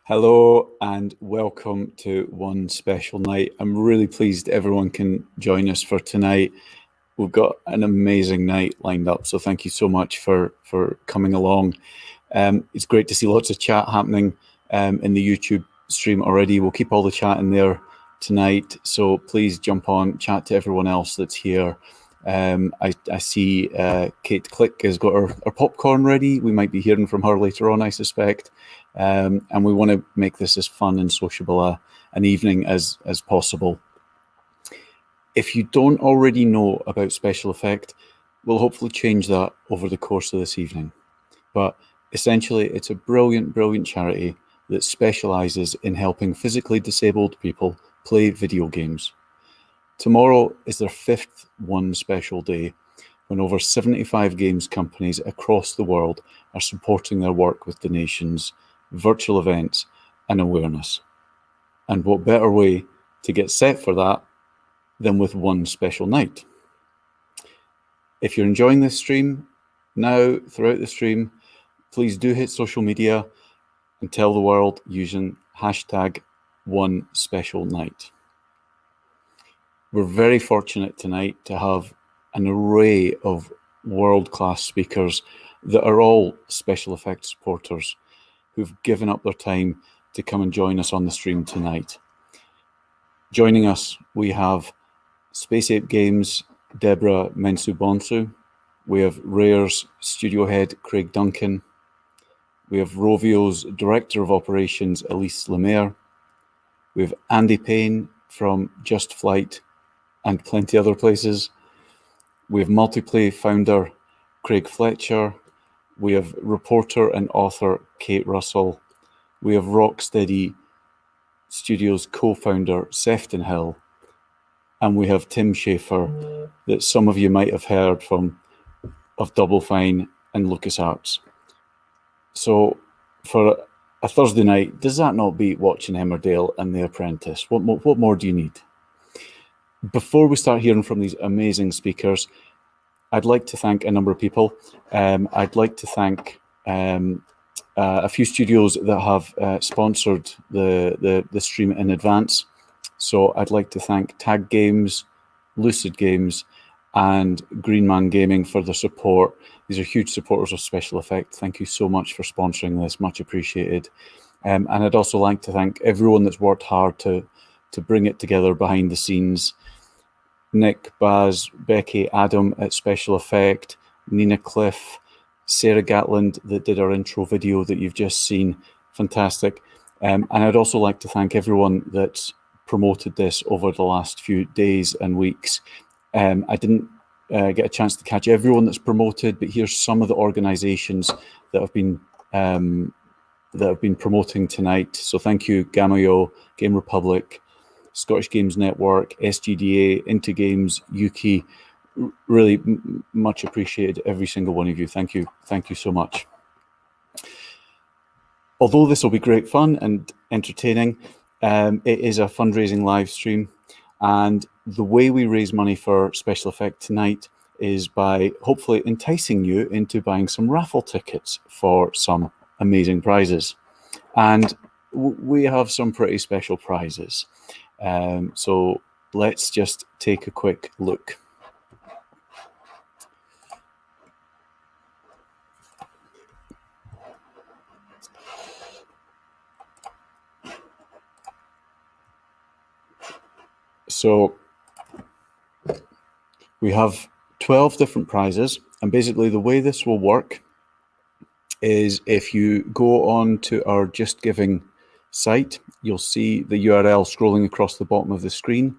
Hello and welcome to One Special Night. I'm really pleased everyone can join us for tonight. We've got an amazing night lined up, so thank you so much for coming along. It's great to see lots of chat happening in the YouTube stream already. We'll keep all the chat in there tonight, so please jump on, chat to everyone else that's here. I see Kate Click has got her popcorn ready. We might be hearing from her later on, I suspect. And we want to make this as fun and sociable an evening as possible. If you don't already know about SpecialEffect, we'll hopefully change that over the course of this evening. But essentially, it's a brilliant charity that specializes in helping physically disabled people play video games. Tomorrow is their 5th One Special Day, when over 75 games companies across the world are supporting their work with donations, virtual events, and awareness. And what better way to get set for that than with one special night? If you're enjoying this stream now, throughout the stream, please do hit social media and tell the world using hashtag One Special Night. We're very fortunate tonight to have an array of world-class speakers that are all SpecialEffect supporters who've given up their time to come and join us on the stream tonight. Joining us, we have Space Ape Games' Deborah Mensu-Bonsu. We have Rare's studio head, Craig Duncan. We have Rovio's Director of Operations, Elise Lemaire. We have Andy Payne from Just Flight and plenty other places. We have Multiplay founder, Craig Fletcher. We have reporter and author Kate Russell. We have Rocksteady Studios co-founder Sefton Hill. And we have Tim Schafer, that some of you might have heard from, of Double Fine and LucasArts. So for a Thursday night, does that not beat watching Emmerdale and The Apprentice? What more do you need? Before we start hearing from these amazing speakers, I'd like to thank a number of people. I'd like to thank a few studios that have sponsored the stream in advance. So I'd like to thank Tag Games, Lucid Games, and Green Man Gaming for their support. These are huge supporters of SpecialEffect. Thank you so much for sponsoring this, much appreciated. And I'd also like to thank everyone that's worked hard to bring it together behind the scenes. Nick, Baz, Becky, Adam at SpecialEffect, Nina Cliff, Sarah Gatland that did our intro video that you've just seen. Fantastic. And I'd also like to thank everyone that's promoted this over the last few days and weeks. I didn't get a chance to catch everyone that's promoted, but here's some of the organizations that have been promoting tonight. So thank you, Gamayo, Game Republic, Scottish Games Network, SGDA, Into Games, Yuki. Really much appreciated, every single one of you. Thank you so much. Although this will be great fun and entertaining, it is a fundraising live stream, and the way we raise money for SpecialEffect tonight is by hopefully enticing you into buying some raffle tickets for some amazing prizes. And we have some pretty special prizes. So let's just take a quick look. So we have 12 different prizes, and basically the way this will work is if you go on to our Just Giving site, you'll see the URL scrolling across the bottom of the screen.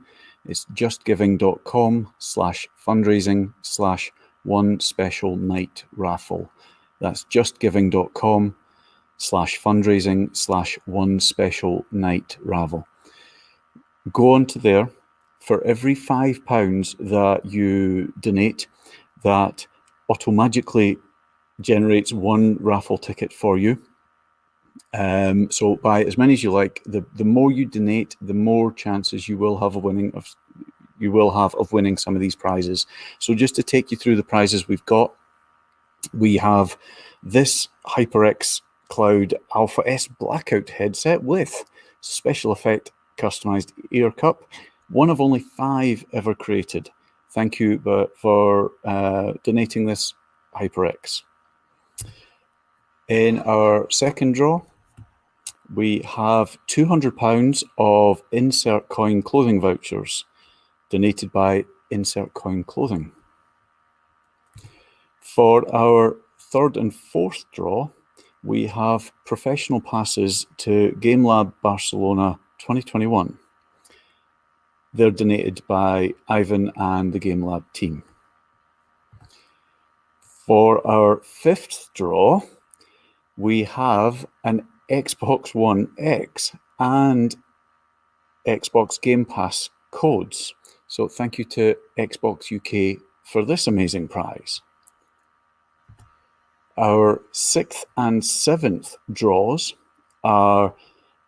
It's justgiving.com/fundraising/one special night raffle. That's justgiving.com/fundraising/one special night raffle. Go on to there. For every £5 that you donate, that automatically generates one raffle ticket for you. So buy as many as you like. The more you donate, the more chances you will have of winning some of these prizes. So just to take you through the prizes we've got, we have this HyperX Cloud Alpha S Blackout headset with SpecialEffect customized ear cup, one of only 5 ever created. Thank you for donating this, HyperX. In our second draw, we have £200 of Insert Coin clothing vouchers donated by Insert Coin Clothing. For our third and fourth draw, we have professional passes to Game Lab Barcelona 2021. They're donated by Ivan and the Game Lab team. For our fifth draw, we have an Xbox One X and Xbox Game Pass codes. So thank you to Xbox UK for this amazing prize. Our sixth and seventh draws are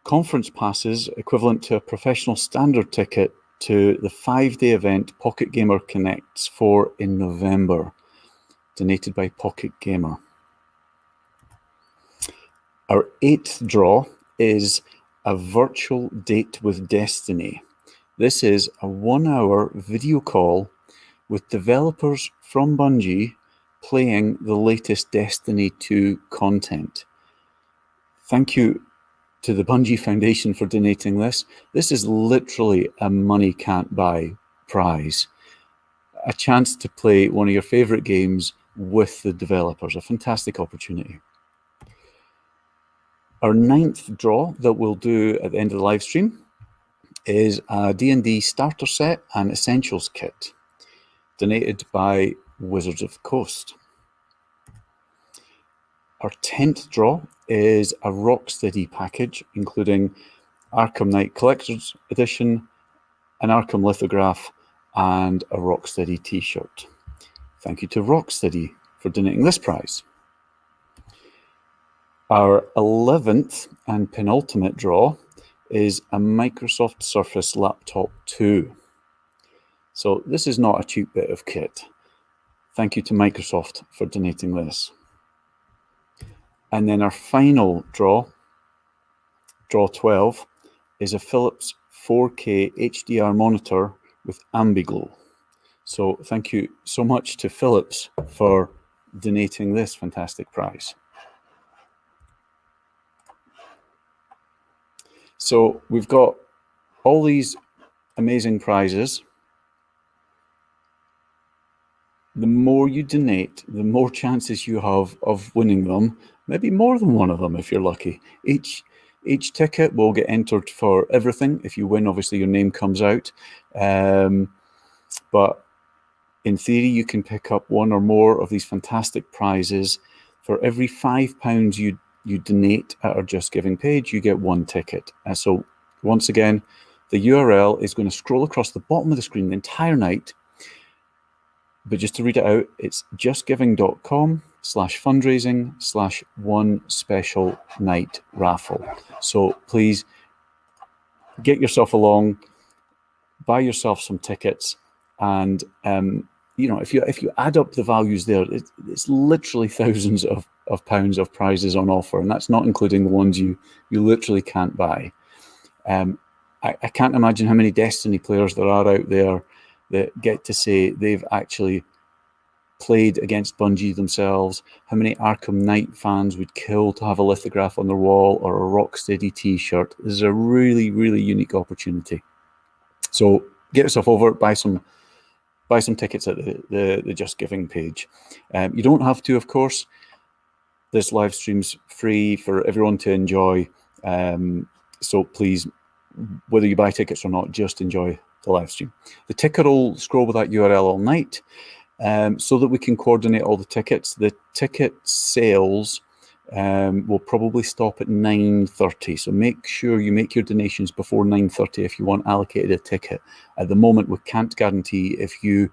conference passes equivalent to a professional standard ticket to the 5-day event Pocket Gamer Connects for in November, donated by Pocket Gamer. Our eighth draw is a virtual date with Destiny. This is a 1-hour video call with developers from Bungie playing the latest Destiny 2 content. Thank you to the Bungie Foundation for donating this. This is literally a money can't buy prize. A chance to play one of your favorite games with the developers, a fantastic opportunity. Our ninth draw that we'll do at the end of the live stream is a D&D starter set and essentials kit, donated by Wizards of the Coast. Our 10th draw is a Rocksteady package, including Arkham Knight Collector's Edition, an Arkham lithograph, and a Rocksteady t-shirt. Thank you to Rocksteady for donating this prize. Our 11th and penultimate draw is a Microsoft Surface Laptop 2. So this is not a cheap bit of kit. Thank you to Microsoft for donating this. And then our final draw, draw 12, is a Philips 4K HDR monitor with AmbiGlow. So thank you so much to Philips for donating this fantastic prize. So we've got all these amazing prizes. The more you donate, the more chances you have of winning them, maybe more than one of them if you're lucky. Each ticket will get entered for everything. If you win, obviously your name comes out. But in theory, you can pick up one or more of these fantastic prizes. For every £5 you donate at our Just Giving page, you get one ticket. So once again, the URL is going to scroll across the bottom of the screen the entire night. But just to read it out, it's justgiving.com/fundraising/one special-night raffle. So please get yourself along, buy yourself some tickets, and if you add up the values there, it's literally thousands of pounds of prizes on offer, and that's not including the ones you literally can't buy. I can't imagine how many Destiny players there are out there that get to say they've actually played against Bungie themselves, how many Arkham Knight fans would kill to have a lithograph on their wall or a Rocksteady t-shirt. This is a really, really unique opportunity. So get yourself over, buy some tickets at the Just Giving page. You don't have to, of course. This live stream's free for everyone to enjoy. So please, whether you buy tickets or not, just enjoy the live stream. The ticket will scroll with that URL all night so that we can coordinate all the tickets. The ticket sales will probably stop at 9:30. So make sure you make your donations before 9:30 if you want allocated a ticket. At the moment, we can't guarantee if you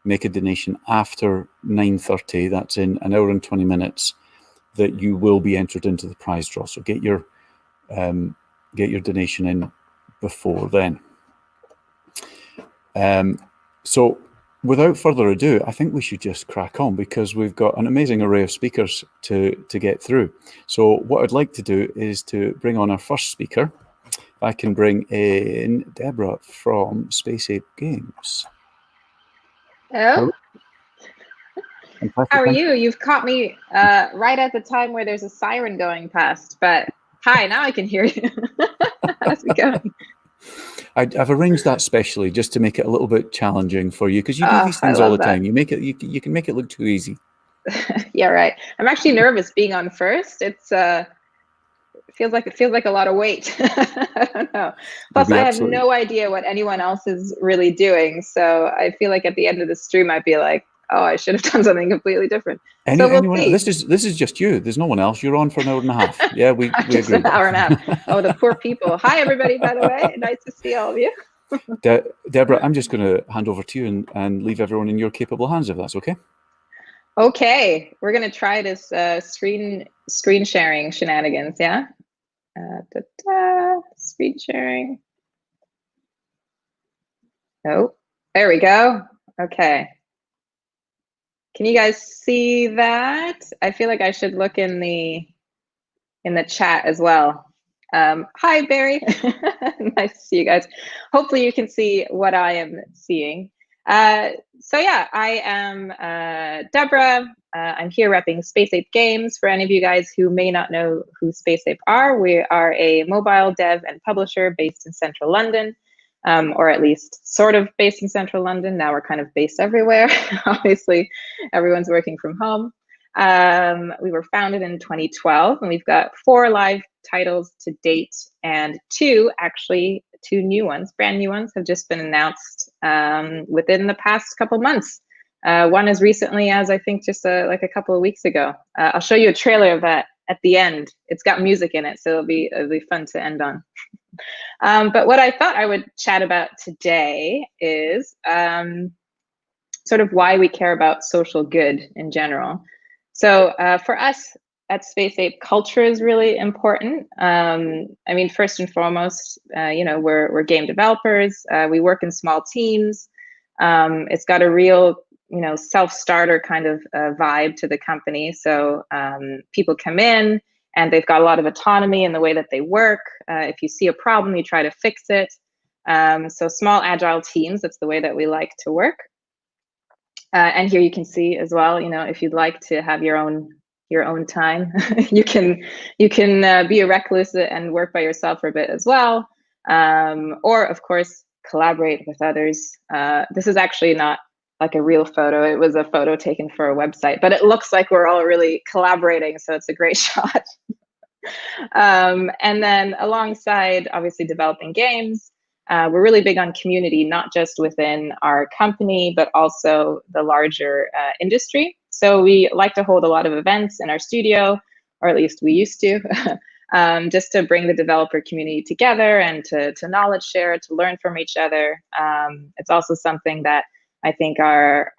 make a donation after 9:30, that's in an hour and 20 minutes, that you will be entered into the prize draw. So get your donation in before then. So without further ado, I think we should just crack on because we've got an amazing array of speakers to get through. So what I'd like to do is to bring on our first speaker. I can bring in Deborah from SpecialEffect Games. Oh, how are you? You've caught me right at the time where there's a siren going past, but hi, now I can hear you. How's it going? I've arranged that specially just to make it a little bit challenging for you because you do these things all the time. You make it, you can make it look too easy. Yeah, right. I'm actually nervous being on first. It's it feels like a lot of weight. I don't know. Plus, I have no idea what anyone else is really doing, so I feel like at the end of the stream, I'd be like, oh, I should have done something completely different. So we'll see. This is just you. There's no one else. You're on for an hour and a half. Yeah, we just agree. An hour and a half. Oh, the poor people. Hi, everybody. By the way, nice to see all of you. Deborah, I'm just going to hand over to you and leave everyone in your capable hands, if that's okay. Okay, we're going to try this screen sharing shenanigans. Yeah. Screen sharing. Oh, there we go. Okay. Can you guys see that? I feel like I should look in the chat as well. Hi, Barry. Nice to see you guys. Hopefully you can see what I am seeing. So yeah, I am Deborah. I'm here repping SpecialEffect Games. For any of you guys who may not know who SpecialEffect are, we are a mobile dev and publisher based in central London, or at least sort of based in central London. Now we're kind of based everywhere. Obviously, everyone's working from home. We were founded in 2012, and we've got 4 live titles to date, and 2 new ones, brand new ones, have just been announced within the past couple months. One as recently as I think just like a couple of weeks ago. I'll show you a trailer of that at the end. It's got music in it, so it'll be fun to end on. But what I thought I would chat about today is sort of why we care about social good in general. So for us at SpecialEffect, culture is really important. I mean, first and foremost, you know, we're game developers. We work in small teams. It's got a real, you know, self-starter kind of vibe to the company. So people come in and they've got a lot of autonomy in the way that they work. If you see a problem, you try to fix it. So small, agile teams, that's the way that we like to work. And here you can see as well, you know, if you'd like to have your own time, you can be a recluse and work by yourself for a bit as well. Or of course, collaborate with others. This is actually not like a real photo. It was a photo taken for a website, but it looks like we're all really collaborating. So it's a great shot. And then alongside obviously developing games, we're really big on community, not just within our company, but also the larger industry. So we like to hold a lot of events in our studio, or at least we used to, just to bring the developer community together and to knowledge share, to learn from each other. It's also something that I think our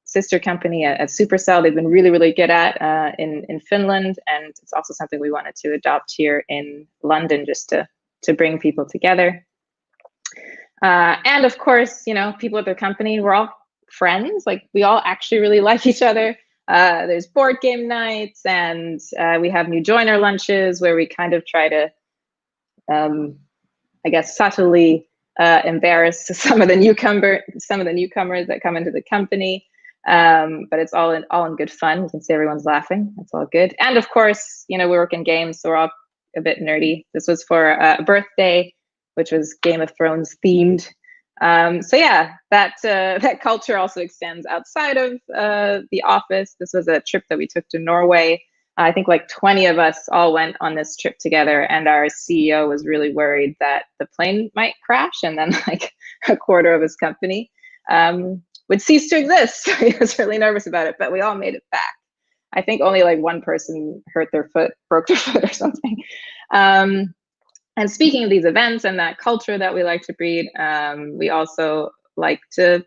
sister company at Supercell, they've been really, really good at in Finland. And it's also something we wanted to adopt here in London, just to bring people together. And of course, you know, people at the company, we're all friends. Like we all actually really like each other. There's board game nights, and we have new joiner lunches where we kind of try to, I guess, subtly embarrass some of the newcomers that come into the company. But it's all in good fun. You can see everyone's laughing. It's all good. And of course, you know, we work in games, so we're all a bit nerdy. This was for a birthday, which was Game of Thrones themed. So yeah, that culture also extends outside of the office. This was a trip that we took to Norway. I think like 20 of us all went on this trip together, and our CEO was really worried that the plane might crash, and then like a quarter of his company would cease to exist. So he was really nervous about it, but we all made it back. I think only like one person hurt their foot, broke their foot or something. And speaking of these events and that culture that we like to breed, we also like to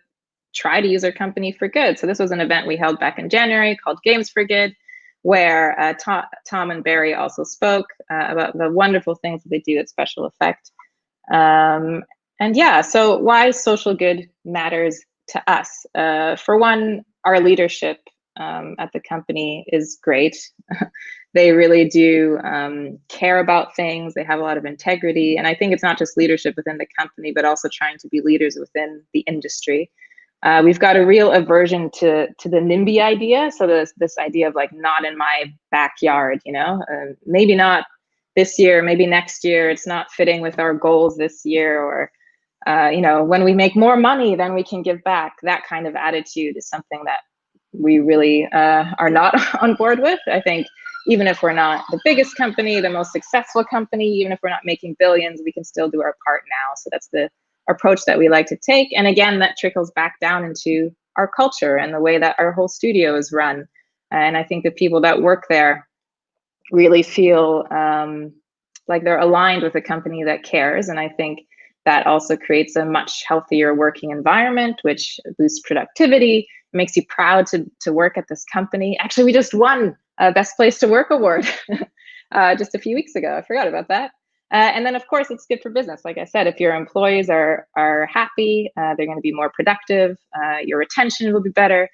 try to use our company for good. So this was an event we held back in January called Games for Good, where Tom and Barry also spoke about the wonderful things that they do at SpecialEffect. And yeah, so why social good matters to us. For one, our leadership at the company is great. They really do care about things. They have a lot of integrity. And I think it's not just leadership within the company, but also trying to be leaders within the industry. We've got a real aversion to the NIMBY idea. So this idea of like, not in my backyard, you know, maybe not this year, maybe next year, it's not fitting with our goals this year, or, you know, when we make more money, then we can give back. That kind of attitude is something that we really are not on board with. I think even if we're not the biggest company, the most successful company, even if we're not making billions, we can still do our part now. So that's the approach that we like to take. And again, that trickles back down into our culture and the way that our whole studio is run. And I think the people that work there really feel like they're aligned with a company that cares. And I think that also creates a much healthier working environment, which boosts productivity, makes you proud to work at this company. Actually, we just won a Best Place to Work award just a few weeks ago. I forgot about that. And then, of course, it's good for business. Like I said, if your employees are happy, they're going to be more productive. Your retention will be better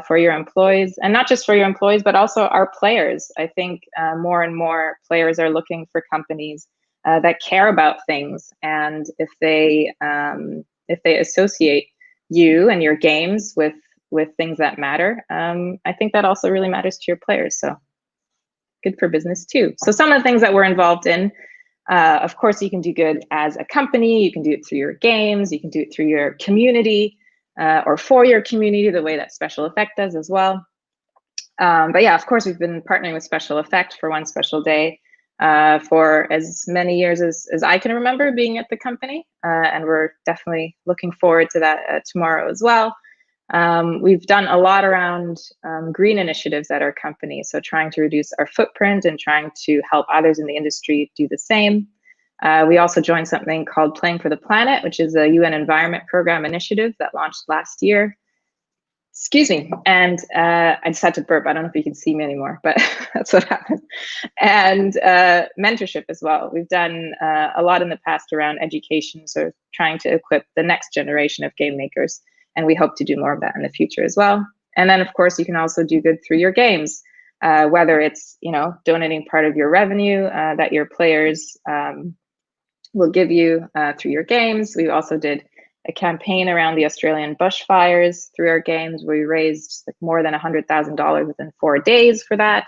for your employees, and not just for your employees, but also our players. I think more and more players are looking for companies that care about things, and if they associate you and your games with things that matter, I think that also really matters to your players. So good for business too. So some of the things that we're involved in. Of course, you can do good as a company. You can do it through your games. You can do it through your community or for your community, the way that SpecialEffect does as well. But yeah, of course, we've been partnering with SpecialEffect for One Special Day for as many years as I can remember being at the company. And we're definitely looking forward to that tomorrow as well. We've done a lot around green initiatives at our company, so trying to reduce our footprint and trying to help others in the industry do the same. We also joined something called Playing for the Planet, which is a UN Environment Program initiative that launched last year. Excuse me, and I just had to burp. I don't know if you can see me anymore, but that's what happened. And mentorship as well. We've done a lot in the past around education, so trying to equip the next generation of game makers. And we hope to do more of that in the future as well. And then, of course, you can also do good through your games, whether it's, you know, donating part of your revenue that your players will give you through your games. We also did a campaign around the Australian bushfires through our games. We raised like more than $100,000 within 4 days for that,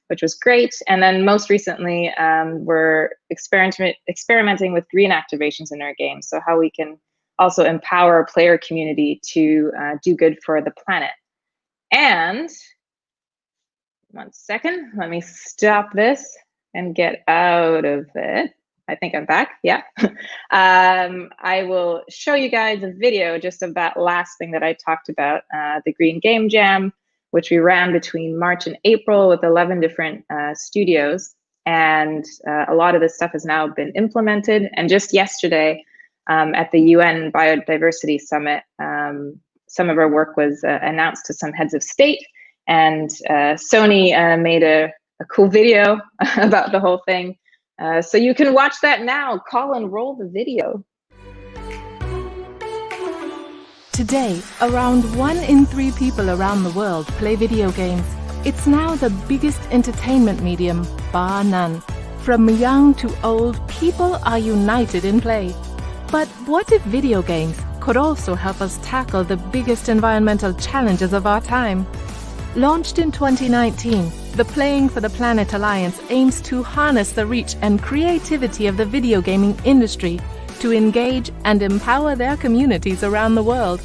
which was great. And then most recently, we're experimenting with green activations in our games. So how we can also empower our player community to do good for the planet. And 1 second, let me stop this and get out of it. I think I'm back, yeah. I will show you guys a video just of that last thing that I talked about, the Green Game Jam, which we ran between March and April with 11 different studios. And a lot of this stuff has now been implemented. And just yesterday, at the UN Biodiversity Summit, some of our work was announced to some heads of state, and Sony made a cool video about the whole thing. So you can watch that now. Call and roll the video. Today, around 1 in 3 people around the world play video games. It's now the biggest entertainment medium, bar none. From young to old, people are united in play. But what if video games could also help us tackle the biggest environmental challenges of our time? Launched in 2019, the Playing for the Planet Alliance aims to harness the reach and creativity of the video gaming industry to engage and empower their communities around the world.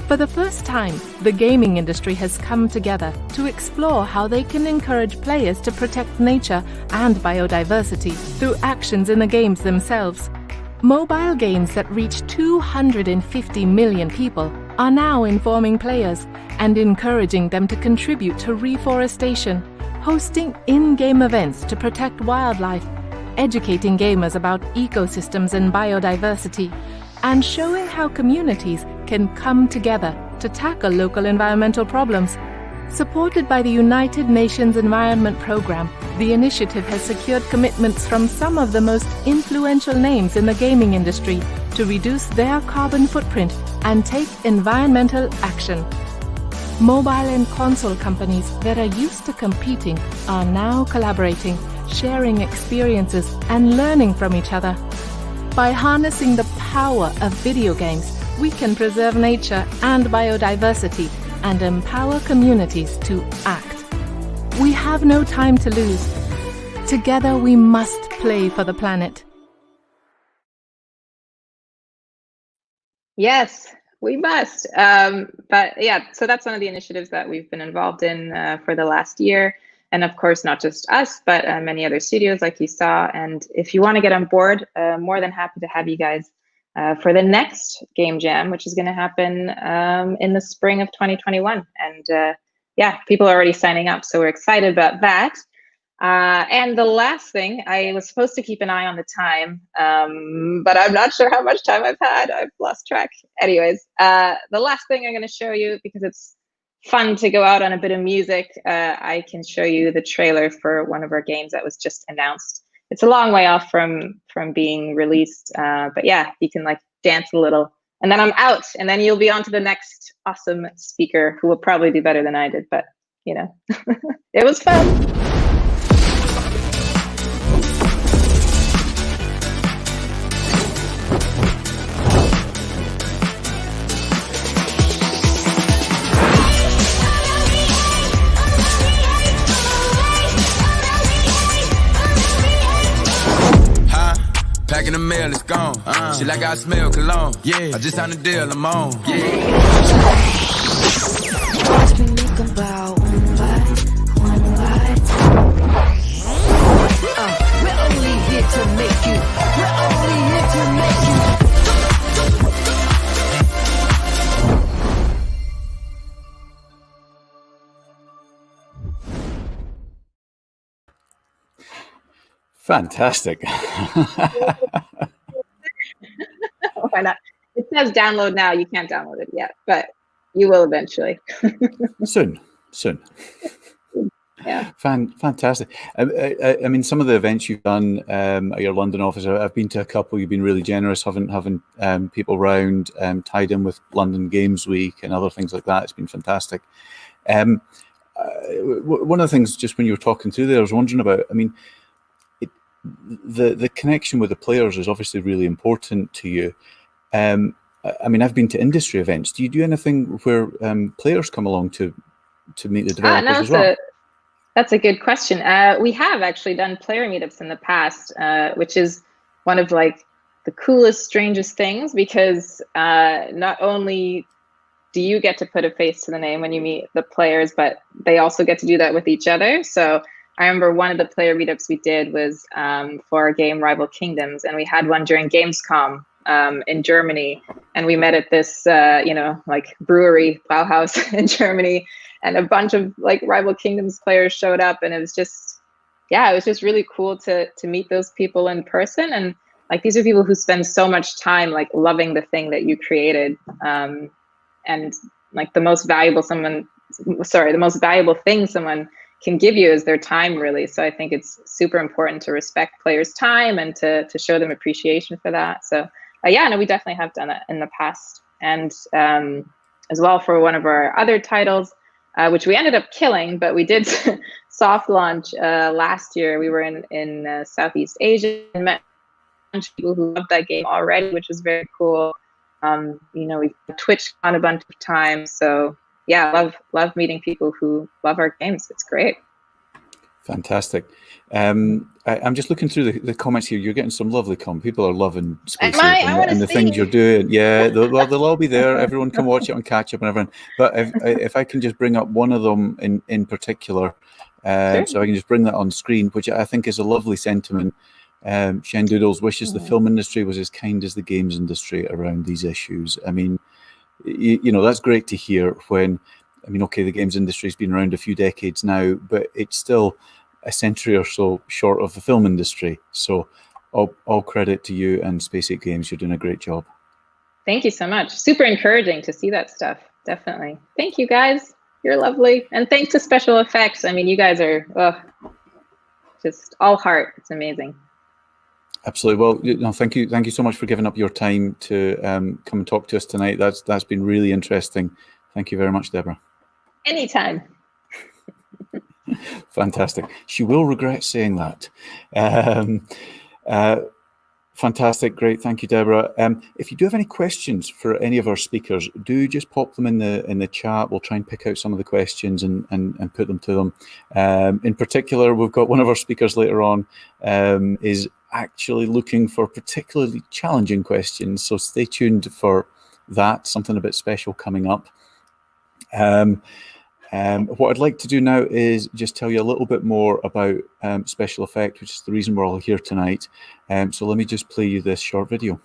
For the first time, the gaming industry has come together to explore how they can encourage players to protect nature and biodiversity through actions in the games themselves. Mobile games that reach 250 million people are now informing players and encouraging them to contribute to reforestation, hosting in-game events to protect wildlife, educating gamers about ecosystems and biodiversity, and showing how communities can come together to tackle local environmental problems. Supported by the United Nations Environment Programme, the initiative has secured commitments from some of the most influential names in the gaming industry to to reduce their carbon footprint and take environmental action. Mobile and console companies that are used to competing are now collaborating, sharing experiences, and learning from each other. By harnessing the power of video games, we can preserve nature and biodiversity and empower communities to act. We have no time to lose. Together we must play for the planet. Yes, we must. But yeah, so that's one of the initiatives that we've been involved in for the last year. And of course, not just us, but many other studios like you saw. And if you want to get on board, more than happy to have you guys for the next Game Jam, which is going to happen in the spring of 2021. And yeah, people are already signing up, so we're excited about that. And the last thing, I was supposed to keep an eye on the time, but I'm not sure how much time I've had. I've lost track. Anyways, the last thing I'm going to show you, because it's fun to go out on a bit of music, I can show you the trailer for one of our games that was just announced. It's a long way off from being released, but yeah, you can like dance a little, and then I'm out, and then you'll be on to the next awesome speaker who will probably do better than I did, but you know, it was fun. Packing the mail, it's gone. She like I smell cologne. Yeah, I just signed a deal, I'm on. Yeah. Watch me make them bow one by. We're only here to make you. We're only here to make you. Fantastic. Why not? It says download now. You can't download it yet, but you will eventually. Soon. Yeah. Fantastic. I mean, some of the events you've done at your London office, I've been to a couple. You've been really generous, having people round, tied in with London Games Week and other things like that. It's been fantastic. One of the things, just when you were talking through there, I was wondering about, I mean, the connection with the players is obviously really important to you. I mean, I've been to industry events. Do you do anything where players come along to meet the developers as well? That's a good question. We have actually done player meetups in the past, which is one of like the coolest, strangest things, because not only do you get to put a face to the name when you meet the players, but they also get to do that with each other. So I remember one of the player meetups we did was for our game Rival Kingdoms, and we had one during Gamescom in Germany, and we met at this like brewery Brauhaus in Germany, and a bunch of like Rival Kingdoms players showed up, and it was just really cool to meet those people in person. And like, these are people who spend so much time like loving the thing that you created, and like the most valuable thing someone can give you is their time, really. So I think it's super important to respect players' time and to show them appreciation for that. So yeah, no, we definitely have done it in the past. And as well for one of our other titles, which we ended up killing, but we did soft launch last year. We were in Southeast Asia and met a bunch of people who loved that game already, which was very cool. We've Twitched on a bunch of times. So yeah, love meeting people who love our games. It's great. Fantastic. I'm just looking through the comments here. You're getting some lovely comments. People are loving Space and the things you're doing. Yeah, they'll all be there. Everyone can watch it on catch up and everything. But if I can just bring up one of them in particular, Sure. So I can just bring that on screen, which I think is a lovely sentiment. Shen Doodles wishes the film industry was as kind as the games industry around these issues. I mean, you know, that's great to hear when, I mean, okay, the games industry's been around a few decades now, but it's still a century or so short of the film industry. So all credit to you and Space 8 Games. You're doing a great job. Thank you so much. Super encouraging to see that stuff. Definitely. Thank you, guys. You're lovely. And thanks to SpecialEffect. I mean, you guys are just all heart. It's amazing. Absolutely. Well, thank you so much for giving up your time to come and talk to us tonight. That's been really interesting. Thank you very much, Deborah. Anytime. Fantastic. She will regret saying that. Fantastic. Great. Thank you, Deborah. If you do have any questions for any of our speakers, do just pop them in the chat. We'll try and pick out some of the questions and put them to them. In particular, we've got one of our speakers later on is actually looking for particularly challenging questions. So stay tuned for that. Something a bit special coming up. What I'd like to do now is just tell you a little bit more about SpecialEffect, which is the reason we're all here tonight. So let me just play you this short video.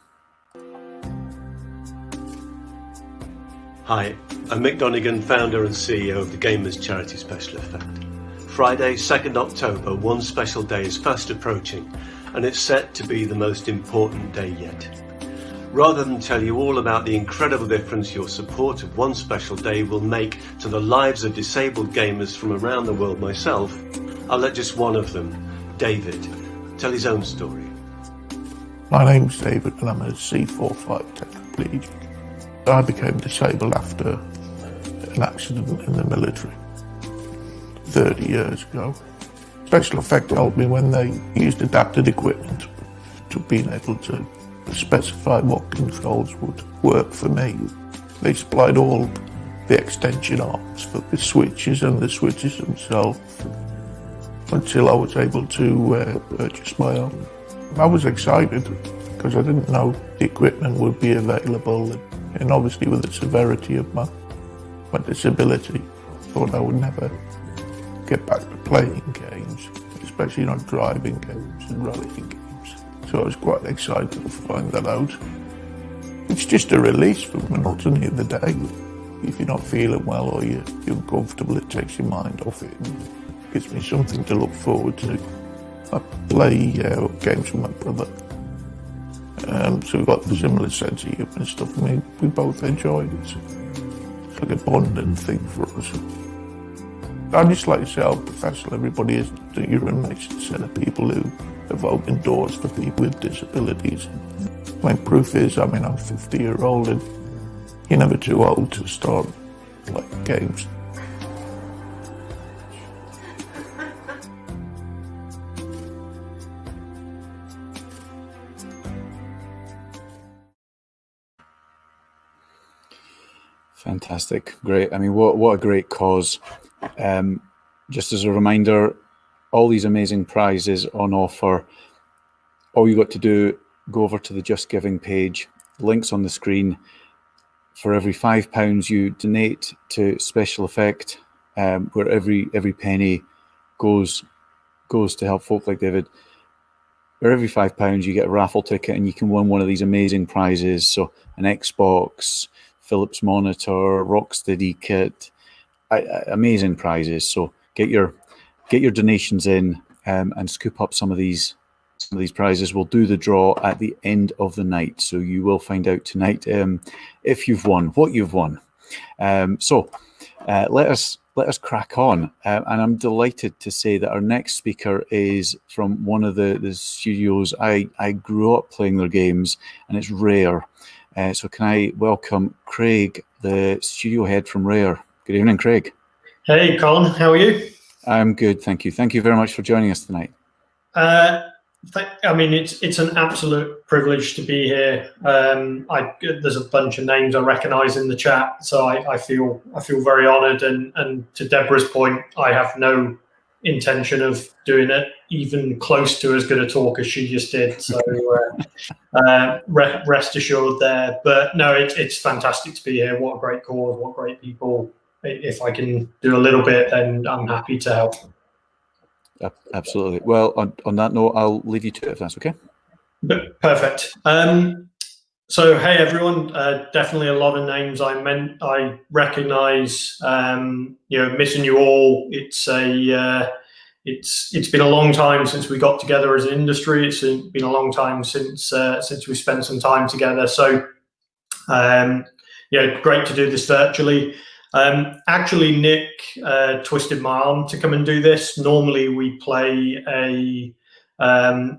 Hi, I'm Mick Donegan, founder and CEO of the gamers charity SpecialEffect. Friday, 2nd October, one special day is fast approaching, and it's set to be the most important day yet. Rather than tell you all about the incredible difference your support of one special day will make to the lives of disabled gamers from around the world myself, I'll let just one of them, David, tell his own story. My name's David and I'm a C45 tetraplegic. I became disabled after an accident in the military 30 years ago. SpecialEffect helped me when they used adapted equipment to being able to specify what controls would work for me. They supplied all the extension arms for the switches and the switches themselves until I was able to purchase my own. I was excited because I didn't know the equipment would be available, and obviously with the severity of my disability, I thought I would never get back to playing games, especially not driving games and rallying games. So I was quite excited to find that out. It's just a release from the monotony of the day. If you're not feeling well or you're uncomfortable, it takes your mind off it and gives me something to look forward to. I play games with my brother, so we've got a similar sense of humour and stuff, and we both enjoy it. It's like a bonding thing for us. I'd just like to say how professional everybody is, that you're an amazing set of people who have opened doors for people with disabilities. My proof is, I'm 50-year-old and you're never too old to start playing games. Fantastic. Great. What a great cause. Just as a reminder, all these amazing prizes on offer. All you got to do, go over to the Just Giving page, links on the screen. For every £5 you donate to SpecialEffect, where every penny goes to help folk like David. For every £5 you get a raffle ticket and you can win one of these amazing prizes. So an Xbox, Philips monitor, Rocksteady kit, amazing prizes. So get your donations in and scoop up some of these prizes. We'll do the draw at the end of the night, so you will find out tonight if you've won, what you've won. So let us crack on, and I'm delighted to say that our next speaker is from one of the studios I grew up playing their games, and it's Rare. So can I welcome Craig, the studio head from Rare. Good evening, Craig. Hey, Colin, how are you? I'm good, thank you. Thank you very much for joining us tonight. It's an absolute privilege to be here. There's a bunch of names I recognise in the chat, so I feel very honoured. And to Deborah's point, I have no intention of doing it even close to as good a talk as she just did. So rest assured there. But no, it's fantastic to be here. What a great cause! What great people! If I can do a little bit, then I'm happy to help. Absolutely. Well, on that note, I'll leave you to it if that's okay. Perfect. So hey everyone, definitely a lot of names I recognise. Missing you all. It's been a long time since we got together as an industry. It's been a long time since we spent some time together. So great to do this virtually. Actually, Nick twisted my arm to come and do this. Normally, we play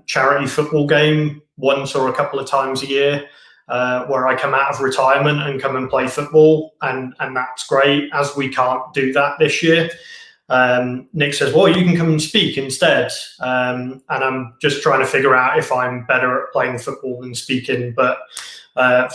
charity football game once or a couple of times a year, where I come out of retirement and come and play football, and that's great. As we can't do that this year, Nick says, well, you can come and speak instead. And I'm just trying to figure out if I'm better at playing football than speaking. But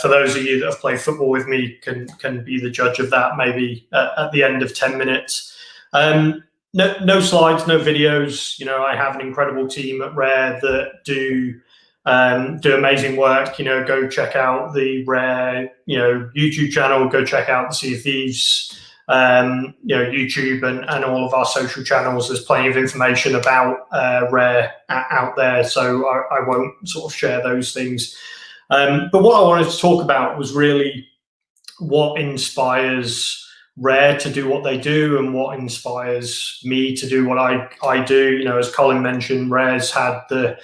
for those of you that have played football with me, can be the judge of that maybe at the end of 10 minutes. No slides, no videos. You know, I have an incredible team at Rare that do amazing work. You know, go check out the Rare, YouTube channel. Go check out the Sea of Thieves, YouTube and all of our social channels. There's plenty of information about Rare out there, so I won't sort of share those things. But what I wanted to talk about was really what inspires Rare to do what they do, and what inspires me to do what I do. You know, as Colin mentioned, Rare's had the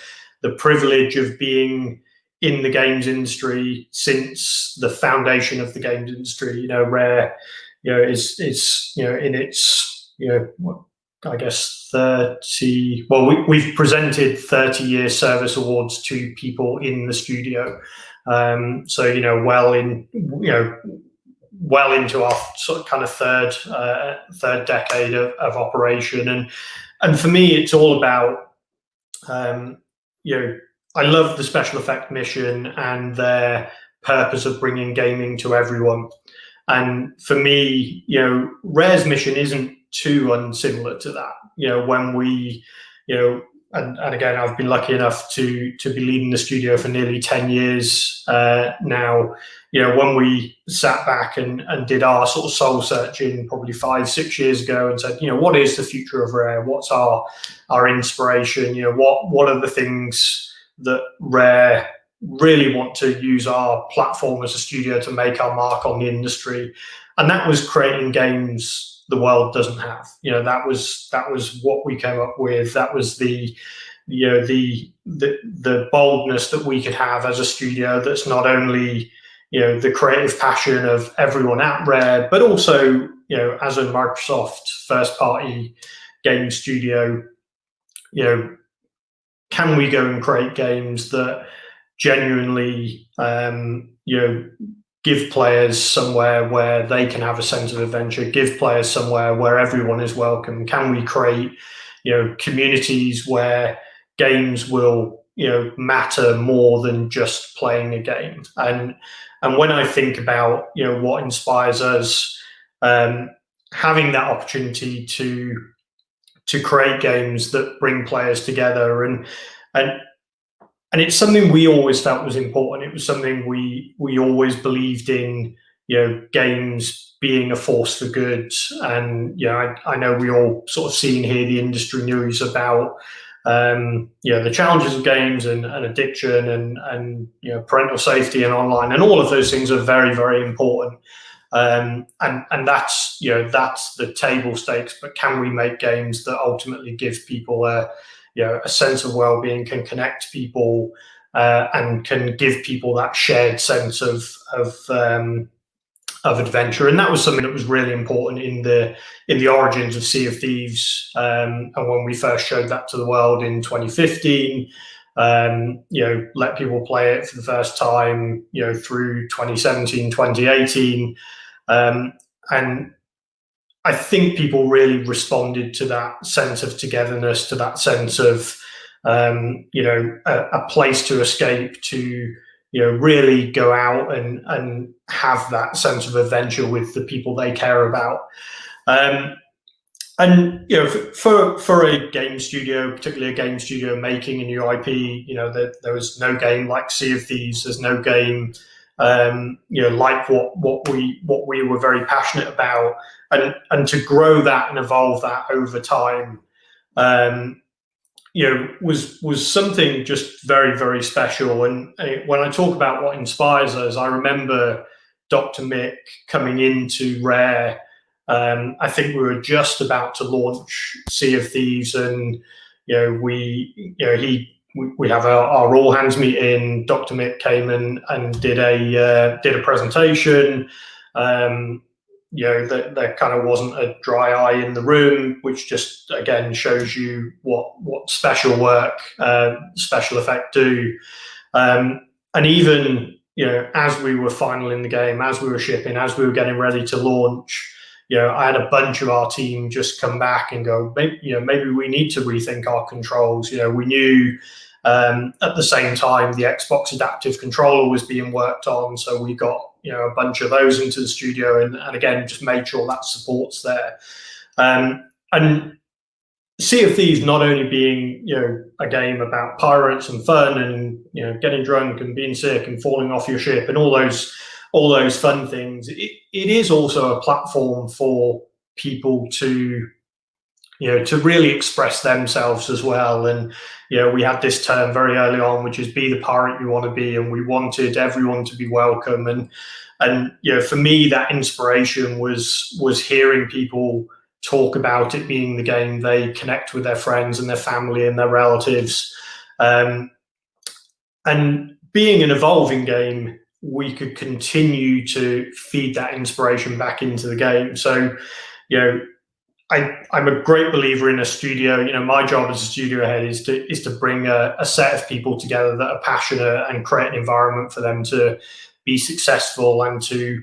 privilege of being in the games industry since the foundation of the games industry. You know, Rare, is in its, I guess 30. Well, we've presented 30-year service awards to people in the studio. So well into our sort of kind of third decade of operation, and for me, it's all about I love the Special Effect mission and their purpose of bringing gaming to everyone. And for me, Rare's mission isn't too unsimilar to that. When we, and again, I've been lucky enough to be leading the studio for nearly 10 years now. When we sat back and did our sort of soul searching probably 5-6 years ago and said, what is the future of Rare? What's our inspiration? What are the things that Rare really want to use our platform as a studio to make our mark on the industry? And that was creating games the world doesn't have. That was what we came up with. That was the boldness that we could have as a studio, that's not only the creative passion of everyone at Rare, but also as a Microsoft first party game studio, can we go and create games that genuinely give players somewhere where they can have a sense of adventure, give players somewhere where everyone is welcome? Can we create communities where games will matter more than just playing a game? And when I think about what inspires us, having that opportunity to create games that bring players together, and it's something we always felt was important. It was something we always believed in, games being a force for good. And I know we all sort of see and hear the industry news about the challenges of games and addiction and parental safety and online, and all of those things are very, very important. And that's the table stakes. But can we make games that ultimately give people a sense of well-being, can connect people, and can give people that shared sense of adventure? And that was something that was really important in the origins of Sea of Thieves. And when we first showed that to the world in 2015, let people play it for the first time, through 2017, 2018. And I think people really responded to that sense of togetherness, to that sense of, a place to escape, to, really go out and have that sense of adventure with the people they care about. And for a game studio, particularly a game studio making a new IP, there was no game like Sea of Thieves. There's no game, like what we were very passionate about, and to grow that and evolve that over time, was something just very, very special. And when I talk about what inspires us, I remember Dr. Mick coming into Rare. I think we were just about to launch Sea of Thieves, and we have our all hands meeting. Dr. Mick came in and did a presentation. there kind of wasn't a dry eye in the room, which just again shows you what special work SpecialEffect do. And even as we were finaling the game, as we were shipping, as we were getting ready to launch, I had a bunch of our team just come back and go, maybe we need to rethink our controls. We knew at the same time the Xbox adaptive controller was being worked on, so we got a bunch of those into the studio, and again just made sure that support's there. And Sea of Thieves not only being a game about pirates and fun and getting drunk and being sick and falling off your ship and all those fun things, it is also a platform for people to really express themselves as well. And we had this term very early on, which is be the pirate you want to be, and we wanted everyone to be welcome. And for me, that inspiration was hearing people talk about it being the game they connect with their friends and their family and their relatives. And being an evolving game, we could continue to feed that inspiration back into the game. So, I'm a great believer in a studio. My job as a studio head is to bring a set of people together that are passionate and create an environment for them to be successful and to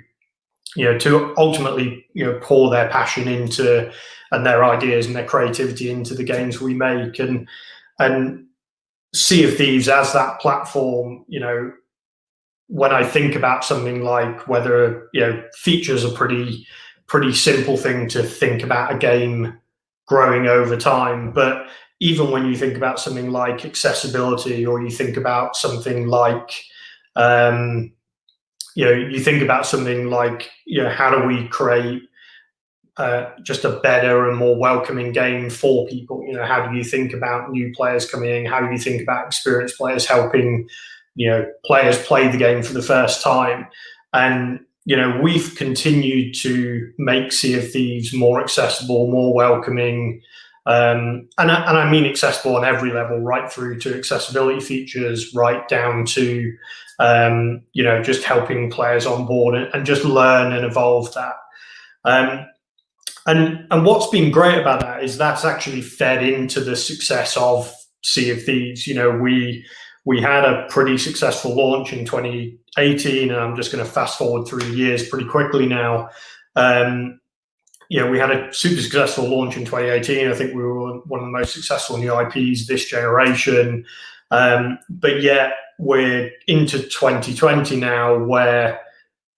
ultimately pour their passion into and their ideas and their creativity into the games we make. And Sea of Thieves as that platform, when I think about something like whether features are pretty simple thing to think about a game growing over time, but even when you think about something like accessibility, or you think about something like you think about something like how do we create just a better and more welcoming game for people? How do you think about new players coming in? How do you think about experienced players helping players play the game for the first time? And we've continued to make Sea of Thieves more accessible, more welcoming, and I mean accessible on every level, right through to accessibility features, right down to just helping players on board and just learn and evolve that. And what's been great about that is that's actually fed into the success of Sea of Thieves. We had a pretty successful launch in 2018, and I'm just going to fast forward 3 years pretty quickly now. We had a super successful launch in 2018. I think we were one of the most successful new IPs this generation. But yet we're into 2020 now, where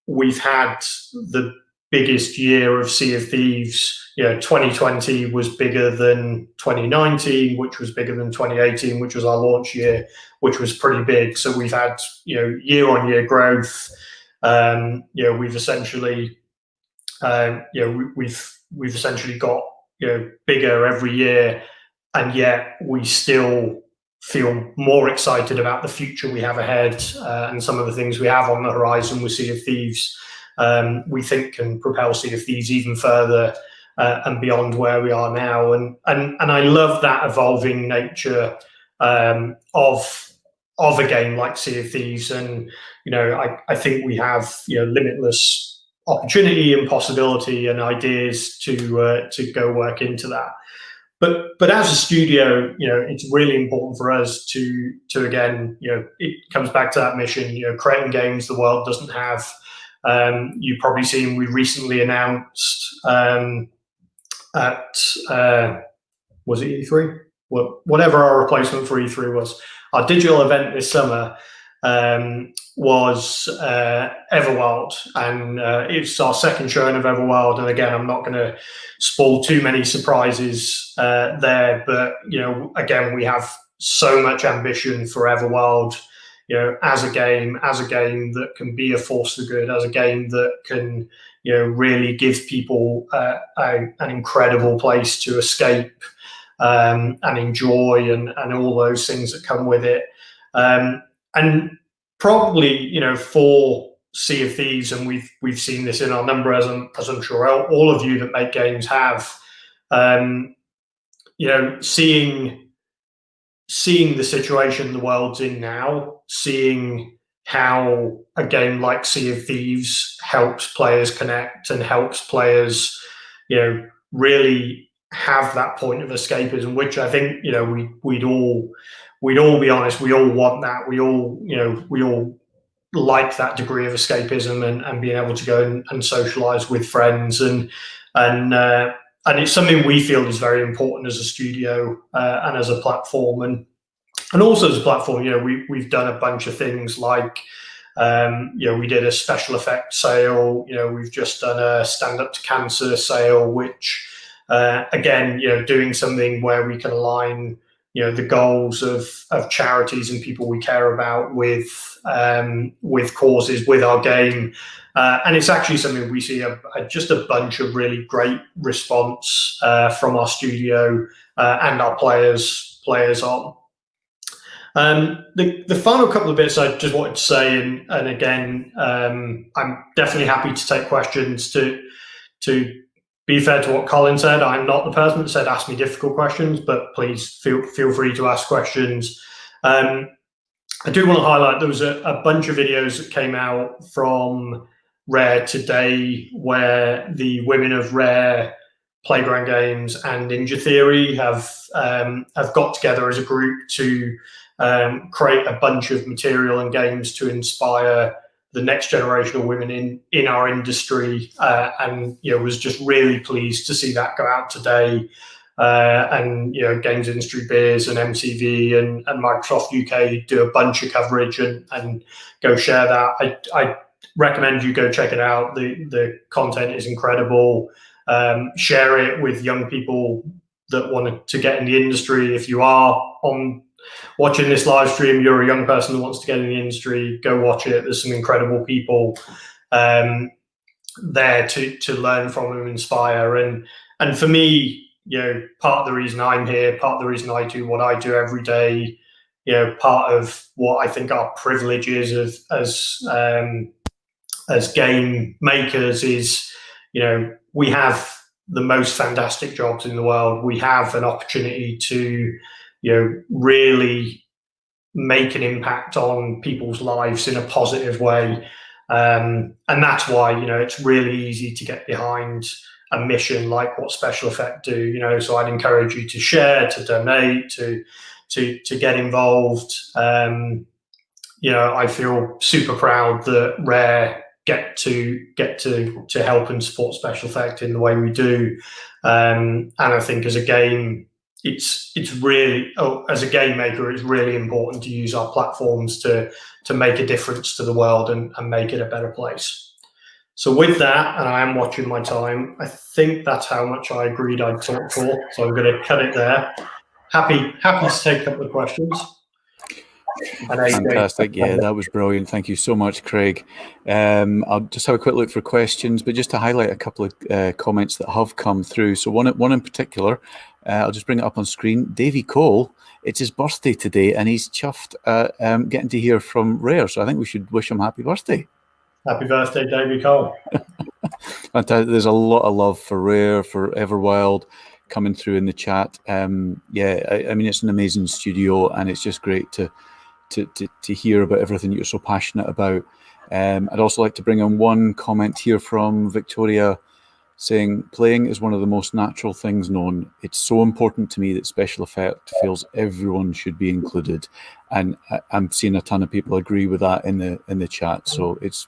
we've had the biggest year of Sea of Thieves. 2020 was bigger than 2019, which was bigger than 2018, which was our launch year, which was pretty big. So we've had year-on-year growth. We've essentially we've essentially got bigger every year, and yet we still feel more excited about the future we have ahead, and some of the things we have on the horizon with Sea of Thieves. We think can propel Sea of Thieves even further and beyond where we are now. And I love that evolving nature of a game like Sea of Thieves. And I think we have limitless opportunity and possibility and ideas to go work into that. But as a studio, it's really important for us to again, it comes back to that mission, creating games the world doesn't have. You've probably seen we recently announced at was it E3? Whatever our replacement for E3 was, our digital event this summer was Everworld, and it's our second showing of Everworld. And again, I'm not going to spoil too many surprises there, but again, we have so much ambition for Everworld. As a game that can be a force for good, as a game that can, really give people an incredible place to escape and enjoy, and all those things that come with it. And probably, for Sea of Thieves, and we've seen this in our number, as I'm sure all of you that make games have, seeing the situation the world's in now, seeing how a game like Sea of Thieves helps players connect and helps players, really have that point of escapism, which I think, we'd all be honest, we all want that. We all like that degree of escapism and being able to go and socialize with friends, and it's something we feel is very important as a studio and as a platform, and also as a platform. We've done a bunch of things like we did a special effect sale. We've just done a Stand Up to Cancer sale, which again, doing something where we can align the goals of charities and people we care about with causes, with our game, and it's actually something we see just a bunch of really great response from our studio and our players on. The final couple of bits I just wanted to say, and again, I'm definitely happy to take questions. To be fair to what Colin said, I'm not the person that said ask me difficult questions, but please feel free to ask questions. I do want to highlight there was a bunch of videos that came out from Rare today where the women of Rare, Playground Games and Ninja Theory have got together as a group to create a bunch of material and games to inspire the next generation of women in our industry, and was just really pleased to see that go out today. And Games Industry Beers and MTV and Microsoft UK do a bunch of coverage and go share that. I recommend you go check it out. The content is incredible. Share it with young people that want to get in the industry. If you are watching this live stream, you're a young person that wants to get in the industry, go watch it. There's some incredible people there to learn from and inspire. And for me, part of the reason I'm here, part of the reason I do what I do every day, part of what I think our privilege is as game makers is, we have the most fantastic jobs in the world. We have an opportunity to really make an impact on people's lives in a positive way. And that's why, it's really easy to get behind a mission like what SpecialEffect do, so I'd encourage you to share, to donate, to get involved. I feel super proud that Rare get to help and support SpecialEffect in the way we do. And I think as a game, it's really, as a game maker, it's really important to use our platforms to make a difference to the world and make it a better place. So with that, and I am watching my time, I think that's how much I agreed I'd talk for. So I'm going to cut it there. Happy to take a couple of questions. Fantastic. Yeah, that was brilliant. Thank you so much, Craig. I'll just have a quick look for questions, but just to highlight a couple of comments that have come through. So one in particular, I'll just bring it up on screen. Davey Cole, it's his birthday today, and he's chuffed at getting to hear from Rare. So I think we should wish him happy birthday. Happy birthday, Davey Cole. There's a lot of love for Rare, for Everwild coming through in the chat. I mean, it's an amazing studio, and it's just great to hear about everything you're so passionate about. I'd also like to bring in one comment here from Victoria saying, playing is one of the most natural things known. It's so important to me that SpecialEffect feels everyone should be included. And I'm seeing a ton of people agree with that in the chat. So it's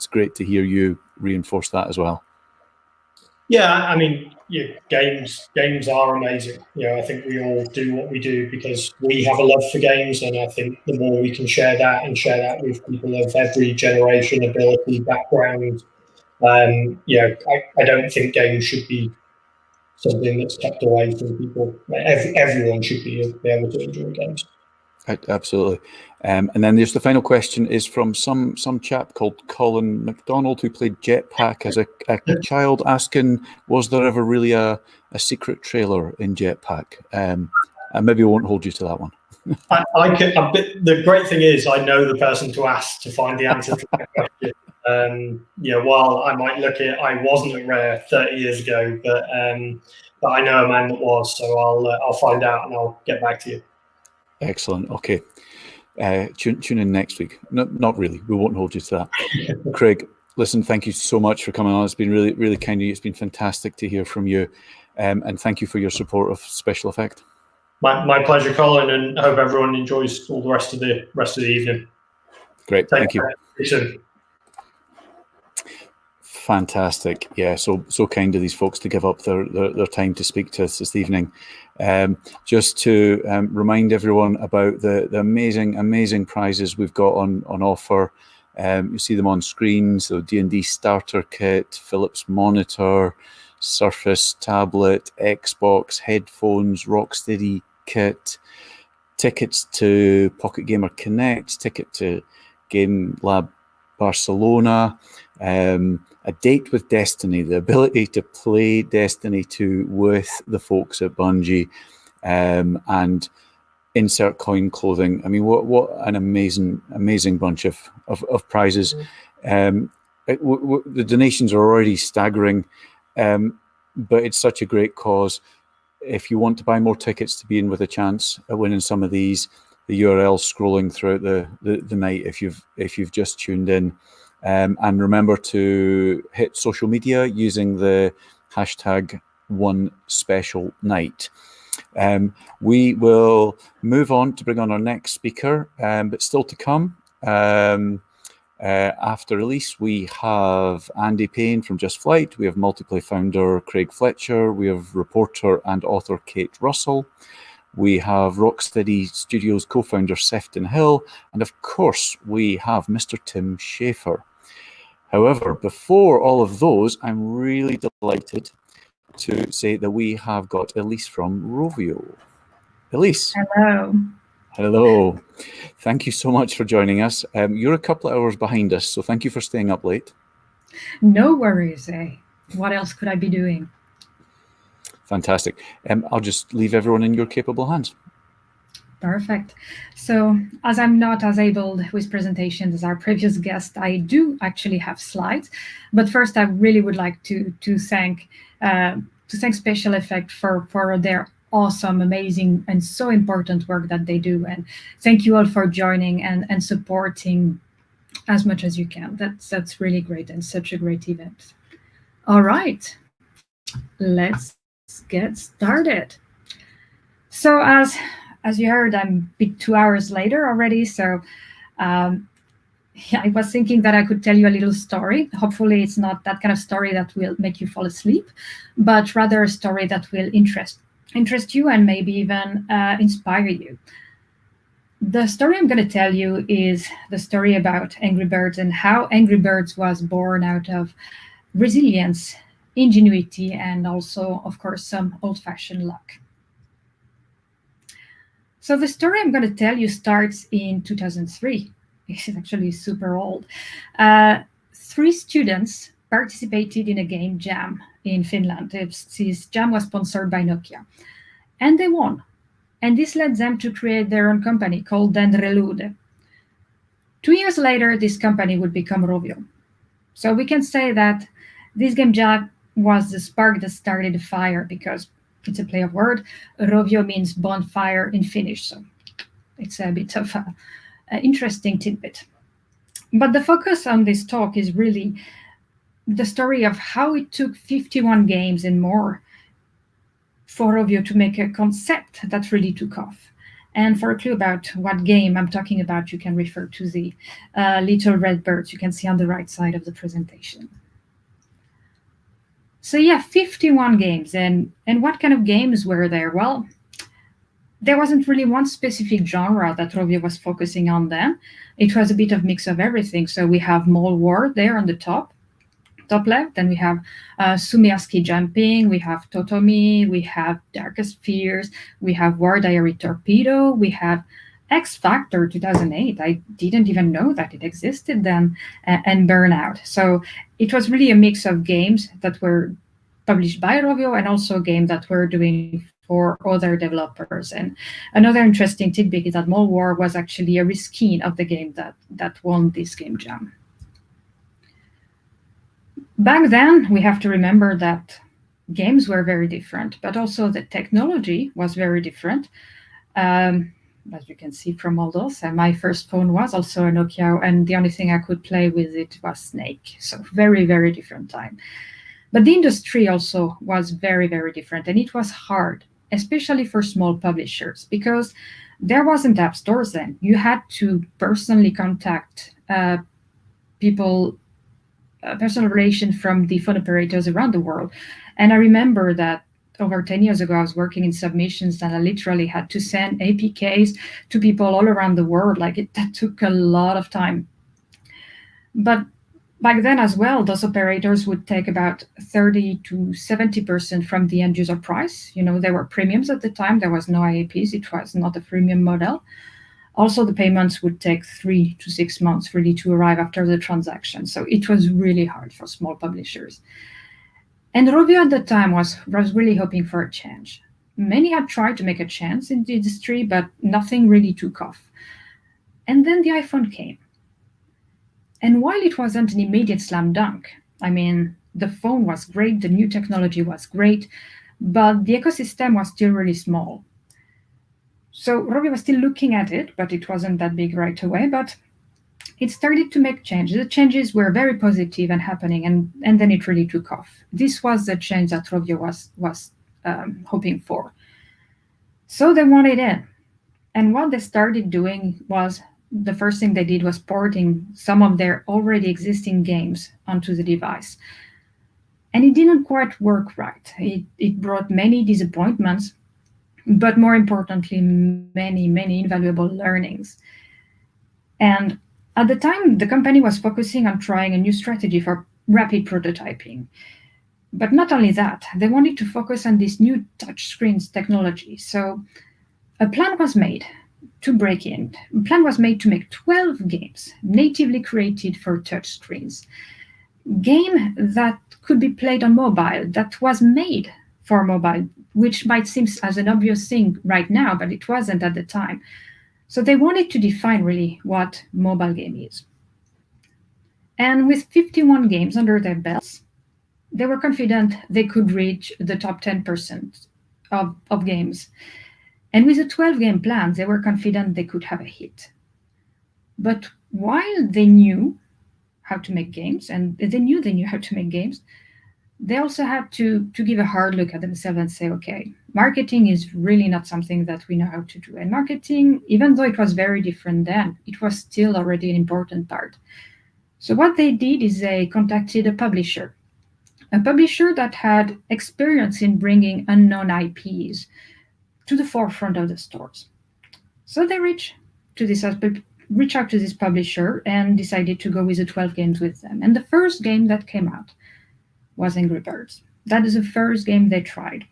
great to hear you reinforce that as well. Yeah, I mean, games are amazing. I think we all do what we do because we have a love for games, and I think the more we can share that with people of every generation, ability, background, I don't think games should be something that's kept away from people. Everyone should be able to enjoy games. Absolutely. And then there's the final question is from some chap called Colin McDonald, who played Jetpack as a child, asking, was there ever really a secret trailer in Jetpack? And maybe I won't hold you to that one. The great thing is I know the person to ask to find the answer to that question. While I might look at, I wasn't at Rare 30 years ago, but I know a man that was, so I'll find out and I'll get back to you. Excellent. Okay. Tune in next week. Not really. We won't hold you to that. Craig, listen, thank you so much for coming on. It's been really, really kind of you. It's been fantastic to hear from you. And thank you for your support of Special Effect. My pleasure, Colin, and I hope everyone enjoys all the rest of the evening. Great, thank you. See you soon. Fantastic. Yeah, so kind of these folks to give up their time to speak to us this evening. Just to remind everyone about the amazing prizes we've got on offer. You see them on screen. So D&D starter kit, Philips monitor, Surface tablet, Xbox, headphones, Rocksteady kit, tickets to Pocket Gamer Connect, ticket to Game Lab Barcelona, a date with Destiny, the ability to play Destiny 2 with the folks at Bungie, and insert coin clothing. I mean, what an amazing bunch of prizes. The donations are already staggering, but it's such a great cause. If you want to buy more tickets to be in with a chance at winning some of these, the URL scrolling throughout the night if you've just tuned in. And remember to hit social media using the hashtag #OneSpecialNight. We will move on to bring on our next speaker, but still to come. After Elise, we have Andy Payne from Just Flight. We have Multiplay founder Craig Fletcher. We have reporter and author Kate Russell. We have Rocksteady Studios co-founder Sefton Hill. And of course, we have Mr. Tim Schafer. However, before all of those, I'm really delighted to say that we have got Elise from Rovio. Elise. Hello. Hello. Thank you so much for joining us. You're a couple of hours behind us, so thank you for staying up late. No worries. What else could I be doing? Fantastic. I'll just leave everyone in your capable hands. Perfect. So as I'm not as able with presentations as our previous guest, I do actually have slides. But first, I really would like to thank SpecialEffect for their awesome, amazing, and so important work that they do. And thank you all for joining and supporting as much as you can. That's really great and such a great event. All right, let's get started. So as you heard, I'm a bit 2 hours later already. So I was thinking that I could tell you a little story. Hopefully it's not that kind of story that will make you fall asleep, but rather a story that will interest you and maybe even inspire you. The story I'm going to tell you is the story about Angry Birds and how Angry Birds was born out of resilience, ingenuity, and also, of course, some old-fashioned luck. So the story I'm going to tell you starts in 2003. It's actually super old. 3 students participated in a game jam in Finland. This jam was sponsored by Nokia, and they won. And this led them to create their own company called Dendrelude. 2 years later, this company would become Rovio. So we can say that this game jam was the spark that started the fire, because it's a play of word. Rovio means bonfire in Finnish, so it's a bit of an interesting tidbit. But the focus on this talk is really the story of how it took 51 games and more for Rovio to make a concept that really took off. And for a clue about what game I'm talking about, you can refer to the little red birds you can see on the right side of the presentation. So yeah, 51 games. And what kind of games were there? Well, there wasn't really one specific genre that Rovio was focusing on then. It was a bit of mix of everything. So we have Mole War there on the top left, and we have Sumiaski Jumping, we have Totomi, we have Darkest Fears, we have War Diary Torpedo, we have X Factor 2008. I didn't even know that it existed then, and Burnout. So it was really a mix of games that were published by Rovio and also games that were doing for other developers. And another interesting tidbit is that Mole War was actually a reskin of the game that won this game jam. Back then, we have to remember that games were very different, but also the technology was very different. as you can see from all those. My first phone was also a Nokia, and the only thing I could play with it was Snake. So very, very different time. But the industry also was very, very different, and it was hard, especially for small publishers, because there wasn't app stores then. You had to personally contact people, personal relation from the phone operators around the world. And I remember that over 10 years ago, I was working in submissions, and I literally had to send APKs to people all around the world. That took a lot of time. But back then as well, those operators would take about 30 to 70% from the end user price. There were premiums at the time. There was no IAPs. It was not a freemium model. Also, the payments would take 3 to 6 months really to arrive after the transaction. So it was really hard for small publishers. And Rovio at the time was really hoping for a change. Many had tried to make a chance in the industry, but nothing really took off. And then the iPhone came. And while it wasn't an immediate slam dunk, the phone was great, the new technology was great, but the ecosystem was still really small. So Rovio was still looking at it, but it wasn't that big right away. But it started to make changes. The changes were very positive and happening, and then it really took off. This was the change that Rovio was hoping for. So they wanted in. And what they started doing was, the first thing they did was porting some of their already existing games onto the device. And it didn't quite work right. It brought many disappointments, but more importantly, many, many invaluable learnings. And at the time, the company was focusing on trying a new strategy for rapid prototyping. But not only that, they wanted to focus on this new touchscreens technology. So a plan was made to break in. A plan was made to make 12 games natively created for touchscreens. Game that could be played on mobile, that was made for mobile, which might seem as an obvious thing right now, but it wasn't at the time. So they wanted to define really what mobile game is. And with 51 games under their belts, they were confident they could reach the top 10% of games. And with a 12-game plan, they were confident they could have a hit. But while they knew how to make games, and they knew how to make games, they also had to give a hard look at themselves and say, okay, marketing is really not something that we know how to do. And marketing, even though it was very different then, it was still already an important part. So what they did is they contacted a publisher that had experience in bringing unknown IPs to the forefront of the stores. So they reached out to this publisher and decided to go with the 12 games with them. And the first game that came out was Angry Birds. That is the first game they tried.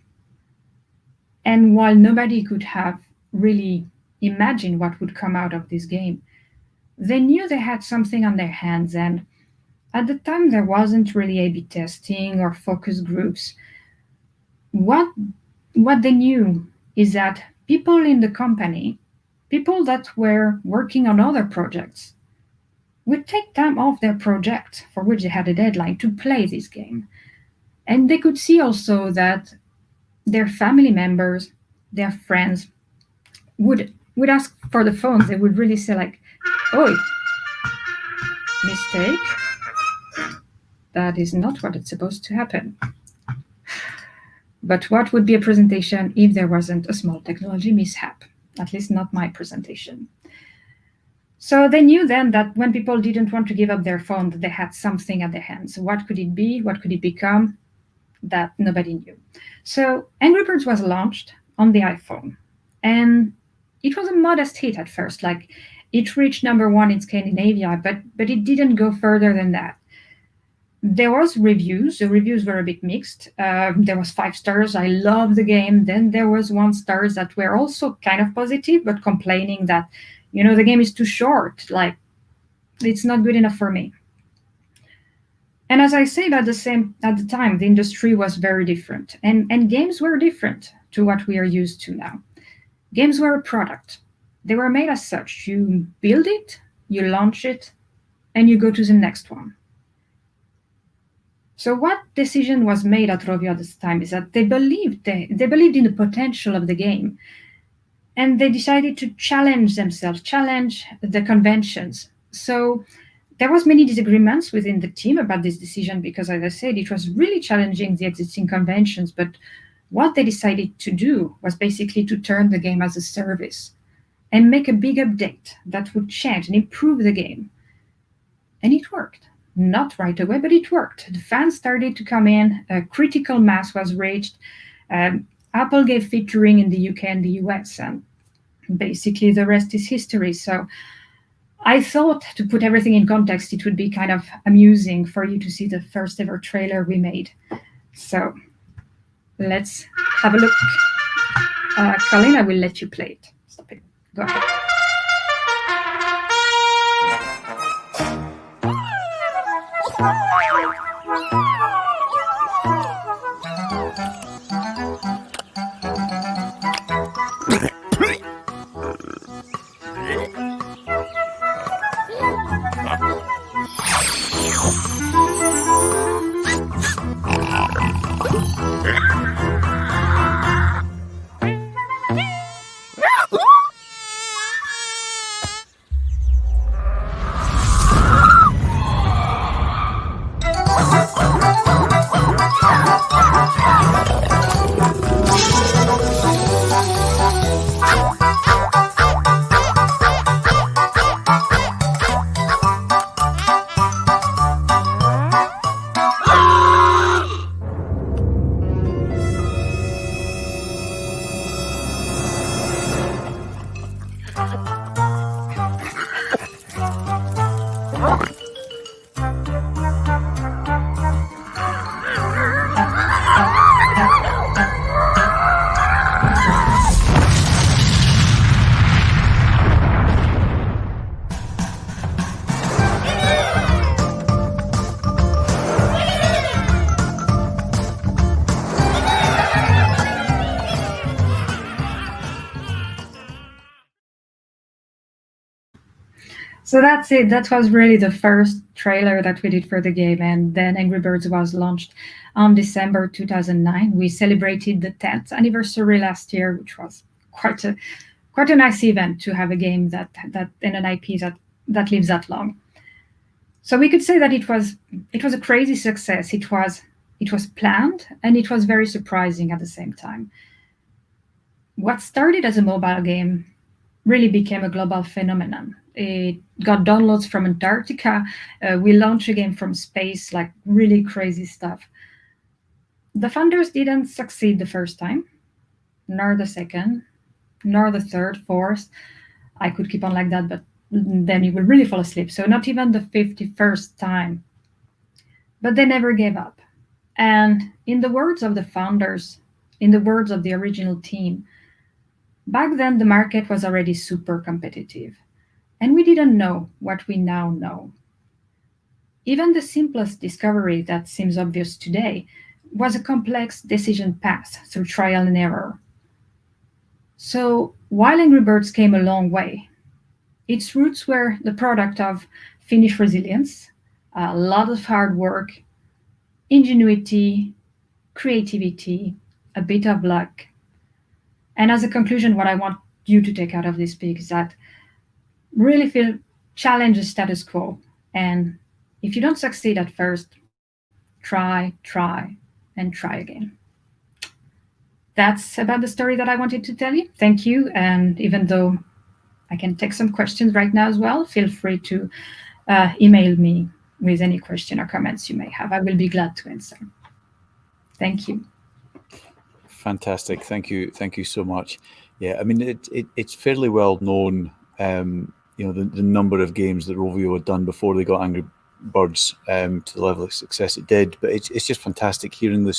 And while nobody could have really imagined what would come out of this game, they knew they had something on their hands. And at the time, there wasn't really A/B testing or focus groups. What they knew is that people in the company, people that were working on other projects, would take time off their project for which they had a deadline to play this game. And they could see also that their family members, their friends would ask for the phones. They would really say like, "Oi, mistake. That is not what it's supposed to happen." But what would be a presentation if there wasn't a small technology mishap? At least not my presentation. So they knew then that when people didn't want to give up their phone, that they had something at their hands. What could it be? What could it become? That nobody knew. So Angry Birds was launched on the iPhone. And it was a modest hit at first. Like, it reached #1 in Scandinavia, but it didn't go further than that. There was reviews. The reviews were a bit mixed. There was 5 stars. I love the game. Then there was 1 stars that were also kind of positive, but complaining that, the game is too short. Like, it's not good enough for me. And as I said, at the time, the industry was very different. And games were different to what we are used to now. Games were a product. They were made as such. You build it, you launch it, and you go to the next one. So what decision was made at Rovio at this time is that they believed in the potential of the game. and they decided to challenge themselves, challenge the conventions. So there was many disagreements within the team about this decision because, as I said, it was really challenging the existing conventions. But what they decided to do was basically to turn the game as a service and make a big update that would change and improve the game. And it worked. Not right away, but it worked. The fans started to come in, a critical mass was reached. Apple gave featuring in the UK and the US, and basically the rest is history. So I thought, to put everything in context, it would be kind of amusing for you to see the first ever trailer we made. So let's have a look. Colin, I will let you play it. Stop it. Go ahead. So that's it. That was really the first trailer that we did for the game. And then Angry Birds was launched on December 2009. We celebrated the 10th anniversary last year, which was quite a nice event to have a game that and an IP that lives that long. So we could say that it was a crazy success. It was planned, and it was very surprising at the same time. What started as a mobile game really became a global phenomenon. It got downloads from Antarctica. We launched a game from space, like really crazy stuff. The founders didn't succeed the first time, nor the second, nor the third, fourth. I could keep on like that, but then you will really fall asleep. So not even the 51st time. But they never gave up. And in the words of the founders, in the words of the original team, back then the market was already super competitive. And we didn't know what we now know. Even the simplest discovery that seems obvious today was a complex decision path through trial and error. So while Angry Birds came a long way, its roots were the product of Finnish resilience, a lot of hard work, ingenuity, creativity, a bit of luck. And as a conclusion, what I want you to take out of this speak is that really feel challenge the status quo. And if you don't succeed at first, try, and try again. That's about the story that I wanted to tell you. Thank you. And even though I can take some questions right now as well, feel free to email me with any question or comments you may have. I will be glad to answer. Thank you. Fantastic. Thank you so much. Yeah, I mean, it's fairly well known, the number of games that Rovio had done before they got Angry Birds to the level of success it did. But it's just fantastic hearing the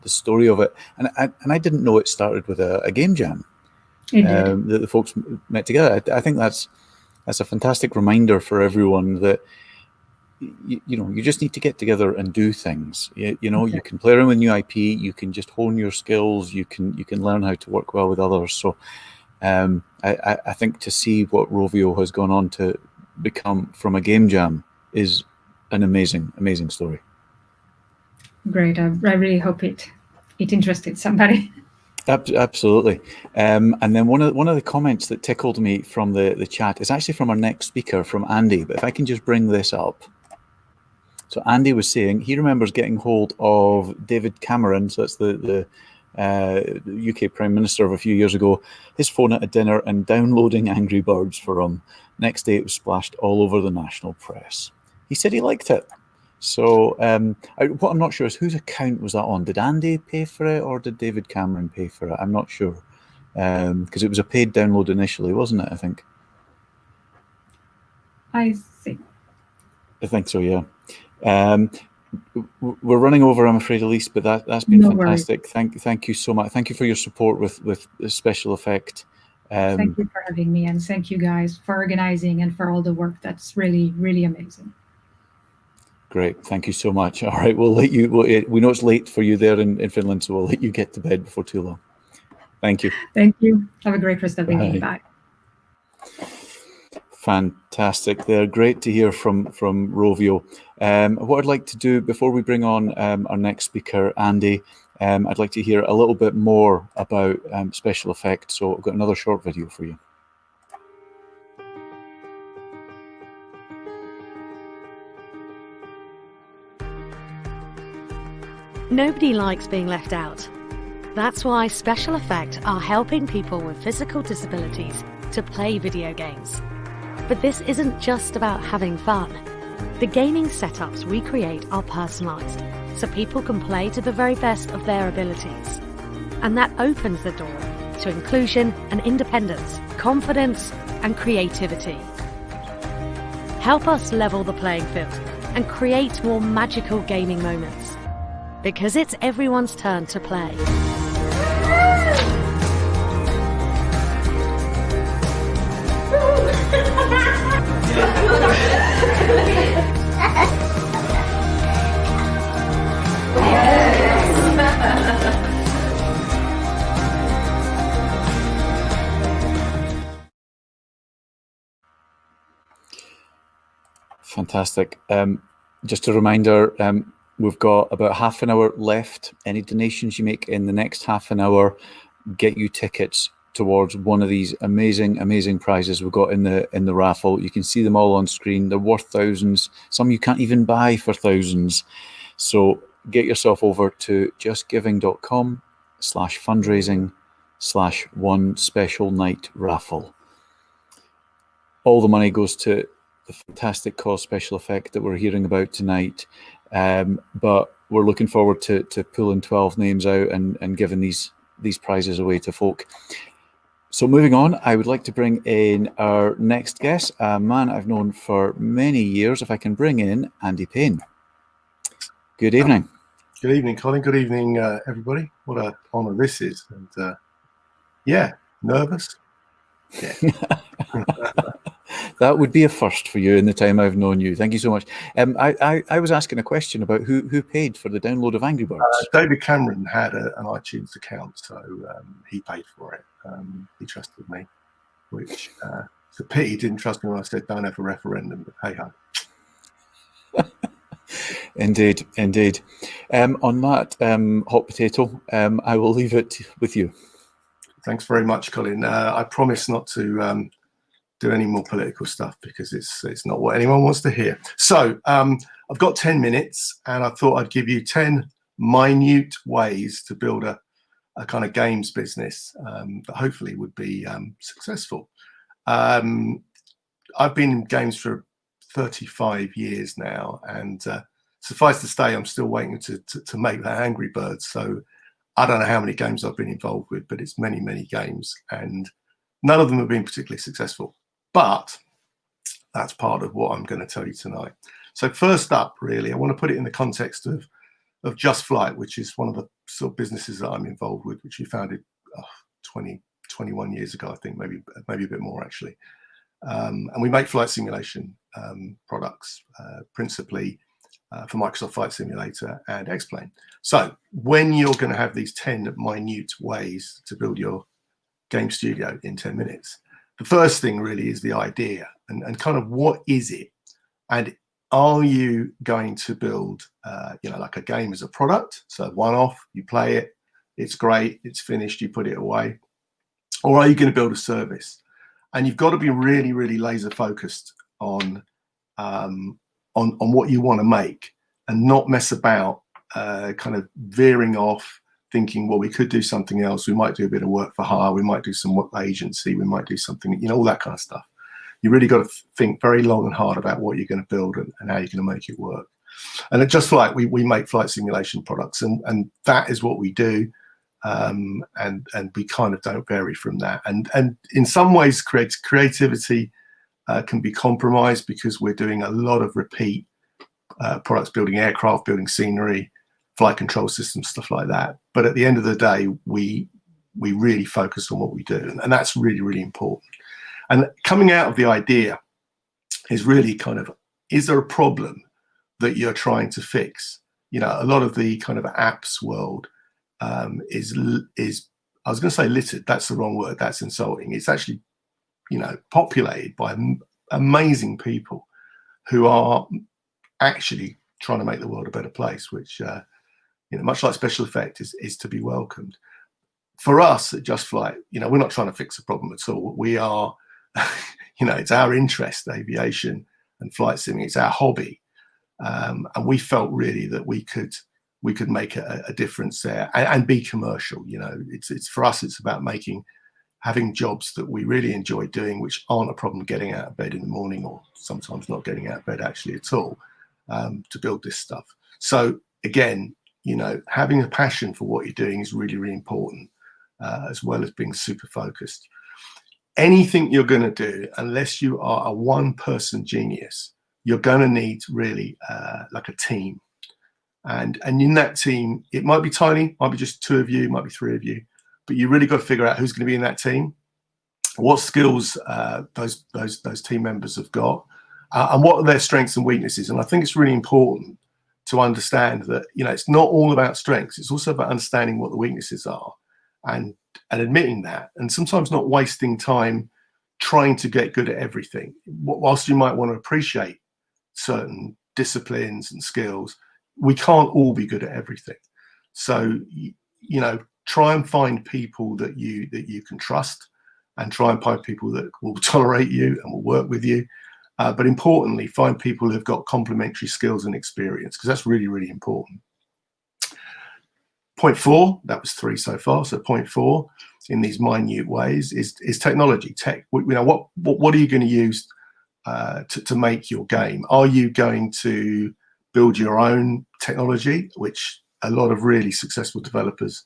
story of it. And I didn't know it started with a game jam that the folks met together. I think that's a fantastic reminder for everyone that you just need to get together and do things. You can play around with new IP, you can just hone your skills, you can learn how to work well with others. So I think to see what Rovio has gone on to become from a game jam is an amazing story. Great. I really hope it interested somebody. Absolutely. And then one of the comments that tickled me from the chat is actually from our next speaker, from Andy. But if I can just bring this up. So Andy was saying he remembers getting hold of David Cameron, so that's the UK Prime Minister of a few years ago, his phone at a dinner and downloading Angry Birds for him. Next day it was splashed all over the national press. He said he liked it. So what I'm not sure is whose account was that on? Did Andy pay for it or did David Cameron pay for it? I'm not sure. Because it was a paid download initially, wasn't it, I think? I think so, yeah. We're running over, I'm afraid, Elise, but that's been fantastic. Thank you so much. Thank you for your support with SpecialEffect. Thank you for having me, and thank you guys for organizing and for all the work. That's really, really amazing. Great, thank you so much. All right, we'll let you. We know it's late for you there in Finland, so we'll let you get to bed before too long. Thank you. Thank you. Have a great rest of the evening. Bye. Fantastic. They're great to hear from Rovio. What I'd like to do before we bring on our next speaker, Andy, I'd like to hear a little bit more about SpecialEffect. So I've got another short video for you. Nobody likes being left out. That's why SpecialEffect are helping people with physical disabilities to play video games. But this isn't just about having fun. The gaming setups we create are personalised, so people can play to the very best of their abilities. And that opens the door to inclusion and independence, confidence and creativity. Help us level the playing field and create more magical gaming moments. Because it's everyone's turn to play. Fantastic. Just a reminder, we've got about half an hour left. Any donations you make in the next half an hour get you tickets towards one of these amazing prizes we've got in the raffle. You can see them all on screen. They're worth thousands. Some you can't even buy for thousands. So get yourself over to justgiving.com/fundraising/one special night raffle. All the money goes to the fantastic cause SpecialEffect that we're hearing about tonight. But we're looking forward to pulling 12 names out and giving these prizes away to folk. So moving on, I would like to bring in our next guest, a man I've known for many years. If I can bring in Andy Payne. Good evening. Good evening, Colin. Good evening, everybody. What an honour this is. And yeah, nervous. Yeah. That would be a first for you in the time I've known you. Thank you so much. I was asking a question about who paid for the download of Angry Birds. David Cameron had an iTunes account, so he paid for it. He trusted me, which it's a pity he didn't trust me when I said don't have a referendum, but hey ho. Indeed. On that hot potato, I will leave it with you. Thanks very much, Colin. I promise not to do any more political stuff because it's not what anyone wants to hear. So I've got 10 minutes and I thought I'd give you 10 minute ways to build a kind of games business that hopefully would be successful. I've been in games for 35 years now, and suffice to say, I'm still waiting to make that Angry Birds. So I don't know how many games I've been involved with, but it's many games, and none of them have been particularly successful. But that's part of what I'm going to tell you tonight. So first up, really, I want to put it in the context of Just Flight, which is one of the sort of businesses that I'm involved with, which we founded 21 years ago, I think, maybe a bit more actually. And we make flight simulation products, principally for Microsoft Flight Simulator and X-Plane. So when you're going to have these 10 minute ways to build your game studio in 10 minutes, the first thing really is the idea and kind of what is it? And are you going to build, like a game as a product? So one-off, you play it, it's great, it's finished, you put it away? Or are you going to build a service? And you've got to be really, really laser focused on what you want to make, and not mess about kind of veering off, thinking, well, we could do something else. We might do a bit of work for hire. We might do some work agency. We might do something, you know, all that kind of stuff. You really got to think very long and hard about what you're going to build and how you're going to make it work. And it just like we make flight simulation products, and that is what we do. And we kind of don't vary from that. And in some ways, creativity can be compromised, because we're doing a lot of repeat products, building aircraft, building scenery, flight control systems, stuff like that. But at the end of the day, we really focus on what we do, and that's really, really important. And coming out of the idea is really kind of, is there a problem that you're trying to fix? You know, a lot of the kind of apps world is I was going to say littered. That's the wrong word. That's insulting. It's actually, you know, populated by amazing people who are actually trying to make the world a better place, which, you know, much like SpecialEffect is to be welcomed. For us at Just Flight, you know, we're not trying to fix a problem at all. We are, you know, it's our interest, aviation and flight simming. It's our hobby. And we felt really that we could make a difference there and be commercial. You know, it's for us, it's about having jobs that we really enjoy doing, which aren't a problem getting out of bed in the morning, or sometimes not getting out of bed actually at all, to build this stuff. So again, you know, having a passion for what you're doing is really, really important, as well as being super focused. Anything you're going to do, unless you are a one-person genius, you're going to need really like a team. And in that team, it might be tiny, might be just 2 of you, might be 3 of you, but you really got to figure out who's going to be in that team, what skills those team members have got, and what are their strengths and weaknesses. And I think it's really important to understand that, you know, it's not all about strengths. It's also about understanding what the weaknesses are, and admitting that, and sometimes not wasting time trying to get good at everything. Whilst you might want to appreciate certain disciplines and skills, we can't all be good at everything. So, you know, try and find people that you can trust, and try and find people that will tolerate you and will work with you. But importantly, find people who've got complementary skills and experience, because that's really, really important. Point 4, that was 3 so far. So point 4, in these minute ways, is technology. Tech. You know, what are you going to use to make your game? Are you going to build your own technology, which a lot of really successful developers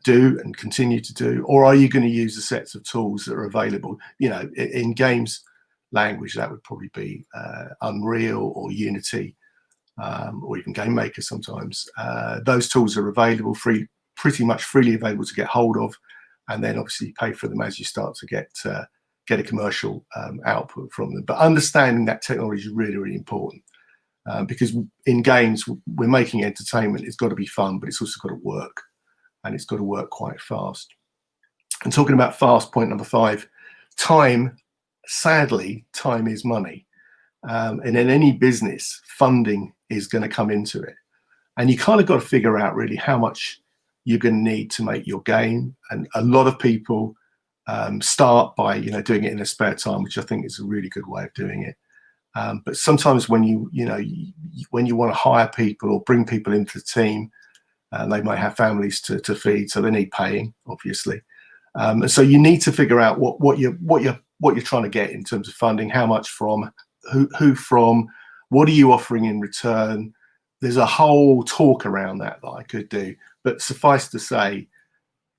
do and continue to do, or are you going to use the sets of tools that are available? You know, in games language, that would probably be Unreal or Unity, or even Game Maker sometimes. Those tools are available, pretty much freely available to get hold of, and then obviously you pay for them as you start to get a commercial output from them. But understanding that technology is really, really important, because in games, we're making entertainment. It's got to be fun, but it's also got to work, and it's got to work quite fast. And talking about fast, point number 5, time. Sadly, time is money. And in any business, funding is going to come into it. And you kind of got to figure out really how much you're going to need to make your game. And a lot of people start by, you know, doing it in their spare time, which I think is a really good way of doing it. But sometimes when you want to hire people or bring people into the team, they might have families to feed, so they need paying, obviously. And so you need to figure out what you're trying to get in terms of funding, how much from, who from, what are you offering in return. There's a whole talk around that I could do, but suffice to say,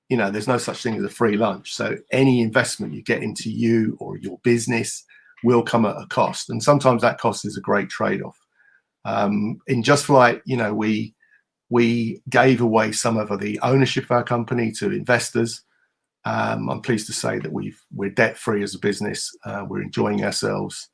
you know, there's no such thing as a free lunch. So any investment you get into you or your business will come at a cost, and sometimes that cost is a great trade-off. In Just Flight, you know, we gave away some of the ownership of our company to investors. I'm pleased to say that we're debt-free as a business. We're enjoying ourselves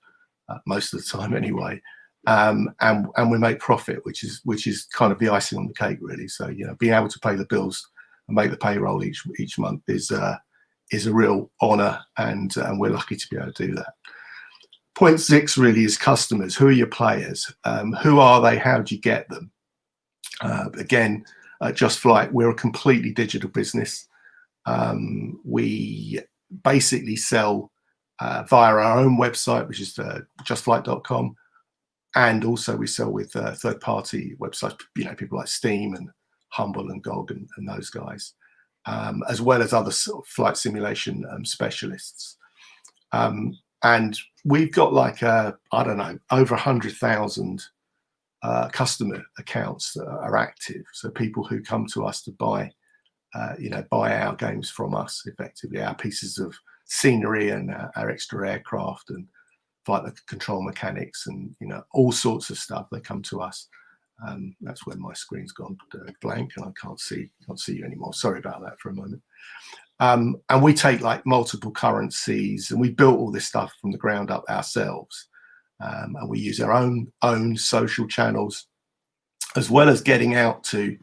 most of the time anyway, and we make profit, which is kind of the icing on the cake, really. So, you know, being able to pay the bills and make the payroll each month is a real honour, and we're lucky to be able to do that. Point 6 really is customers. Who are your players? Who are they? How do you get them? Again, Just Flight, we're a completely digital business. We basically sell via our own website, which is justflight.com, and also we sell with third-party websites, people like Steam and Humble and GOG and those guys, as well as other sort of flight simulation specialists. And we've got like, I don't know, over 100,000 customer accounts that are active. So people who come to us to buy our games from us, effectively, our pieces of scenery and our extra aircraft and flight control mechanics and all sorts of stuff. They come to us. That's when my screen's gone blank and I can't see you anymore. Sorry about that for a moment. And we take like multiple currencies, and we built all this stuff from the ground up ourselves. And we use our own social channels, as well as getting out to,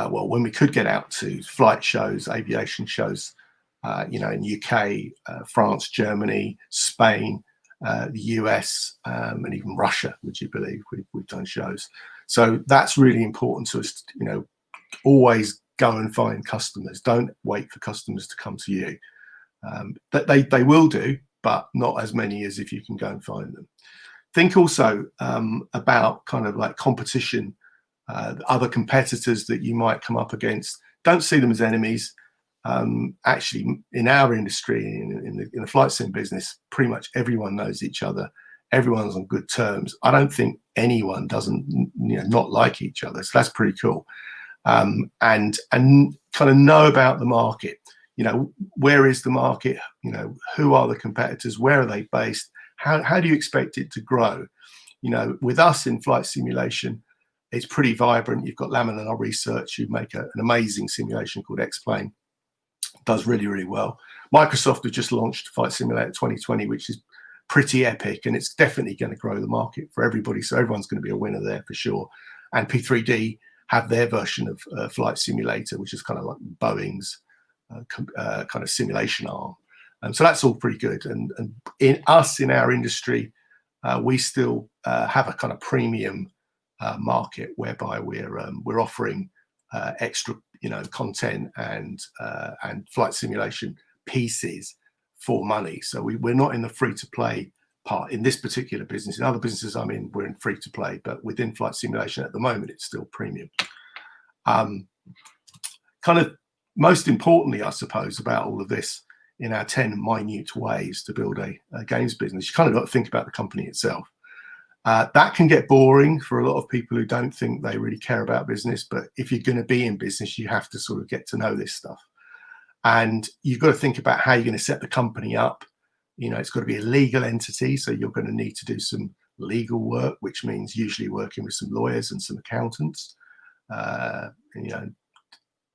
when we could get out to flight shows, aviation shows, in UK, France, Germany, Spain, the US, and even Russia, would you believe? We've done shows. So that's really important to us, always go and find customers. Don't wait for customers to come to you. But they will do, but not as many as if you can go and find them. Think also about kind of like competition, other competitors that you might come up against. Don't see them as enemies. Actually, in our industry, in the flight sim business, pretty much everyone knows each other. Everyone's on good terms. I don't think anyone doesn't not like each other. So that's pretty cool. And kind of know about the market. Where is the market? Who are the competitors? Where are they based? How do you expect it to grow? With us in flight simulation, it's pretty vibrant. You've got Lemaire and our research who make an amazing simulation called X-Plane. Does really, really well. Microsoft have just launched Flight Simulator 2020, which is pretty epic, and it's definitely going to grow the market for everybody. So everyone's going to be a winner there for sure. And P3D have their version of Flight Simulator, which is kind of like Boeing's kind of simulation arm. So that's all pretty good. And in our industry, we still have a kind of premium market whereby we're offering extra content and flight simulation pieces for money. So we're not in the free to play part in this particular business. In other businesses I'm in, we're in free to play, but within flight simulation at the moment, it's still premium. Kind of most importantly, I suppose, about all of this, in our 10 minute ways to build a games business, you kind of got to think about the company itself. That can get boring for a lot of people who don't think they really care about business, but if you're going to be in business, you have to sort of get to know this stuff. And you've got to think about how you're going to set the company up. It's got to be a legal entity, so you're going to need to do some legal work, which means usually working with some lawyers and some accountants.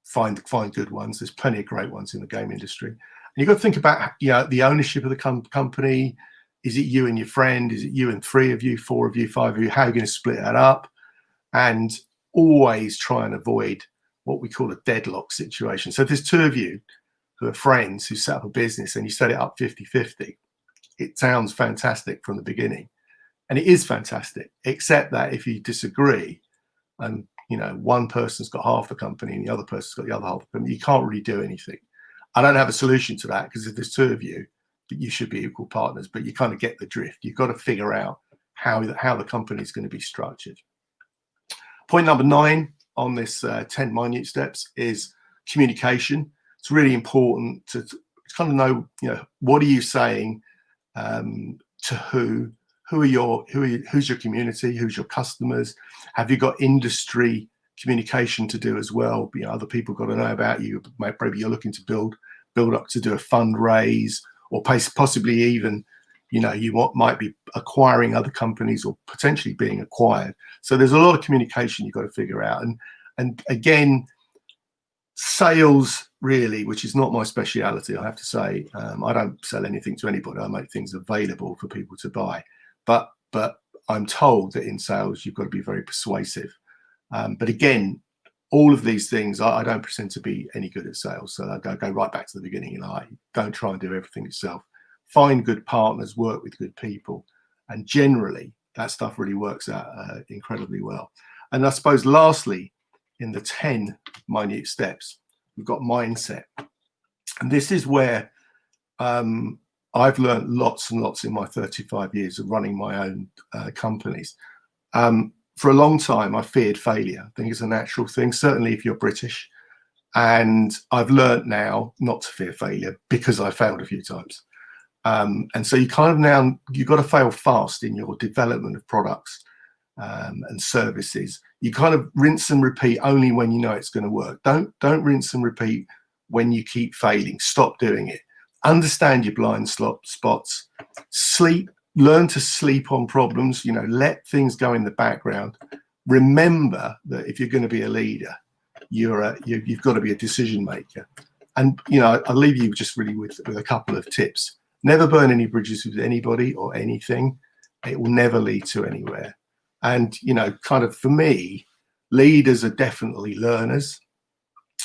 Find good ones. There's plenty of great ones in the game industry. And you've got to think about the ownership of the company. Is it you and your friend? Is it you and 3 of you, 4 of you, 5 of you? How are you going to split that up? And always try and avoid what we call a deadlock situation. So if there's 2 of you who are friends who set up a business and you set it up 50-50, it sounds fantastic from the beginning. And it is fantastic, except that if you disagree and one person's got half the company and the other person's got the other half of the company, you can't really do anything. I don't have a solution to that, because if there's 2 of you, you should be equal partners, but you kind of get the drift. You've got to figure out how the company is going to be structured. Point number 9 on this 10 minute steps is communication. It's really important to kind of know, what are you saying to who? Who's your community? Who's your customers? Have you got industry communication to do as well? Other people got to know about you. Maybe you're looking to build up to do a fundraise, or possibly even, might be acquiring other companies or potentially being acquired. So there's a lot of communication you've got to figure out. And again, sales really, which is not my speciality, I have to say. I don't sell anything to anybody. I make things available for people to buy. But I'm told that in sales, you've got to be very persuasive. But again, all of these things, I don't pretend to be any good at sales. So I go right back to the beginning, and don't try and do everything yourself. Find good partners, work with good people. And generally, that stuff really works out incredibly well. And I suppose lastly, in the 10 minute steps. We've got mindset. And this is where I've learned lots and lots in my 35 years of running my own companies. For a long time, I feared failure. I think it's a natural thing, certainly if you're British. And I've learned now not to fear failure because I failed a few times. And so you kind of now, you've got to fail fast in your development of products and services. You kind of rinse and repeat only when you know it's going to work. Don't rinse and repeat when you keep failing. Stop doing it. Understand your blind spots. Sleep. Learn to sleep on problems. You know, let things go in the background. Remember that if you're going to be a leader, you've got to be a decision maker. And you know, I'll leave you just really with a couple of tips. Never burn any bridges with anybody or anything. It will never lead to anywhere. And you know, kind of for me, leaders are definitely learners.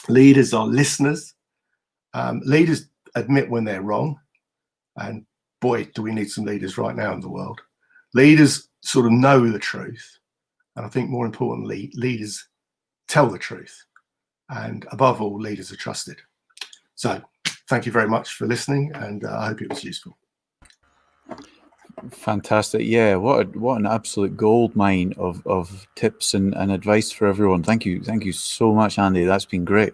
Leaders are listeners. Leaders admit when they're wrong. And boy, do we need some leaders right now in the world. Leaders sort of know the truth. And I think more importantly, leaders tell the truth. And above all, leaders are trusted. So thank you very much for listening, and I hope it was useful. Fantastic. Yeah, what an absolute gold mine of tips and advice for everyone. Thank you so much, Andy. That's been great.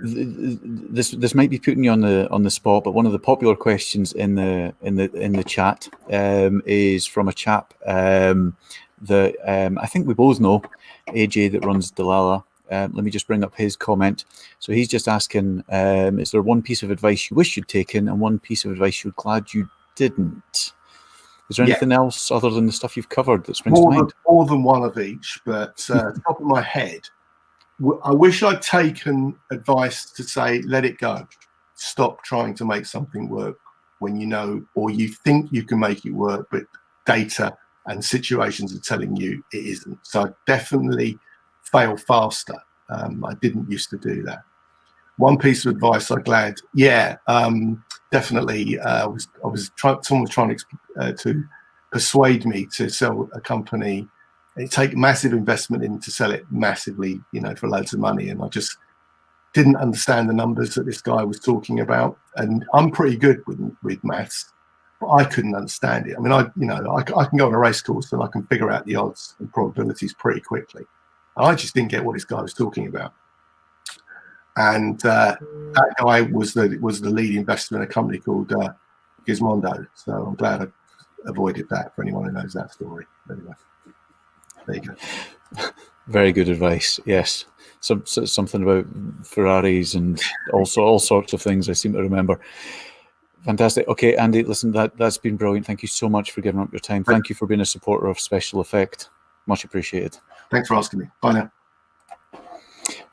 This might be putting you on the spot, but one of the popular questions in the chat is from a chap that I think we both know, AJ, that runs Delilah. Let me just bring up his comment. So he's just asking, is there one piece of advice you wish you'd taken and one piece of advice you're glad you didn't? Is there anything else other than the stuff you've covered that springs to mind? More than one of each, but top of my head, I wish I'd taken advice to say, let it go. Stop trying to make something work when you know, or you think you can make it work, but data and situations are telling you it isn't. So I definitely fail faster. I didn't used to do that. One piece of advice I'm glad, definitely. Someone was trying to persuade me to sell a company. It take massive investment in to sell it massively, you know, for loads of money, and I just didn't understand the numbers that this guy was talking about. And I'm pretty good with maths, but I couldn't understand it. I mean, I can go on a race course and I can figure out the odds and probabilities pretty quickly. I just didn't get what this guy was talking about. And that guy was the lead investor in a company called Gizmondo. So I'm glad I avoided that for anyone who knows that story. Anyway, there you go. Very good advice. Yes, something about Ferraris and also all sorts of things I seem to remember. Fantastic. Okay, Andy, listen, that's been brilliant. Thank you so much for giving up your time. Thank you for being a supporter of Special Effect. Much appreciated. Thanks for asking me. Bye now.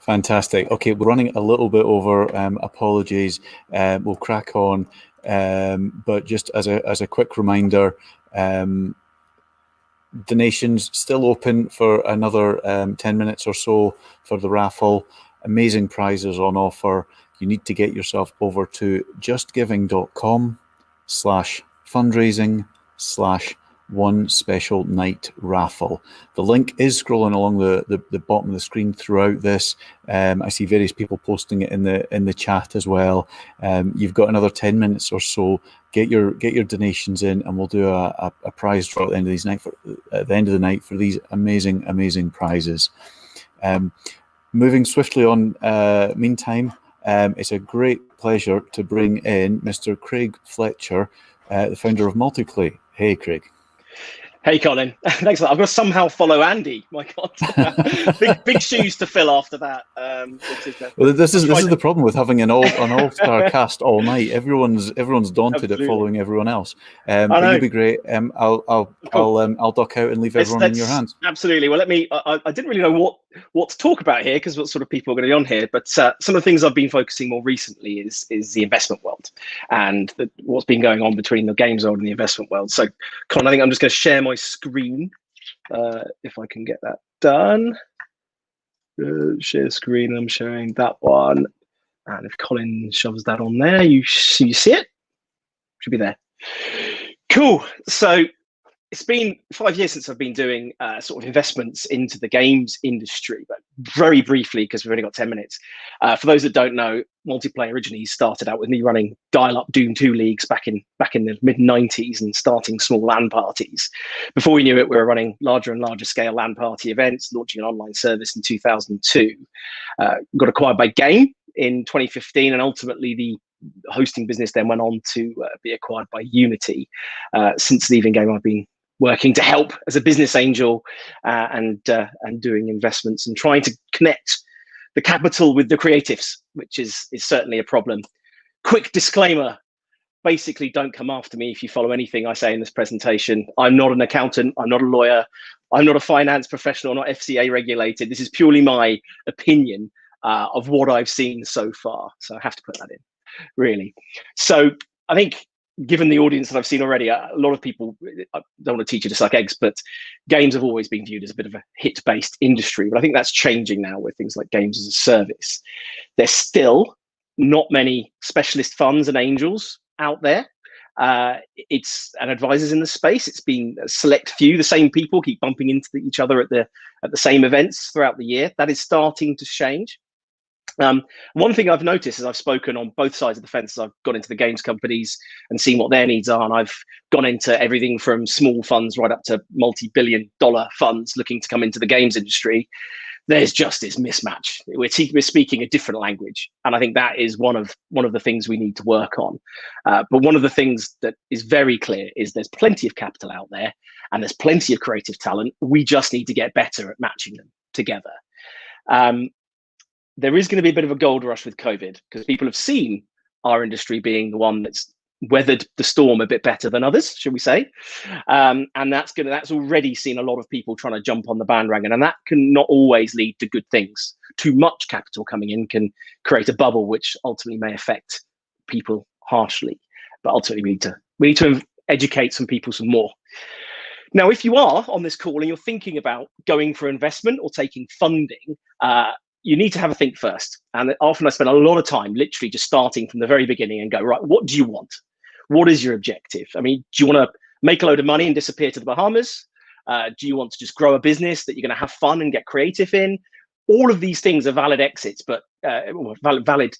Fantastic. Okay, we're running a little bit over. Apologies. We'll crack on. But just as a quick reminder, donations still open for another 10 minutes or so for the raffle. Amazing prizes on offer. You need to get yourself over to justgiving.com/fundraising/one special night raffle. The link is scrolling along the bottom of the screen throughout this. I see various people posting it in the chat as well. You've got another 10 minutes or so. Get your donations in, and we'll do a prize draw at the end of the night for these amazing prizes. Moving swiftly on. Meantime, it's a great pleasure to bring in Mr. Craig Fletcher, the founder of Multiplay. Hey, Craig. Hey, Colin. Thanks for that. I've got to somehow follow Andy. My God, big shoes to fill after that. Well, this is the problem with having an all-star cast all night. Everyone's daunted at following everyone else. But you'll be great. I'll duck out and leave everyone in your hands. Absolutely. Well, I didn't really know what to talk about here, because what sort of people are going to be on here. But some of the things I've been focusing more recently is the investment world and what's been going on between the games world and the investment world. So, Colin, I think I'm just going to share my screen, if I can get that done. Share screen. I'm sharing that one, and if Colin shoves that on there, you see it. Should be there. Cool. So it's been 5 years since I've been doing sort of investments into the games industry, but very briefly, because we've only got 10 minutes. For those that don't know, Multiplay originally started out with me running dial-up Doom 2 leagues back in the mid-90s and starting small LAN parties. Before we knew it, we were running larger and larger scale LAN party events, launching an online service in 2002. Got acquired by Game in 2015, and ultimately the hosting business then went on to be acquired by Unity. Since leaving Game, I've been working to help as a business angel and doing investments and trying to connect the capital with the creatives, which is certainly a problem. Quick disclaimer, basically don't come after me if you follow anything I say in this presentation. I'm not an accountant, I'm not a lawyer, I'm not a finance professional, not FCA regulated. This is purely my opinion of what I've seen so far. So I have to put that in, really. So I think, given the audience that I've seen already, a lot of people, I don't want to teach you to suck eggs, but games have always been viewed as a bit of a hit-based industry. But I think that's changing now with things like games as a service. There's still not many specialist funds and angels out there. It's and advisors in the space. It's been a select few. The same people keep bumping into each other at the same events throughout the year. That is starting to change. One thing I've noticed as I've spoken on both sides of the fence, I've gone into the games companies and seen what their needs are, and I've gone into everything from small funds right up to multi-billion-dollar funds looking to come into the games industry. There's just this mismatch. We're speaking a different language, and I think that is one of the things we need to work on. But one of the things that is very clear is there's plenty of capital out there, and there's plenty of creative talent. We just need to get better at matching them together. There is going to be a bit of a gold rush with COVID because people have seen our industry being the one that's weathered the storm a bit better than others, should we say? And that's already seen a lot of people trying to jump on the bandwagon, and that can not always lead to good things. Too much capital coming in can create a bubble, which ultimately may affect people harshly. But ultimately, we need to educate some people some more. Now, if you are on this call and you're thinking about going for investment or taking funding, you need to have a think first. And often I spend a lot of time literally just starting from the very beginning and go, right, what do you want? What is your objective? I mean, do you want to make a load of money and disappear to the Bahamas? Do you want to just grow a business that you're going to have fun and get creative in? All of these things are valid exits, but valid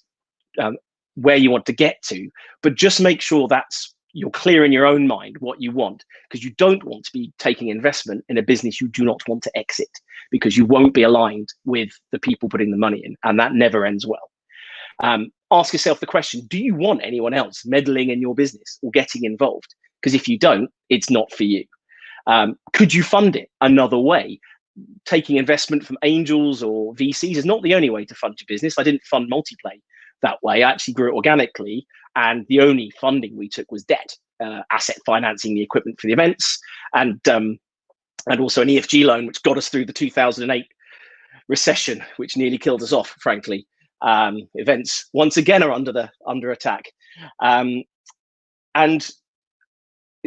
where you want to get to. But just make sure you're clear in your own mind what you want, because you don't want to be taking investment in a business you do not want to exit, because you won't be aligned with the people putting the money in, and that never ends well. Ask yourself the question, do you want anyone else meddling in your business or getting involved? Because if you don't, it's not for you. Could you fund it another way? Taking investment from angels or VCs is not the only way to fund your business. I didn't fund Multiplay that way. I actually grew it organically, and the only funding we took was debt, asset financing the equipment for the events, and also an EFG loan, which got us through the 2008 recession, which nearly killed us off, frankly. Events once again are under attack, and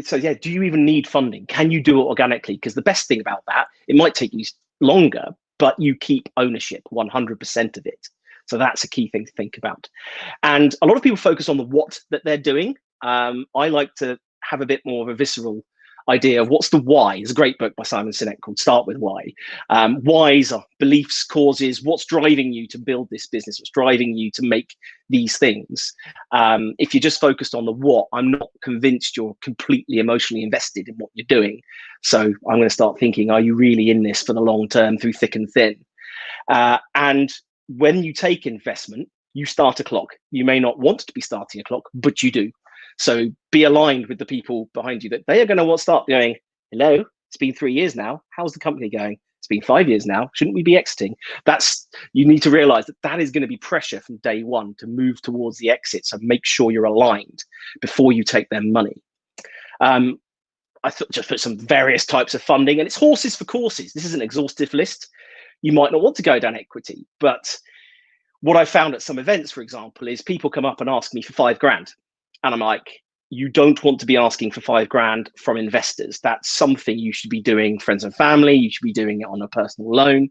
so yeah, do you even need funding? Can you do it organically? Because the best thing about that, it might take you longer, but you keep ownership 100% of it. So that's a key thing to think about. And a lot of people focus on the what that they're doing. I like to have a bit more of a visceral idea of what's the why. There's a great book by Simon Sinek called Start With Why. Whys are beliefs, causes, what's driving you to build this business, what's driving you to make these things. If you're just focused on the what, I'm not convinced you're completely emotionally invested in what you're doing. So I'm going to start thinking, are you really in this for the long term through thick and thin? And when you take investment, you start a clock. You may not want to be starting a clock, but you do. So be aligned with the people behind you, that they are going to start going, hello, it's been 3 years now. How's the company going? It's been 5 years now. Shouldn't we be exiting? You need to realize that is going to be pressure from day one to move towards the exit. So make sure you're aligned before you take their money. I thought just put some various types of funding, and it's horses for courses. This is an exhaustive list. You might not want to go down equity, but what I found at some events, for example, is people come up and ask me for $5,000. And I'm like, you don't want to be asking for $5,000 from investors. That's something you should be doing friends and family. You should be doing it on a personal loan.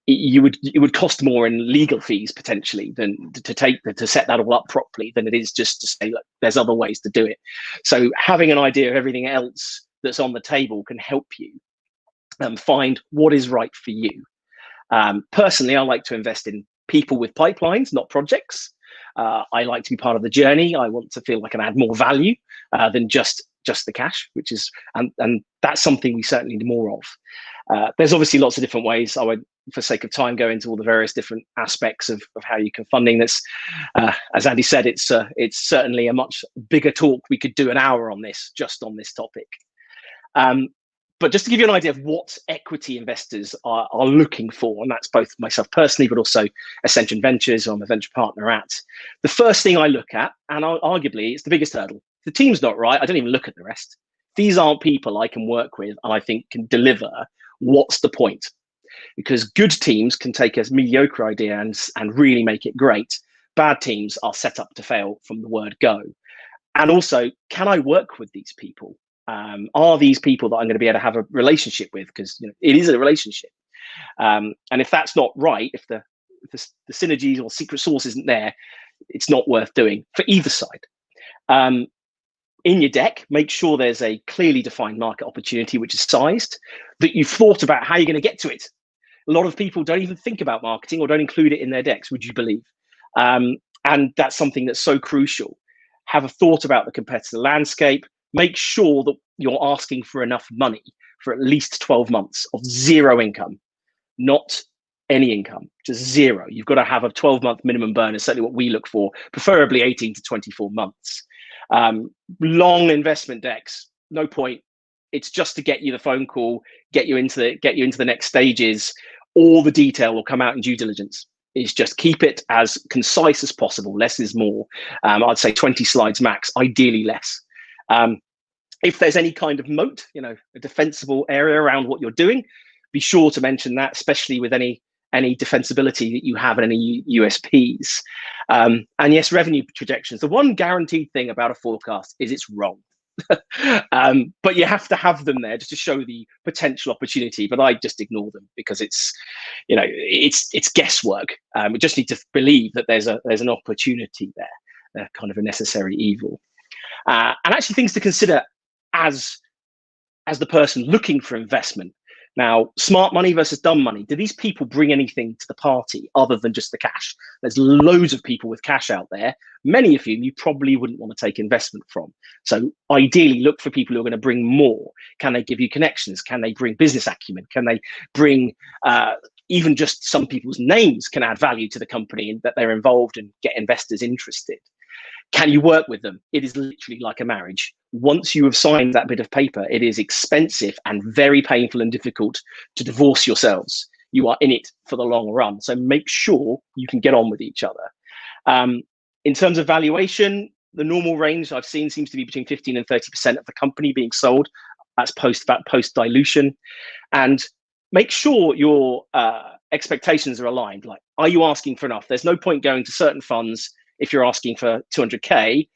It would cost more in legal fees potentially than to set that all up properly than it is just to say, look, there's other ways to do it. So having an idea of everything else that's on the table can help you find what is right for you. Personally, I like to invest in people with pipelines, not projects. I like to be part of the journey. I want to feel like I can add more value than just the cash, which is, and that's something we certainly need more of. There's obviously lots of different ways. I won't, for sake of time, go into all the various different aspects of how you can funding this. As Andy said, it's certainly a much bigger talk. We could do an hour on this, just on this topic. But just to give you an idea of what equity investors are looking for, and that's both myself personally, but also Ascension Ventures, who I'm a venture partner at. The first thing I look at, and arguably it's the biggest hurdle, if the team's not right, I don't even look at the rest. These aren't people I can work with and I think can deliver. What's the point? Because good teams can take a mediocre idea and really make it great. Bad teams are set up to fail from the word go. And also, can I work with these people? Are these people that I'm going to be able to have a relationship with? Because it is a relationship. And if that's not right, if the synergies or secret sauce isn't there, it's not worth doing for either side. In your deck, make sure there's a clearly defined market opportunity which is sized, that you've thought about how you're going to get to it. A lot of people don't even think about marketing or don't include it in their decks, would you believe? And that's something that's so crucial. Have a thought about the competitor landscape. Make sure that you're asking for enough money for at least 12 months of zero income, not any income, just zero. You've got to have a 12-month minimum burn is certainly what we look for, preferably 18 to 24 months. Long investment decks, no point. It's just to get you the phone call, get you into the next stages. All the detail will come out in due diligence. Is just keep it as concise as possible. Less is more. I'd say 20 slides max, ideally less. If there's any kind of moat, a defensible area around what you're doing, be sure to mention that, especially with any defensibility that you have and any USPs. And yes, revenue projections. The one guaranteed thing about a forecast is it's wrong. But you have to have them there just to show the potential opportunity. But I just ignore them because it's guesswork. We just need to believe that there's an opportunity there, kind of a necessary evil. And actually things to consider as the person looking for investment. Now, smart money versus dumb money. Do these people bring anything to the party other than just the cash? There's loads of people with cash out there, many of whom you probably wouldn't want to take investment from. So ideally look for people who are going to bring more. Can they give you connections? Can they bring business acumen? Can they bring even just some people's names can add value to the company and that they're involved and get investors interested? Can you work with them? It is literally like a marriage. Once you have signed that bit of paper, it is expensive and very painful and difficult to divorce yourselves. You are in it for the long run. So make sure you can get on with each other. In terms of valuation, the normal range I've seen seems to be between 15 and 30% of the company being sold. That's post dilution. And make sure your expectations are aligned. Like, are you asking for enough? There's no point going to certain funds. If you're asking for 200K,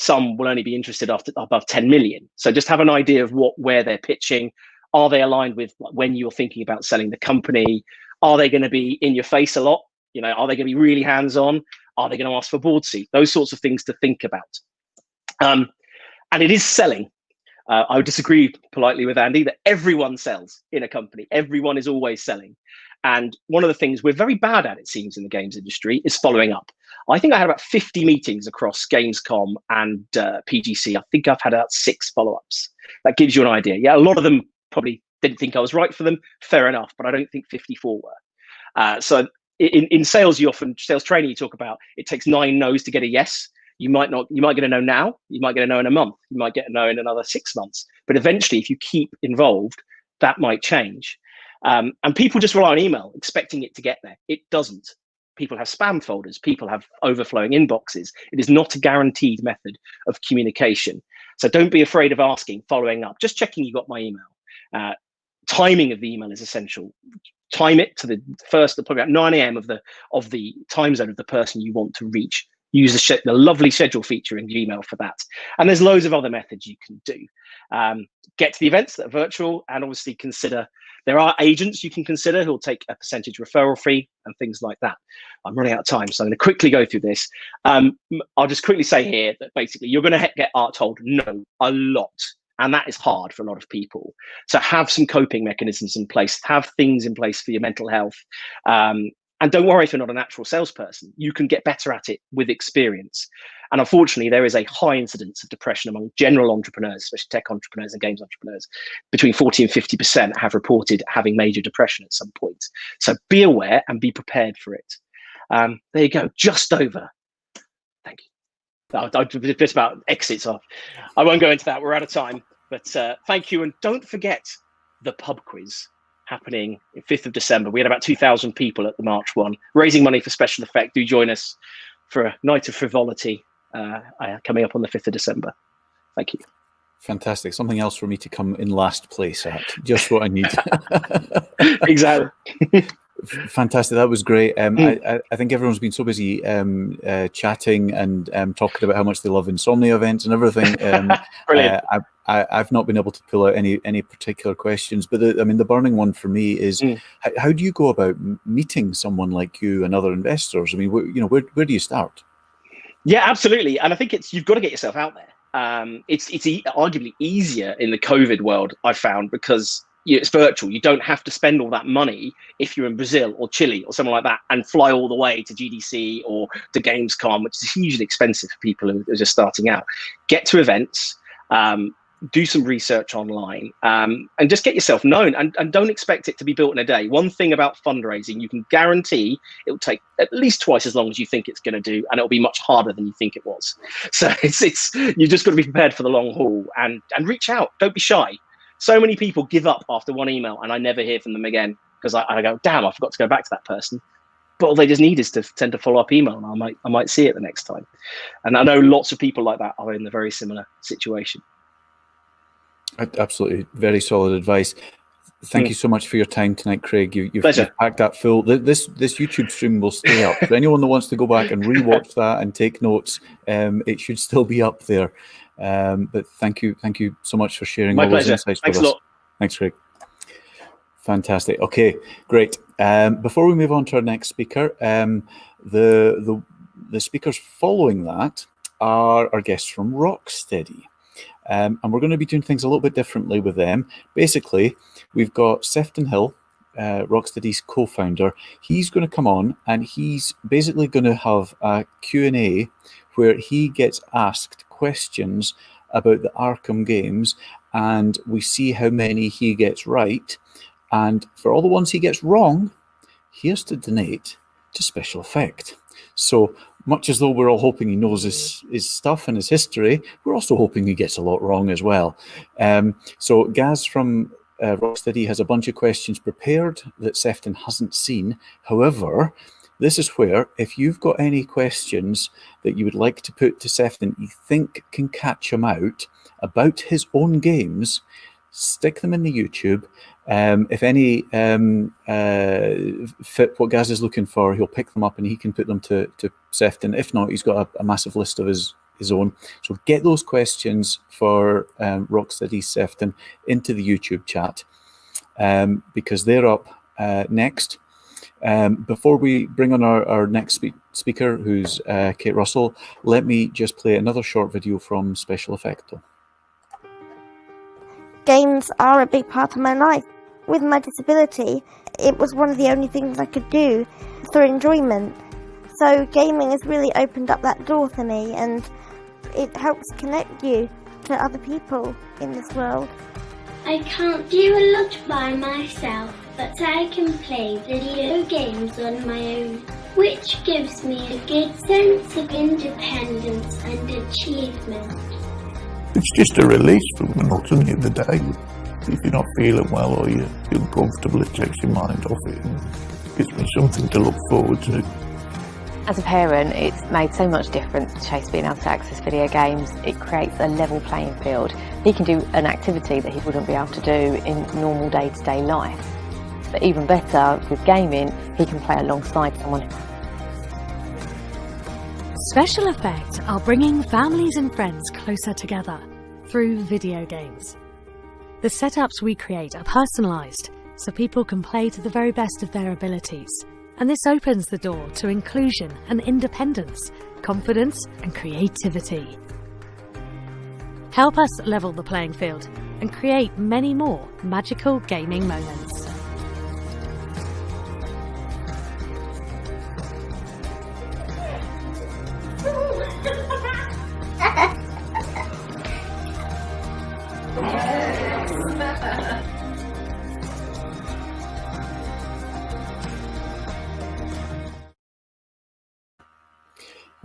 some will only be interested above 10 million. So just have an idea of where they're pitching. Are they aligned with when you're thinking about selling the company? Are they going to be in your face a lot? Are they going to be really hands-on? Are they going to ask for board seat? Those sorts of things to think about. And it is selling. I would disagree politely with Andy that everyone sells in a company. Everyone is always selling. And one of the things we're very bad at, it seems, in the games industry is following up. I think I had about 50 meetings across Gamescom and PGC. I think I've had about 6 follow-ups. That gives you an idea. Yeah, a lot of them probably didn't think I was right for them. Fair enough, but I don't think 54 were. So in sales, sales training, you talk about it takes 9 no's to get a yes. You might get a no now. You might get a no in a month. You might get a no in another 6 months. But eventually, if you keep involved, that might change. And people just rely on email, expecting it to get there. It doesn't. People have spam folders. People have overflowing inboxes. It is not a guaranteed method of communication. So don't be afraid of asking, following up, just checking you got my email. Timing of the email is essential. Time it to the first, probably about 9 a.m. of the time zone of the person you want to reach. Use the lovely schedule feature in Gmail for that. And there's loads of other methods you can do. Get to the events that are virtual, and obviously consider, there are agents you can consider who'll take a percentage referral fee and things like that. I'm running out of time, so I'm going to quickly go through this. I'll just quickly say here that basically you're going to get told no a lot And that is hard for a lot of people. So have some coping mechanisms in place, have things in place for your mental health. And don't worry if you're not a natural salesperson. You can get better at it with experience. And unfortunately, there is a high incidence of depression among general entrepreneurs, especially tech entrepreneurs and games entrepreneurs. Between 40 and 50% have reported having major depression at some point. So be aware and be prepared for it. There you go, just over. Thank you. I just about exits off. I won't go into that. We're out of time. But thank you. And don't forget the pub quiz happening 5th of December. We had about 2,000 people at the March one, raising money for Special Effect. Do join us for a night of frivolity coming up on the 5th of December. Thank you. Fantastic. Something else for me to come in last place at. Just what I need. Exactly. Fantastic. That was great. I think everyone's been so busy chatting and talking about how much they love Insomnia events and everything. Brilliant. I've not been able to pull out any particular questions, but the burning one for me is how do you go about meeting someone like you and other investors? I mean, where do you start? Yeah, absolutely. And I think you've got to get yourself out there. It's arguably easier in the COVID world, I've found, because it's virtual. You don't have to spend all that money if you're in Brazil or Chile or somewhere like that and fly all the way to GDC or to Gamescom, which is hugely expensive for people who are just starting out. Get to events, do some research online, and just get yourself known, and don't expect it to be built in a day. One thing about fundraising, you can guarantee it will take at least twice as long as you think it's going to do, and it'll be much harder than you think it was. So it's you just got to be prepared for the long haul and reach out. Don't be shy. So many people give up after one email and I never hear from them again because I go, damn, I forgot to go back to that person. But all they just need is to send a follow-up email and I might see it the next time. And I know lots of people like that are in a very similar situation. Absolutely. Very solid advice. Thank you so much for your time tonight, Craig. You've packed that full. This YouTube stream will stay up. For anyone that wants to go back and rewatch that and take notes, it should still be up there. But thank you so much for sharing all those insights with us. A lot. Thanks, Craig. Fantastic. Okay, great. Before we move on to our next speaker, the speakers following that are our guests from Rocksteady. And we're going to be doing things a little bit differently with them. Basically, we've got Sefton Hill, Rocksteady's co-founder. He's going to come on and he's basically going to have a Q&A where he gets asked questions about the Arkham games and we see how many he gets right. And for all the ones he gets wrong, he has to donate to Special Effect. So much as though we're all hoping he knows his stuff and his history, we're also hoping he gets a lot wrong as well. So Gaz from Rocksteady has a bunch of questions prepared that Sefton hasn't seen. However, this is where, if you've got any questions that you would like to put to Sefton, you think can catch him out about his own games, stick them in the YouTube. If any fit what Gaz is looking for, he'll pick them up and he can put them to Sefton. If not, he's got a massive list of his own. So get those questions for Rocksteady Sefton into the YouTube chat because they're up next. Before we bring on our next speaker, who's Kate Russell, let me just play another short video from Special Effect. Games are a big part of my life. With my disability, it was one of the only things I could do for enjoyment. So gaming has really opened up that door for me, and it helps connect you to other people in this world. I can't do a lot by myself, but I can play video games on my own, which gives me a good sense of independence and achievement. It's just a release from the monotony of the day. If you're not feeling well or you're uncomfortable, it takes your mind off it and gives me something to look forward to. As a parent, it's made so much difference to Chase being able to access video games. It creates a level playing field. He can do an activity that he wouldn't be able to do in normal day-to-day life. But even better, with gaming, he can play alongside someone. Special Effect are bringing families and friends closer together through video games. The setups we create are personalised, so people can play to the very best of their abilities. And this opens the door to inclusion and independence, confidence and creativity. Help us level the playing field and create many more magical gaming moments.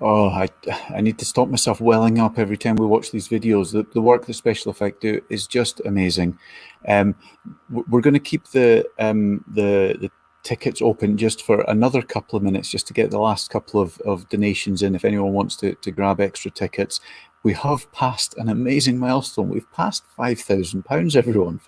Oh, I need to stop myself welling up every time we watch these videos. The work that Special Effect do is just amazing. We're going to keep the tickets open just for another couple of minutes, just to get the last couple of donations in. If anyone wants to grab extra tickets, we have passed an amazing milestone. We've passed £5,000, everyone.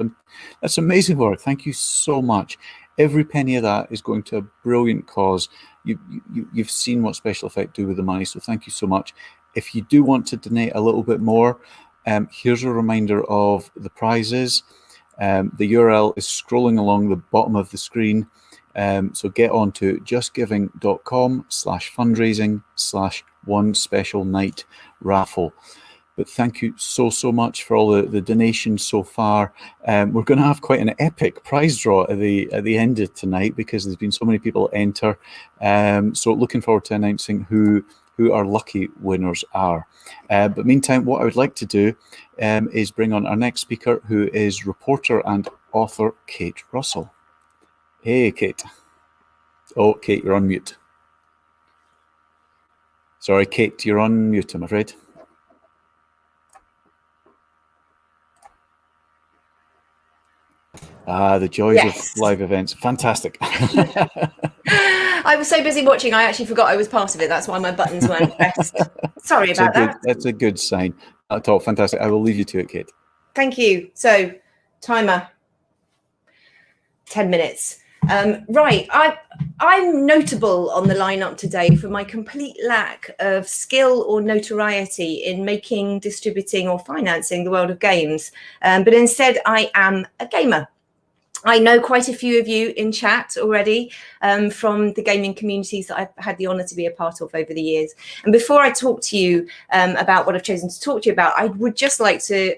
That's amazing work. Thank you so much. Every penny of that is going to a brilliant cause. You've seen what Special Effect do with the money, so thank you so much. If you do want to donate a little bit more, here's a reminder of the prizes. The URL is scrolling along the bottom of the screen. So get on to justgiving.com/fundraising/one special night raffle. But thank you so much for all the donations so far. We're going to have quite an epic prize draw at the end of tonight, because there's been so many people enter. So looking forward to announcing who our lucky winners are. But meantime, what I would like to do is bring on our next speaker, who is reporter and author Kate Russell. Hey, Kate. Oh, Kate, you're on mute. Sorry, Kate, you're on mute, I'm afraid. The joys of live events. Fantastic. I was so busy watching, I actually forgot I was part of it. That's why my buttons weren't pressed. Sorry about that. That's a good sign. At all. Fantastic. I will leave you to it, Kate. Thank you. So, timer. 10 minutes. Right. I'm notable on the lineup today for my complete lack of skill or notoriety in making, distributing, or financing the world of games. But instead, I am a gamer. I know quite a few of you in chat already from the gaming communities that I've had the honour to be a part of over the years. And before I talk to you about what I've chosen to talk to you about, I would just like to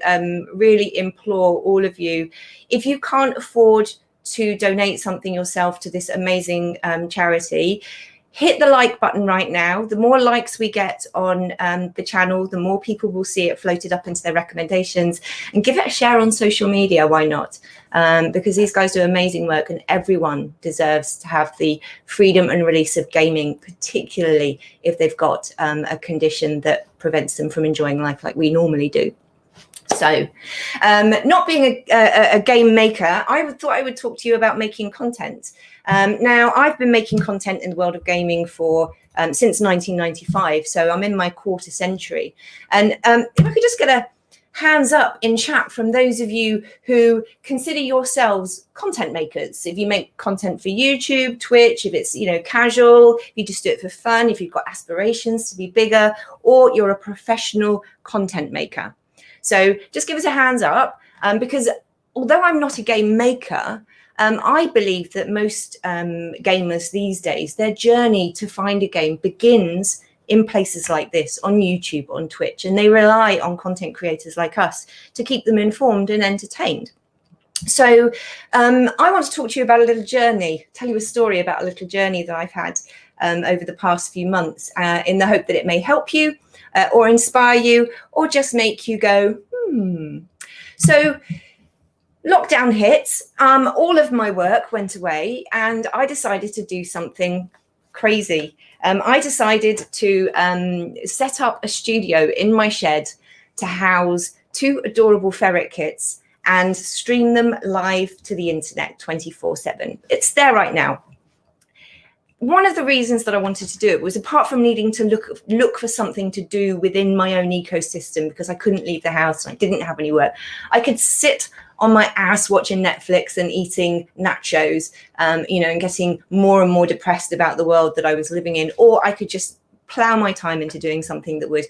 really implore all of you, if you can't afford to donate something yourself to this amazing charity, hit the like button right now. The more likes we get on the channel, the more people will see it floated up into their recommendations, and give it a share on social media. Why not? Because these guys do amazing work, and everyone deserves to have the freedom and release of gaming, particularly if they've got a condition that prevents them from enjoying life like we normally do. So, not being a game maker, I thought I would talk to you about making content. Now, I've been making content in the world of gaming for since 1995, so I'm in my quarter century. And if I could just get a hands up in chat from those of you who consider yourselves content makers. If you make content for YouTube, Twitch, if it's casual, if you just do it for fun, if you've got aspirations to be bigger, or you're a professional content maker. So just give us a hands up, because although I'm not a game maker, I believe that most gamers these days, their journey to find a game begins in places like this, on YouTube, on Twitch, and they rely on content creators like us to keep them informed and entertained. So I want to talk to you about a little journey, tell you a story about a little journey that I've had over the past few months, in the hope that it may help you, or inspire you, or just make you go, So lockdown hits, all of my work went away, and I decided to do something crazy. I decided to set up a studio in my shed to house 2 adorable ferret kits and stream them live to the internet 24/7. It's there right now. One of the reasons that I wanted to do it was, apart from needing to look for something to do within my own ecosystem, because I couldn't leave the house and I didn't have any work, I could sit on my ass watching Netflix and eating nachos, and getting more and more depressed about the world that I was living in, or I could just plow my time into doing something that would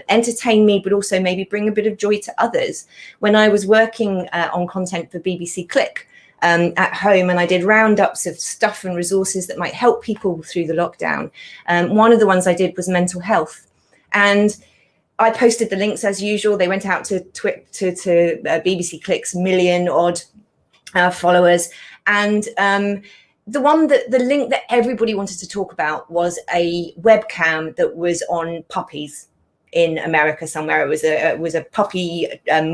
entertain me, but also maybe bring a bit of joy to others. When I was working on content for BBC Click, at home, and I did roundups of stuff and resources that might help people through the lockdown. One of the ones I did was mental health. And I posted the links as usual. They went out to BBC Clicks, million odd followers. And the link that everybody wanted to talk about was a webcam that was on puppies in America somewhere. It was a puppy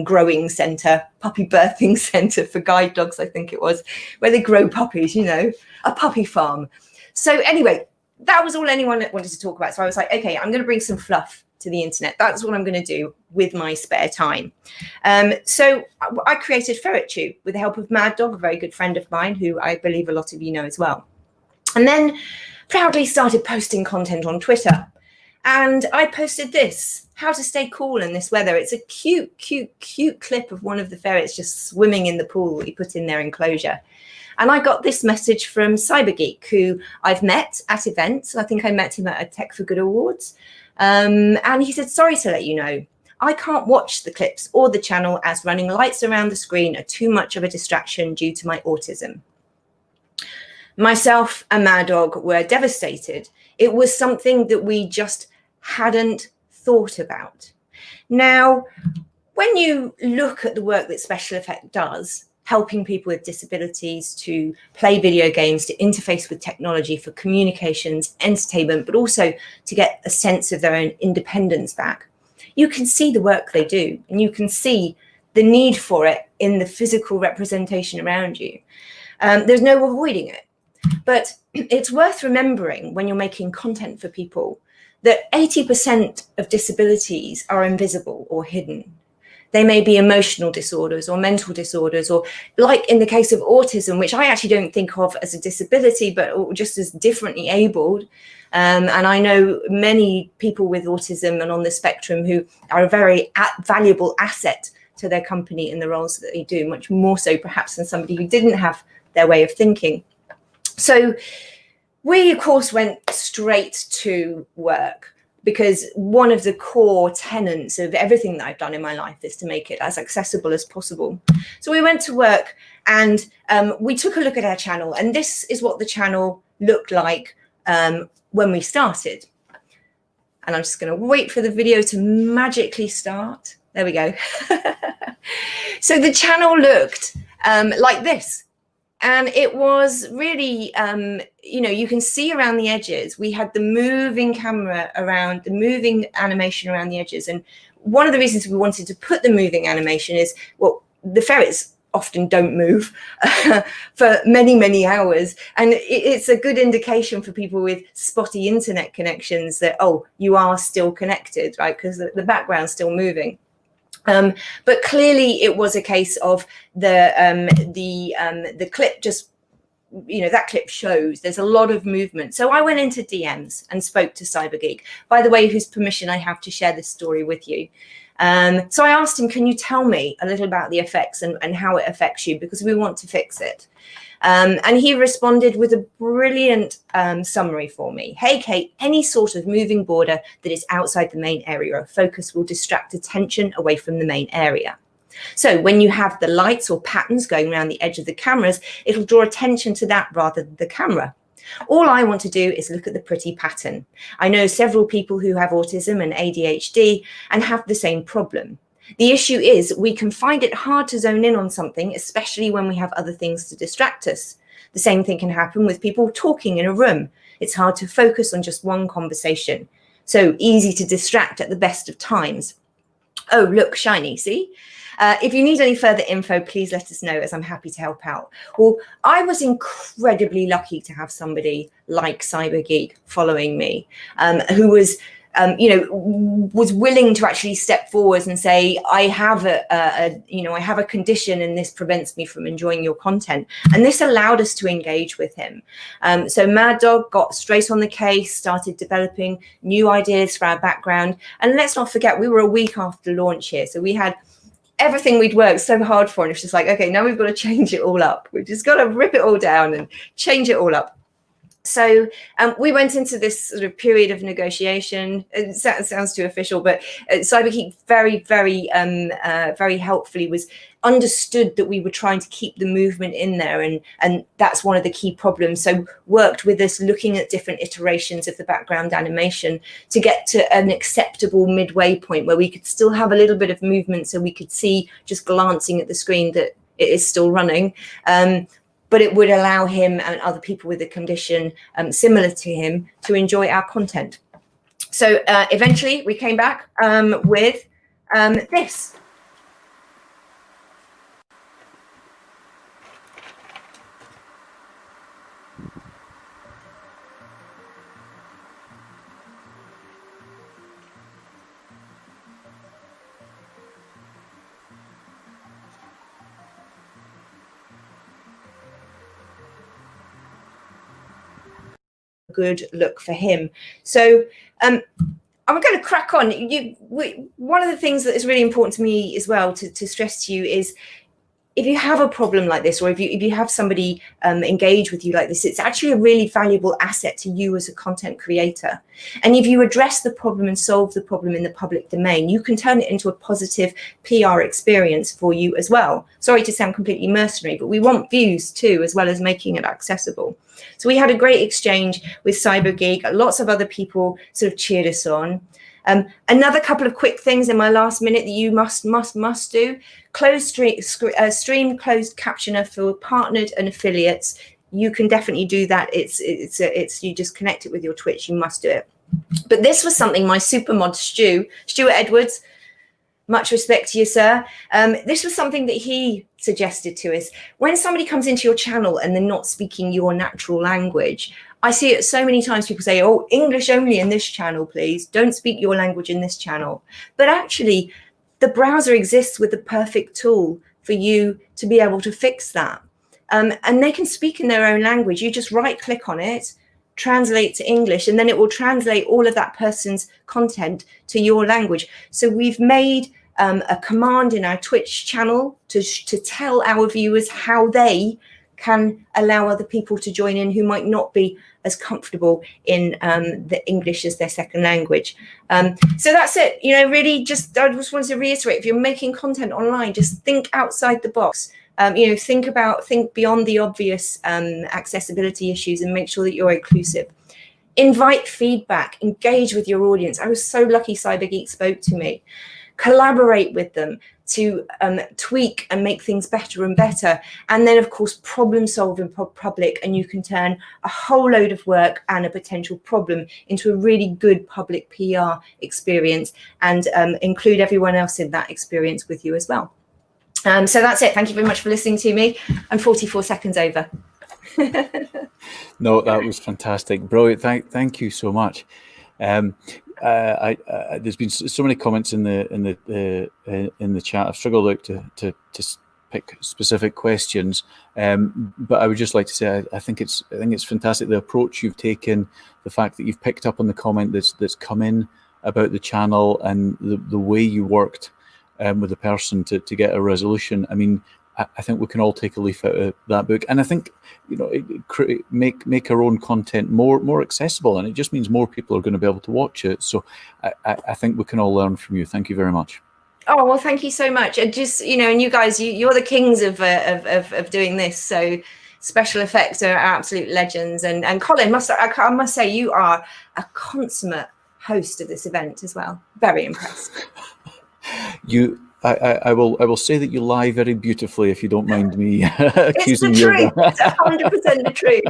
growing center, puppy birthing center for guide dogs, I think it was, where they grow puppies, you know, a puppy farm. So anyway, that was all anyone wanted to talk about. So I was like, okay, I'm going to bring some fluff to the internet. That's what I'm going to do with my spare time. So I created Ferret Tube with the help of Mad Dog, a very good friend of mine, who I believe a lot of you know as well. And then proudly started posting content on Twitter. And I posted this, how to stay cool in this weather. It's a cute, cute, cute clip of one of the ferrets just swimming in the pool that we put in their enclosure. And I got this message from Cybergeek, who I've met at events. I think I met him at a Tech for Good Awards. And he said, sorry to let you know, I can't watch the clips or the channel as running lights around the screen are too much of a distraction due to my autism. Myself and Mad Dog were devastated. It was something that we just hadn't thought about. Now, when you look at the work that SpecialEffect does, helping people with disabilities to play video games, to interface with technology for communications, entertainment, but also to get a sense of their own independence back, you can see the work they do, and you can see the need for it in the physical representation around you. There's no avoiding it. But it's worth remembering when you're making content for people that 80% of disabilities are invisible or hidden. They may be emotional disorders or mental disorders, or like in the case of autism, which I actually don't think of as a disability, but just as differently abled. And I know many people with autism and on the spectrum who are a very valuable asset to their company in the roles that they do, much more so perhaps than somebody who didn't have their way of thinking. So we, of course, went straight to work, because one of the core tenets of everything that I've done in my life is to make it as accessible as possible. So we went to work and we took a look at our channel, and this is what the channel looked like when we started. And I'm just going to wait for the video to magically start. There we go. So the channel looked like this. And it was really, you know, you can see around the edges, we had the moving camera around, the moving animation around the edges. And one of the reasons we wanted to put the moving animation is, well, the ferrets often don't move for many, many hours. And it's a good indication for people with spotty internet connections that, oh, you are still connected, right? Because the background's still moving. But clearly it was a case of the clip just, you know, that clip shows there's a lot of movement. So I went into DMs and spoke to Cybergeek, by the way, whose permission I have to share this story with you. So I asked him, can you tell me a little about the effects and how it affects you? Because we want to fix it. And he responded with a brilliant summary for me. Hey, Kate, any sort of moving border that is outside the main area of focus will distract attention away from the main area. So when you have the lights or patterns going around the edge of the cameras, it'll draw attention to that rather than the camera. All I want to do is look at the pretty pattern. I know several people who have autism and ADHD and have the same problem. The issue is we can find it hard to zone in on something, especially when we have other things to distract us. The same thing can happen with people talking in a room. It's hard to focus on just one conversation. So easy to distract at the best of times. Oh, look, shiny, see? If you need any further info, please let us know, as I'm happy to help out. Well, I was incredibly lucky to have somebody like Cybergeek following me, who was you know, was willing to actually step forward and say, I have I have a condition and this prevents me from enjoying your content. And this allowed us to engage with him. So Mad Dog got straight on the case, started developing new ideas for our background. And let's not forget, we were a week after launch here. So we had everything we'd worked so hard for. And it's just like, okay, now we've got to change it all up. We've just got to rip it all down and change it all up. So we went into this sort of period of negotiation. It sounds too official, but CyberGeek very helpfully understood that we were trying to keep the movement in there, and that's one of the key problems. So worked with us looking at different iterations of the background animation to get to an acceptable midway point where we could still have a little bit of movement, so we could see just glancing at the screen that it is still running. But it would allow him and other people with a condition similar to him to enjoy our content. So eventually we came back with this. Good look for him. So I'm going to crack on. One of the things that is really important to me as well to stress to you is, if you have a problem like this, or if you have somebody engage with you like this, it's actually a really valuable asset to you as a content creator. And if you address the problem and solve the problem in the public domain, you can turn it into a positive PR experience for you as well. Sorry to sound completely mercenary, but we want views too, as well as making it accessible. So we had a great exchange with CyberGeek. Lots of other people sort of cheered us on. Another couple of quick things in my last minute that you must do. Stream closed captioner for partnered and affiliates. You can definitely do that. It's you just connect it with your Twitch. You must do it. But this was something my super mod Stuart Edwards, much respect to you, sir. This was something that he suggested to us. When somebody comes into your channel and they're not speaking your natural language, I see it so many times. People say, oh, English only in this channel, please. Don't speak your language in this channel. But actually, the browser exists with the perfect tool for you to be able to fix that. And they can speak in their own language. You just right click on it, translate to English, and then it will translate all of that person's content to your language. So we've made a command in our Twitch channel to tell our viewers how they can allow other people to join in who might not be as comfortable in the English as their second language. So that's it. Really, I just wanted to reiterate, if you're making content online, just think outside the box. Think beyond the obvious accessibility issues, and make sure that you're inclusive. Invite feedback, engage with your audience. I was so lucky CyberGeek spoke to me. Collaborate with them to tweak and make things better and better. And then, of course, problem solve in public, and you can turn a whole load of work and a potential problem into a really good public PR experience, and include everyone else in that experience with you as well. So that's it. Thank you very much for listening to me. I'm 44 seconds over. No, that was fantastic. Brilliant. Thank you so much. There's been so many comments in the chat. I've struggled out to pick specific questions, but I would just like to say I think it's fantastic, the approach you've taken, the fact that you've picked up on the comment that's come in about the channel, and the way you worked with the person to get a resolution. I mean, I think we can all take a leaf out of that book, and I think make our own content more accessible, and it just means more people are going to be able to watch it. So I think we can all learn from you. Thank you very much. Oh, well, thank you so much. And just and you guys, you're the kings of doing this. So SpecialEffect are absolute legends, and Colin, I must say, you are a consummate host of this event as well. Very impressed. I will say that you lie very beautifully, if you don't mind me accusing you of that. It's 100% the truth.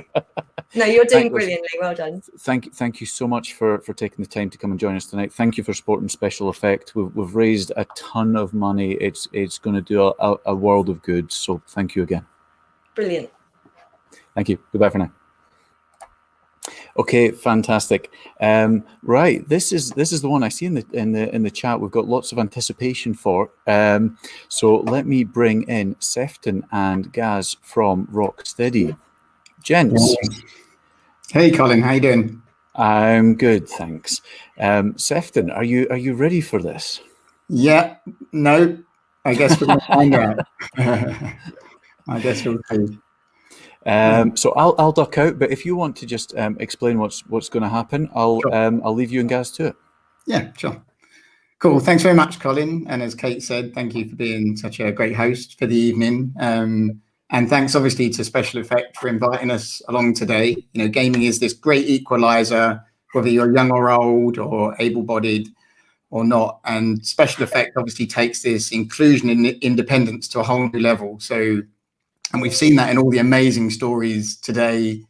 No, you're doing brilliantly. Well done. Thank you so much for taking the time to come and join us tonight. Thank you for supporting SpecialEffect. We've raised a ton of money. It's going to do a world of good. So thank you again. Brilliant. Thank you. Goodbye for now. Okay, fantastic. Right, this is the one I see in the chat. We've got lots of anticipation for. So let me bring in Sefton and Gaz from Rocksteady. Gents. Hey, Colin, how you doing? I'm good, thanks. Sefton, are you ready for this? Yeah. No. I guess we're going to find out. I guess we'll see. So I'll duck out, but if you want to just explain what's going to happen, I'll leave you and Gaz to it. Yeah, sure. Cool. Thanks very much, Colin. And as Kate said, thank you for being such a great host for the evening. And thanks, obviously, to SpecialEffect for inviting us along today. You know, gaming is this great equalizer, whether you're young or old or able-bodied or not. And SpecialEffect obviously takes this inclusion and independence to a whole new level. So, and we've seen that in all the amazing stories today.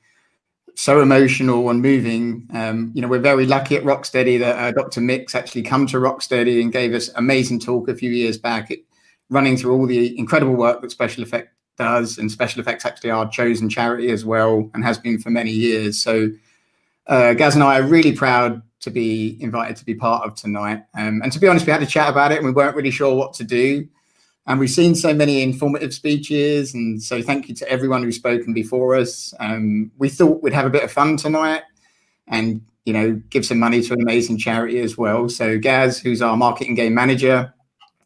So emotional and moving. You know, we're very lucky at Rocksteady that Dr. Mix actually come to Rocksteady and gave us amazing talk a few years back, running through all the incredible work that SpecialEffect does. And SpecialEffect's actually our chosen charity as well, and has been for many years. So Gaz and I are really proud to be invited to be part of tonight. And to be honest, we had a chat about it and we weren't really sure what to do. And we've seen so many informative speeches. And so thank you to everyone who's spoken before us. We thought we'd have a bit of fun tonight and, you know, give some money to an amazing charity as well. So Gaz, who's our marketing game manager,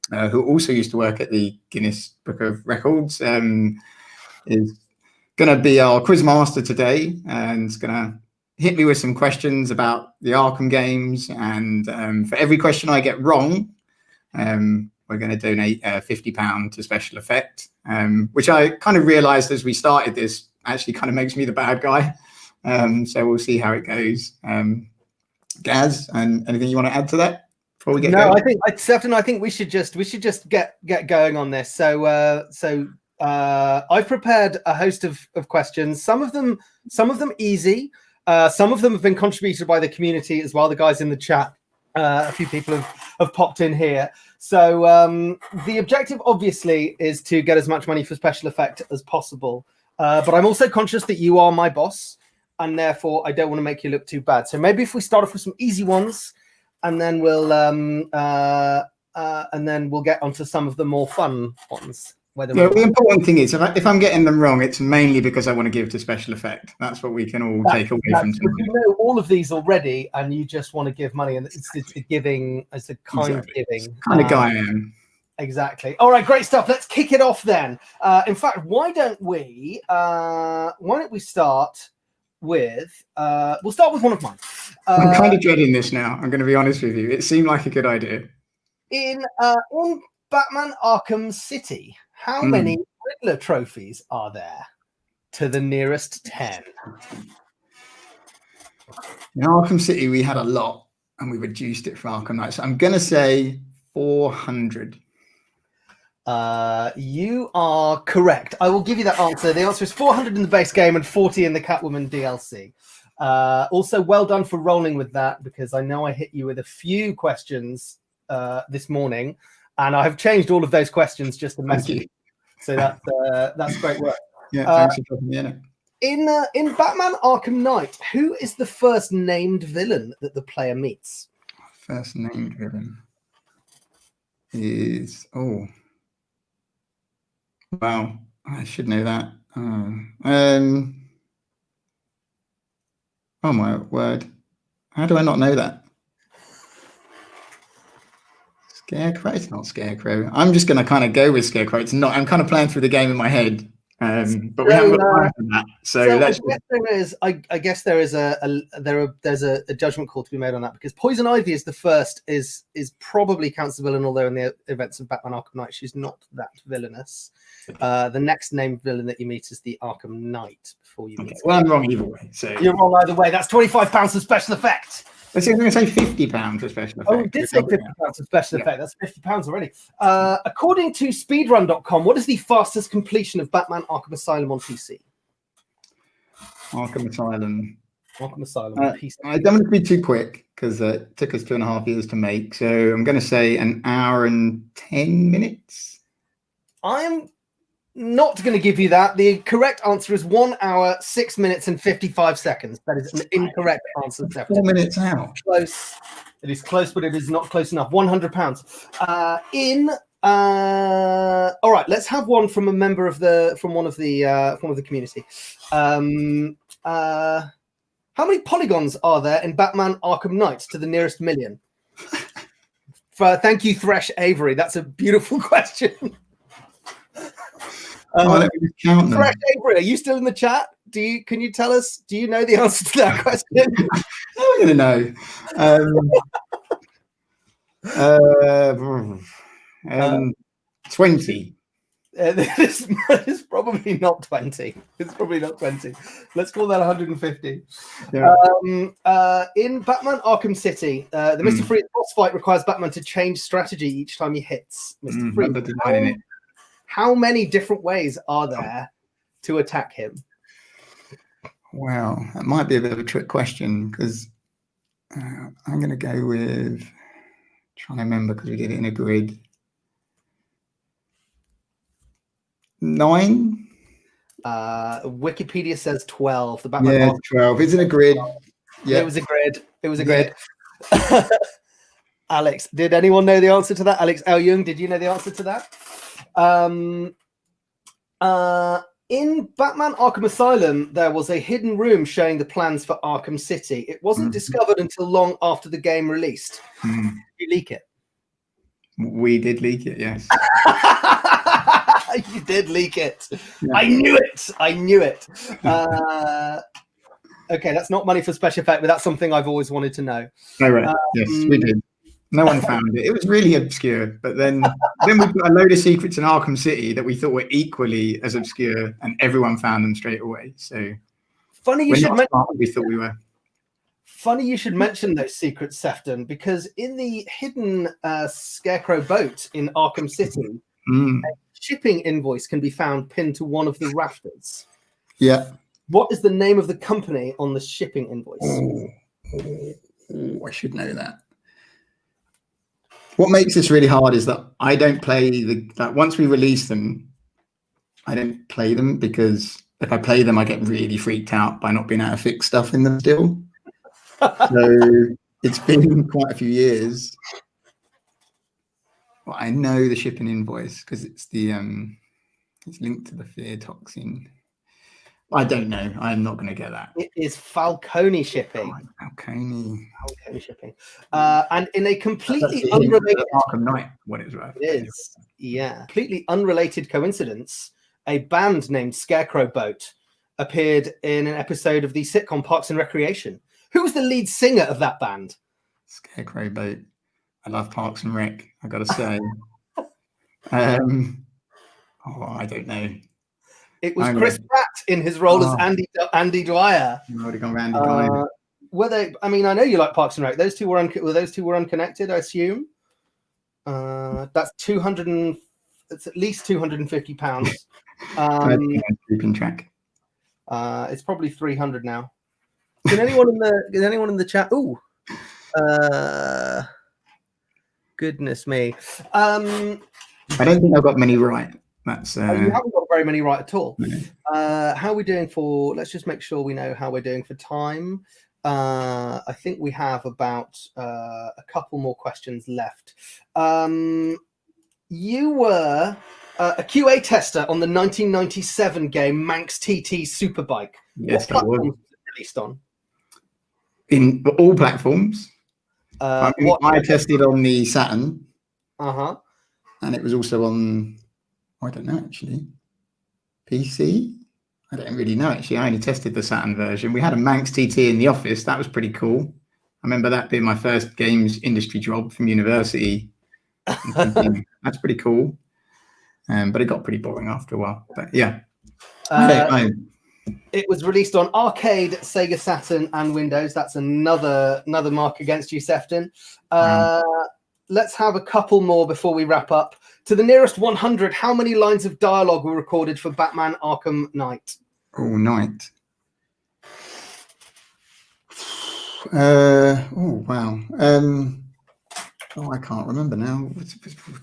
who also used to work at the Guinness Book of Records, is going to be our quiz master today and is going to hit me with some questions about the Arkham games. And for every question I get wrong, we're going to donate £50 to SpecialEffect, which I kind of realized as we started this actually kind of makes me the bad guy. So we'll see how it goes. Gaz, and anything you want to add to that before we get going? I think Sefton, I think we should just get going on this. So I've prepared a host of questions. Some of them easy. Some of them have been contributed by the community as well. The guys in the chat, a few people have popped in here. So the objective, obviously, is to get as much money for SpecialEffect as possible. But I'm also conscious that you are my boss, and therefore I don't want to make you look too bad. So maybe if we start off with some easy ones, and then we'll get onto some of the more fun ones. The important thing is, if I'm getting them wrong, it's mainly because I want to give to SpecialEffect. That's what we can all take away from tonight. You know all of these already, and you just want to give money, and it's the giving, it's the kind giving. Kind of guy I am. Exactly. All right, great stuff. Let's kick it off then. In fact, why don't we start with? We'll start with one of mine. I'm kind of dreading this now. I'm going to be honest with you. It seemed like a good idea. In Batman Arkham City, how many Riddler trophies are there to the nearest 10? In Arkham City, we had a lot, and we reduced it for Arkham Knight. So I'm going to say 400. You are correct. I will give you that answer. The answer is 400 in the base game and 40 in the Catwoman DLC. Also, well done for rolling with that, because I know I hit you with a few questions this morning, and I have changed all of those questions just to mess you. So that's great work. Yeah, thanks for putting me in it. In Batman Arkham Knight, who is the first named villain that the player meets? First named villain is wow, I should know that. Oh my word, how do I not know that? Scarecrow? It's not Scarecrow. I'm just going to kind of go with Scarecrow. It's not. I'm kind of playing through the game in my head, but we haven't got time for that. So let's. I guess there is there's a judgment call to be made on that, because Poison Ivy is the first. Is probably counts the villain, although in the events of Batman Arkham Knight she's not that villainous. The next named villain that you meet is the Arkham Knight before you meet. Well, I'm wrong either way. So you're wrong either way. That's £25 for SpecialEffect. I was going to say £50 for SpecialEffect. Oh, we did say £50 for SpecialEffect. Yeah. That's £50 already. According to speedrun.com, what is the fastest completion of Batman Arkham Asylum on PC? Arkham Asylum on PC. I don't want to be too quick, because it took us 2.5 years to make. So I'm going to say an hour and 10 minutes. I'm not going to give you that. The correct answer is 1 hour, 6 minutes, and 55 seconds. That is an incorrect answer. 4 minutes out. Close. It is close, but it is not close enough. £100. All right, let's have one from a member of the community. How many polygons are there in Batman Arkham Knight to the nearest million? Thank you, Thresh Avery. That's a beautiful question. Let me just count them. Fresh Avery, are you still in the chat? Can you tell us? Do you know the answer to that question? I'm going to know. 20. It's probably not 20. It's probably not 20. Let's call that 150. Yeah. In Batman Arkham City, the Mr. Freeze boss fight requires Batman to change strategy each time he hits Mr. Freeze. How many different ways are there to attack him? Wow, that might be a bit of a trick question because I'm going to go with, trying to remember because we did it in a grid. 9. Wikipedia says 12. The Batman 12. It's in a grid. Yeah, it was a grid. It was a grid. Alex, did anyone know the answer to that? Alex L. Young, did you know the answer to that? In Batman Arkham Asylum, there was a hidden room showing the plans for Arkham City. It wasn't discovered until long after the game released. Did you leak it? We did leak it, yes. You did leak it. Yeah. I knew it. I knew it. Okay, that's not money for special effect, but that's something I've always wanted to know. Oh, right. Yes, we did. No one found it. It was really obscure. But then we got a load of secrets in Arkham City that we thought were equally as obscure, and everyone found them straight away. So funny you should mention. We thought we were. Funny you should mention those secrets, Sefton, because in the hidden Scarecrow boat in Arkham City, a shipping invoice can be found pinned to one of the rafters. Yeah. What is the name of the company on the shipping invoice? I should know that. What makes this really hard is that I don't play once we release them, I don't play them because if I play them, I get really freaked out by not being able to fix stuff in them still. So it's been quite a few years. Well, I know the shipping invoice because it's it's linked to the fear toxin. I don't know. I'm not going to get that. It is Falcone shipping. Falcone shipping. And in a completely unrelated Arkham Knight, what it's worth. It is, yeah. Completely unrelated coincidence, a band named Scarecrow Boat appeared in an episode of the sitcom Parks and Recreation. Who was the lead singer of that band? Scarecrow Boat. I love Parks and Rec, I got to say. I don't know. It was Chris Pratt in his role as Andy Dwyer. I would have gone Andy Dwyer. Were they? I mean, I know you like Parks and Rec. Those two were unconnected, I assume. That's 200. It's at least £250. Keeping track. It's probably 300 now. Is anyone in the chat? Ooh. Goodness me. I don't think I've got many right. That's you haven't got very many right at all. No. How are we doing for? Let's just make sure we know how we're doing for time. I think we have about a couple more questions left. You were a QA tester on the 1997 game Manx TT Superbike. Yes, what platform was it released on? In all platforms. I tested on the Saturn. And it was also on. I don't know actually. PC. I don't really know actually. I only tested the Saturn version. We had a Manx TT in the office. That was pretty cool. I remember that being my first games industry job from university. Thinking, that's pretty cool. But it got pretty boring after a while. But yeah. It was released on arcade, Sega Saturn, and Windows. That's another mark against you, Sefton. Let's have a couple more before we wrap up. To the nearest 100, how many lines of dialogue were recorded for Batman Arkham Knight? Oh, Knight. Wow. I can't remember now.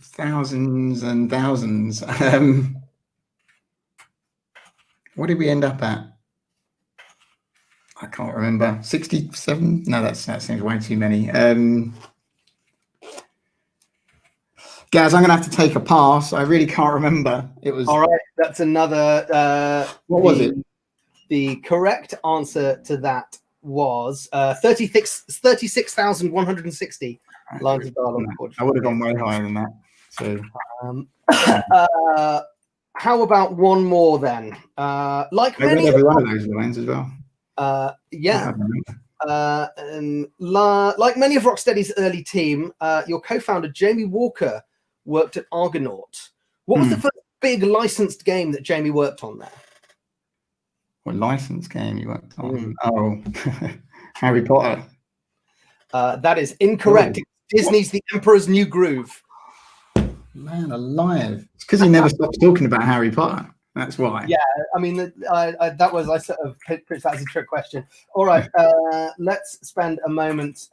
Thousands and thousands. What did we end up at? I can't remember. 67? No, that seems way too many. Gaz, I'm going to have to take a pass. I really can't remember. It was all right. That's another. What was it? The correct answer to that was 36,160 lines of dialogue recorded. I would have gone way higher than that. So, how about one more then? Like I read many every one of those lines as well. yeah. Like many of Rocksteady's early team, your co-founder Jamie Walker worked at Argonaut. What was the first big licensed game that Jamie worked on there? What licensed game you worked on? Oh, Harry Potter. That is incorrect. Oh. Disney's The Emperor's New Groove. Man alive. It's because he never stops talking about Harry Potter. That's why. Yeah, I mean, I sort of put that as a trick question. All right, let's spend a moment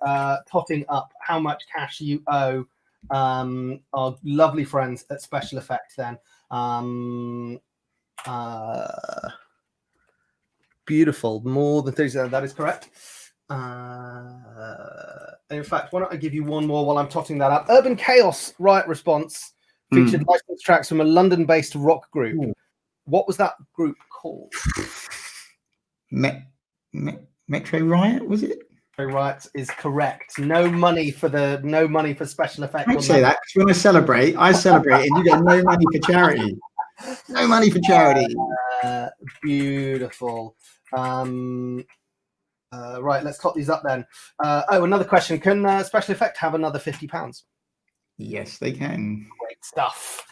totting up how much cash you owe our lovely friends at SpecialEffect then. Beautiful, more than 30, that is correct. In fact, why don't I give you one more while I'm totting that up? Urban Chaos Riot Response featured licensed tracks from a London-based rock group. What was that group called? Metro Riot, was it? Metro Riot is correct. No money for SpecialEffect. Don't say that, because when I celebrate, and you get no money for charity. No money for charity. Beautiful. Right, let's tot these up then. Another question. Can SpecialEffect have another £50? Yes, they can. Great stuff.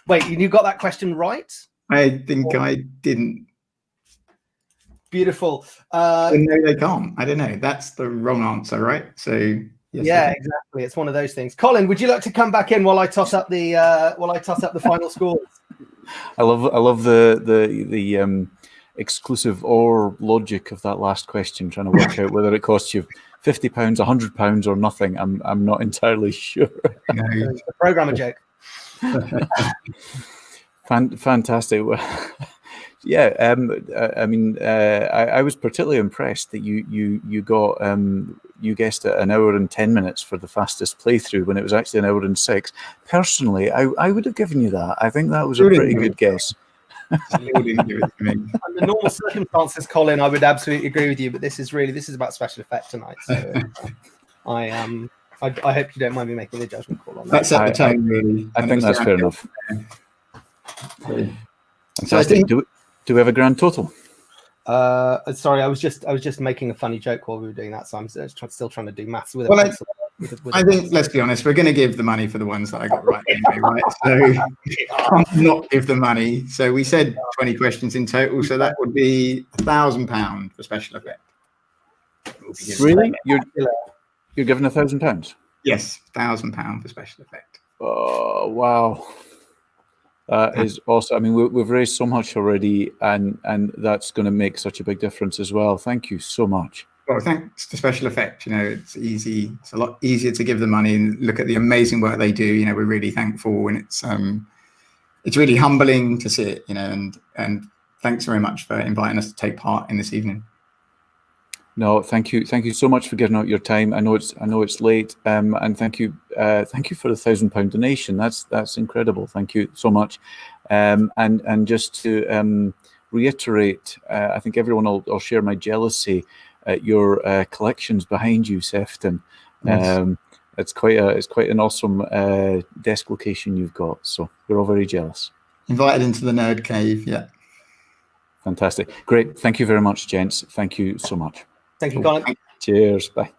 Wait, you got that question right? I think I didn't. Beautiful. No, they can't. I don't know. That's the wrong answer, right? So yes, yeah, exactly. It's one of those things. Colin, would you like to come back in while I toss up the final scores? I love the exclusive or logic of that last question, trying to work out whether it costs you £50, £100, or nothing. I'm not entirely sure. No. It's a programmer joke. Fantastic. Yeah, I mean, I was particularly impressed that you got you guessed it 1 hour and 10 minutes for the fastest playthrough when it was actually 1 hour and 6. Personally, I would have given you that. I think that was a pretty good guess. Under normal circumstances, Colin, I would absolutely agree with you, but this is about SpecialEffect tonight. So I hope you don't mind me making the judgment call on that. That's at the time, really. I think that's fair enough. So I think, do we have a grand total? Sorry, I was just making a funny joke while we were doing that, so I'm still trying to do maths with it. Well, I think, let's be honest, we're going to give the money for the ones that I got right anyway, right? So can't not give the money. So we said 20 questions in total, so that would be £1,000 for SpecialEffect. Really? You're giving £1,000? Yes, £1,000 for SpecialEffect. Oh wow, that is awesome. I mean, we've raised so much already, and that's going to make such a big difference as well. Thank you so much. Well, thanks to SpecialEffect. You know, it's easy. It's a lot easier to give the money and look at the amazing work they do. You know, we're really thankful, and it's really humbling to see it. You know, and thanks very much for inviting us to take part in this evening. No, thank you so much for giving out your time. I know it's late, and thank you for the £1,000 donation. That's incredible. Thank you so much. And just to reiterate, I think everyone will share my jealousy at your collections behind you, Sefton. Yes. It's quite an awesome desk location you've got. So we're all very jealous. Invited into the nerd cave, yeah. Fantastic, great. Thank you very much, gents. Thank you so much. Thank you, Colin. Cheers. Bye.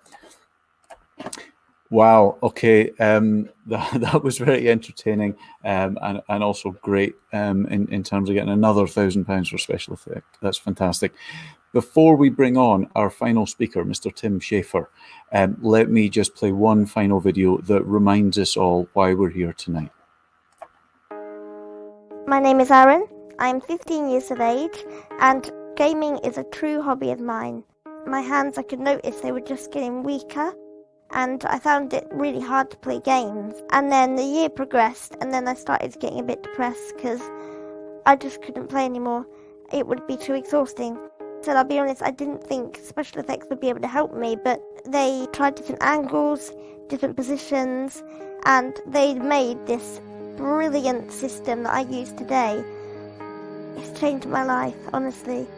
Wow. Okay. That was very entertaining, and also great in terms of getting another £1,000 for SpecialEffect. That's fantastic. Before we bring on our final speaker, Mr. Tim Schafer, let me just play one final video that reminds us all why we're here tonight. My name is Aaron. I'm 15 years of age, and gaming is a true hobby of mine. My hands, I could notice they were just getting weaker, and I found it really hard to play games. And then the year progressed, and then I started getting a bit depressed because I just couldn't play anymore. It would be too exhausting. So I'll be honest, I didn't think SpecialEffect would be able to help me, but they tried different angles, different positions, and they made this brilliant system that I use today. It's changed my life, honestly.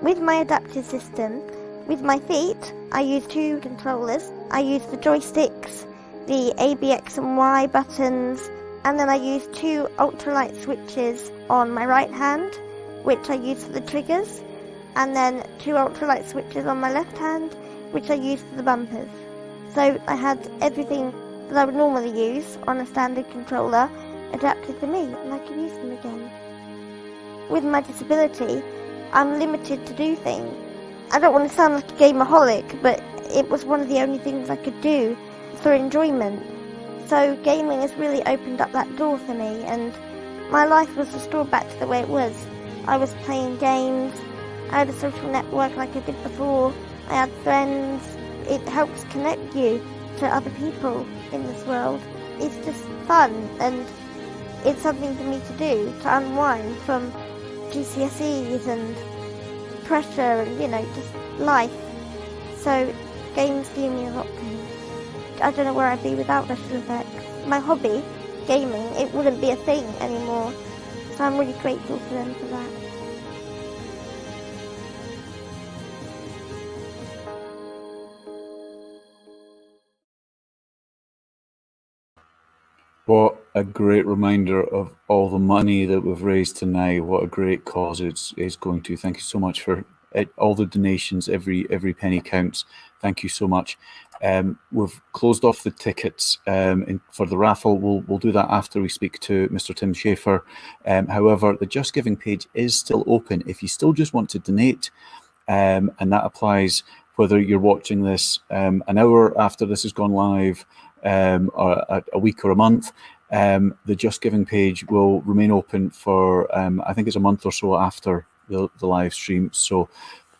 With my adaptive system, with my feet, I use 2 controllers. I use the joysticks, the A, B, X and Y buttons, And then I use 2 ultralight switches on my right hand, which I use for the triggers, and then 2 ultralight switches on my left hand, which I use for the bumpers. So I had everything that I would normally use on a standard controller adapted for me, and I can use them again. With my disability, I'm limited to do things. I don't want to sound like a gameaholic, but it was one of the only things I could do for enjoyment. So gaming has really opened up that door for me, and my life was restored back to the way it was. I was playing games, I had a social network like I did before, I had friends. It helps connect you to other people in this world. It's just fun, and it's something for me to do, to unwind from GCSEs and pressure and, you know, just life. So games do me a lot to me. I don't know where I'd be without Special Effects. My hobby, gaming, it wouldn't be a thing anymore. So I'm really grateful for them for that. What a great reminder of all the money that we've raised tonight. What a great cause it's going to. Thank you so much for it. All the donations. Every penny counts. Thank you so much. We've closed off the tickets for the raffle. We'll do that after we speak to Mr. Tim Schafer. However, the Just Giving page is still open if you still just want to donate, and that applies whether you're watching this an hour after this has gone live, or a week or a month. The Just Giving page will remain open for I think it's a month or so after the live stream. So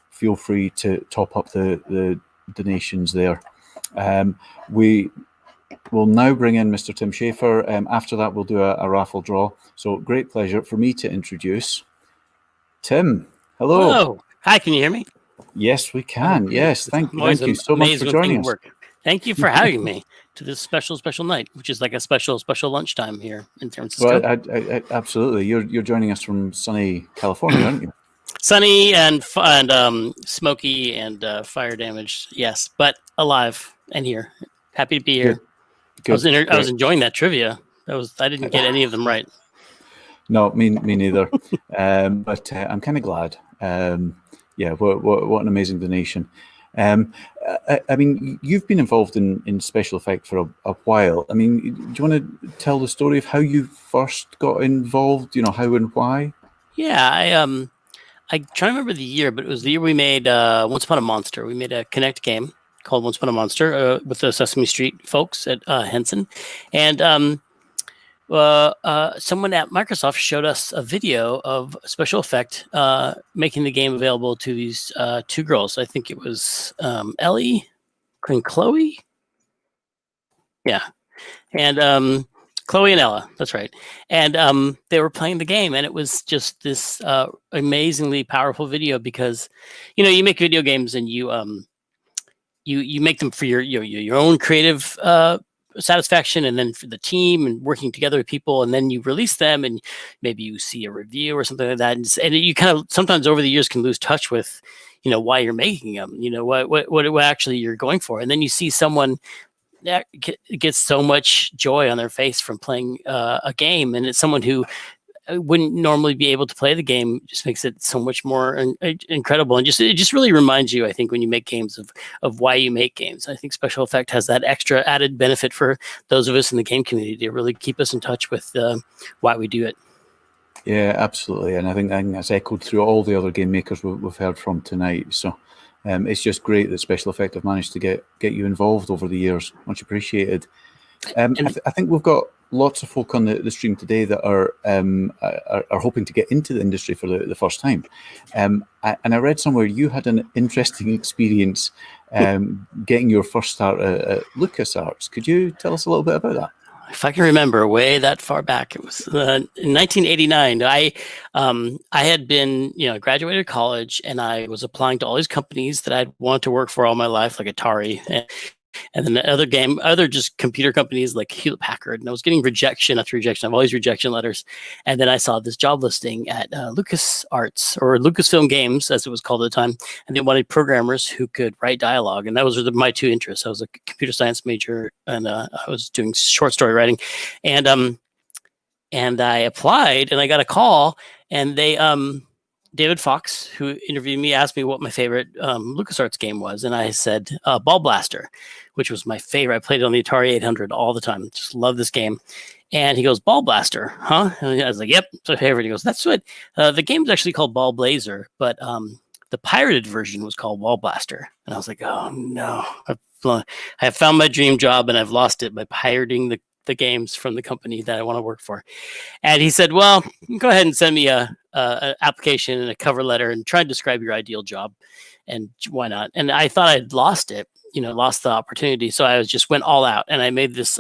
feel free to top up the donations there. We will now bring in Mr. Tim Schafer. After that, we'll do a raffle draw. So great pleasure for me to introduce Tim. Hello. Hello. Hi, can you hear me? Yes, we can. Yes, thank you so much for joining us. Thank you for having me to this special night, which is like a special lunchtime here in San Francisco. Well, absolutely. You're joining us from sunny California, aren't you? Sunny and smoky and fire damaged, yes, but alive and here. Happy to be here. Good. I was enjoying that trivia. I didn't get any of them right. No, me neither. But I'm kind of glad. Yeah, what an amazing donation. I mean, you've been involved in Special Effect for a while. I mean, do you want to tell the story of how you first got involved? You know, how and why? Yeah, I try to remember the year, but it was the year we made Once Upon a Monster. We made a Kinect game called Once Upon a Monster with the Sesame Street folks at Henson, and someone at Microsoft showed us a video of Special Effect making the game available to these 2 girls. I think it was Ellie and Chloe. Yeah. And Chloe and Ella, that's right. And they were playing the game, and it was just this amazingly powerful video because, you know, you make video games and you make them for your own creative satisfaction, and then for the team and working together with people, and then you release them and maybe you see a review or something like that, and you kind of sometimes over the years can lose touch with, you know, why you're making them, you know, what actually you're going for, and then you see someone that gets so much joy on their face from playing a game, and it's someone who wouldn't normally be able to play the game. Just makes it so much more incredible, and it just really reminds you, I think, when you make games of why you make games. I think Special Effect has that extra added benefit for those of us in the game community to really keep us in touch with why we do it. Yeah, absolutely, and I think that's echoed through all the other game makers we've heard from tonight. So it's just great that Special Effect have managed to get you involved over the years. Much appreciated. I think we've got lots of folk on the stream today that are hoping to get into the industry for the first time. And I read somewhere you had an interesting experience getting your first start at LucasArts. Could you tell us a little bit about that? If I can remember way that far back, it was in 1989. I had been, graduated college, and I was applying to all these companies that I'd wanted to work for all my life, like Atari, and then other just computer companies like Hewlett Packard. And I was getting rejection after rejection. I have all these rejection letters. And then I saw this job listing at LucasArts, or Lucasfilm Games, as it was called at the time. And they wanted programmers who could write dialogue. And that was my 2 interests. I was a computer science major, and I was doing short story writing. And and I applied, and I got a call, and they David Fox, who interviewed me, asked me what my favorite LucasArts game was, and I said Ball Blaster, which was my favorite. I played it on the Atari 800 all the time. Just love this game. And he goes, Ball Blaster, huh? And I was like, yep, it's my favorite. He goes, that's what the game's actually called Ball Blazer, but the pirated version was called Ball Blaster. And I was like, oh no, I have found my dream job and I've lost it by pirating the games from the company that I want to work for. And he said, well, go ahead and send me a application and a cover letter and try and describe your ideal job. And why not? And I thought I'd lost it, lost the opportunity. So I just went all out, and I made this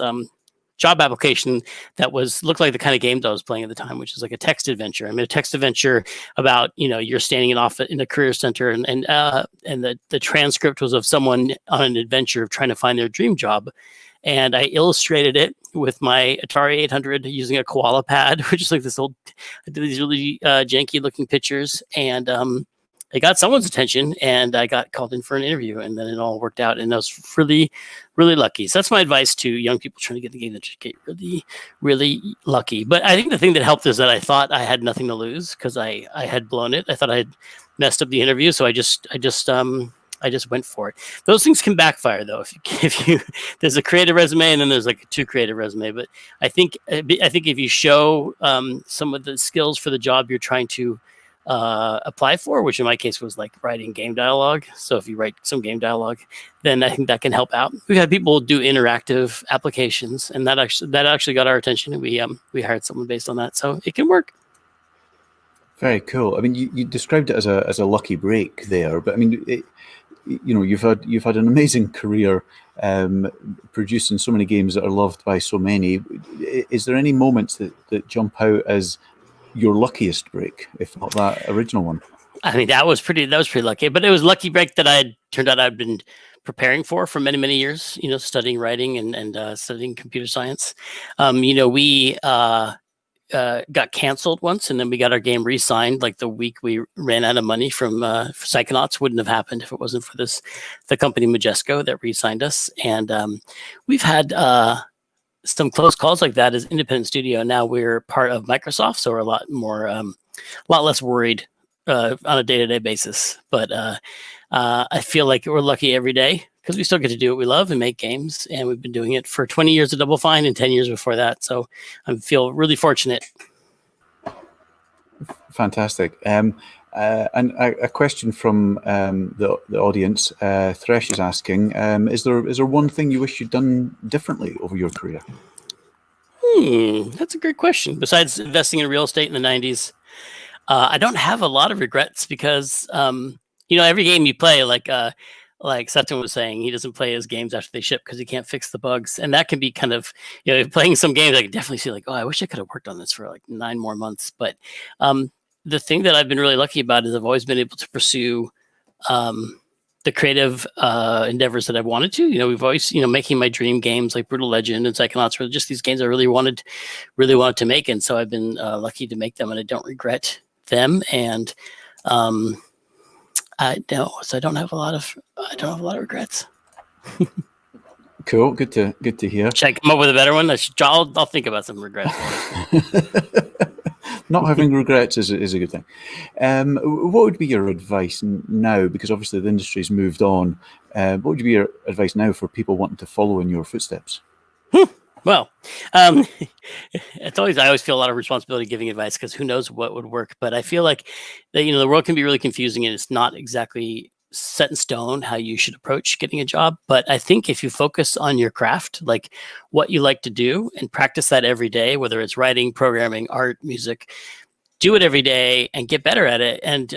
job application that looked like the kind of games I was playing at the time, which is like a text adventure. I made a text adventure about, you're standing off in a career center, and the transcript was of someone on an adventure of trying to find their dream job. And I illustrated it with my Atari 800 using a koala pad, which is like this old, I did these really janky looking pictures, and I got someone's attention, and I got called in for an interview, and then it all worked out, and I was really, really lucky. So that's my advice to young people trying to get the game, to get really, really lucky. But I think the thing that helped is that I thought I had nothing to lose because I had blown it. I thought I had messed up the interview, so I just went for it. Those things can backfire, though. If you there's a creative resume, and then there's like a too creative resume. But I think if you show some of the skills for the job you're trying to apply for, which in my case was like writing game dialogue. So if you write some game dialogue, then I think that can help out. We've had people do interactive applications, and that actually got our attention, and we hired someone based on that. So it can work. Very cool. I mean, you described it as a lucky break there, but I mean, you've had an amazing career producing so many games that are loved by so many. Is there any moments that jump out as your luckiest break, if not that original one? I mean, that was pretty lucky, but it was lucky break that I'd been preparing for many, many years, studying writing and studying computer science. We got canceled once, and then we got our game re-signed like the week we ran out of money from Psychonauts. Wouldn't have happened if it wasn't for the company Majesco that re-signed us. And we've had some close calls like that as independent studio. Now we're part of Microsoft, so we're a lot less worried on a day-to-day basis. But I feel like we're lucky every day because we still get to do what we love and make games, and we've been doing it for 20 years at Double Fine and 10 years before that. So I feel really fortunate. Fantastic. And a question from the audience. Thresh is asking, is there one thing you wish you'd done differently over your career? That's a great question. Besides investing in real estate in the 90s, I don't have a lot of regrets because, every game you play, like Sefton was saying, he doesn't play his games after they ship because he can't fix the bugs. And that can be kind of, playing some games, I can definitely see I wish I could have worked on this for 9 more months. But the thing that I've been really lucky about is I've always been able to pursue the creative endeavors that I've wanted to. We've always, making my dream games like Brutal Legend and Psychonauts were just these games I really wanted to make. And so I've been lucky to make them, and I don't regret them. And I don't have a lot of regrets. Cool. Good to hear. Should I come up with a better one? I'll think about some regrets. Not having regrets is a good thing. What would be your advice now? Because obviously the industry's moved on. What would be your advice now for people wanting to follow in your footsteps? Well, I always feel a lot of responsibility giving advice because who knows what would work. But I feel like that, the world can be really confusing, and it's not exactly set in stone how you should approach getting a job. But I think if you focus on your craft, like what you like to do, and practice that every day, whether it's writing, programming, art, music, do it every day and get better at it. And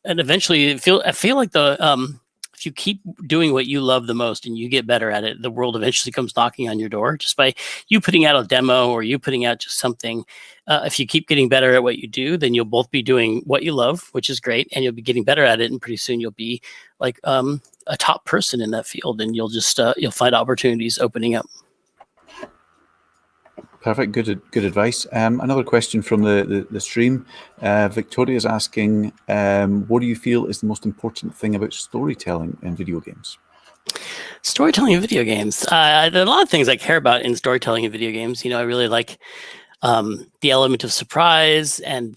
eventually I feel like if you keep doing what you love the most and you get better at it, the world eventually comes knocking on your door just by you putting out a demo or you putting out just something. If you keep getting better at what you do, then you'll both be doing what you love, which is great, and you'll be getting better at it. And pretty soon you'll be like a top person in that field, and you'll just you'll find opportunities opening up. Perfect. Good advice. Another question from the stream. Victoria is asking, what do you feel is the most important thing about storytelling in video games? Storytelling in video games. There are a lot of things I care about in storytelling in video games. I really like the element of surprise and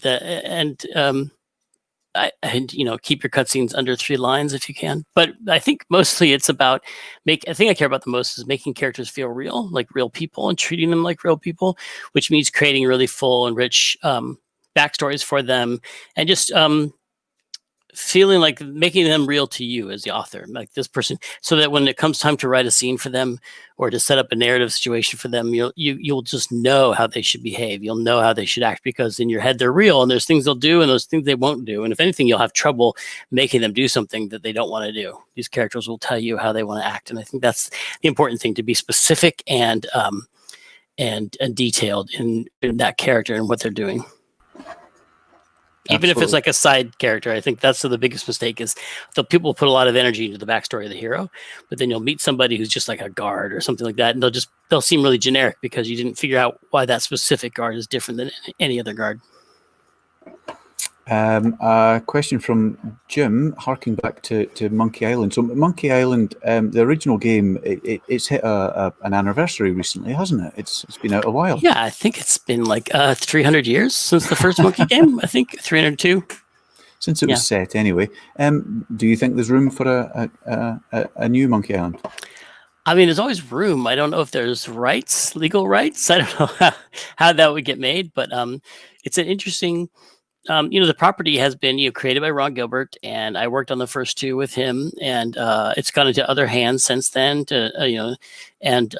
keep your cutscenes under 3 lines if you can. But I think mostly it's about the thing I care about the most is making characters feel real, like real people, and treating them like real people, which means creating really full and rich backstories for them, and just feeling like making them real to you as the author, like this person, so that when it comes time to write a scene for them or to set up a narrative situation for them, you'll just know how they should behave. You'll know how they should act, because in your head they're real, and there's things they'll do and there's things they won't do. And if anything, you'll have trouble making them do something that they don't want to do. These characters will tell you how they want to act, and I think that's the important thing, to be specific and detailed in that character and what they're doing. Even if it's like a side character, I think that's the biggest mistake is the people put a lot of energy into the backstory of the hero, but then you'll meet somebody who's just like a guard or something like that, and they'll seem really generic because you didn't figure out why that specific guard is different than any other guard. A question from Jim, harking back to Monkey Island. So Monkey Island, the original game, it's hit an anniversary recently, hasn't it? It's been out a while. Yeah, I think it's been like 300 years since the first Monkey game. I think 302. Since it was set, anyway. Do you think there's room for a new Monkey Island? I mean, there's always room. I don't know if there's legal rights. I don't know how that would get made, but it's an interesting. The property has been created by Ron Gilbert, and I worked on the first 2 with him, and it's gone into other hands since then. And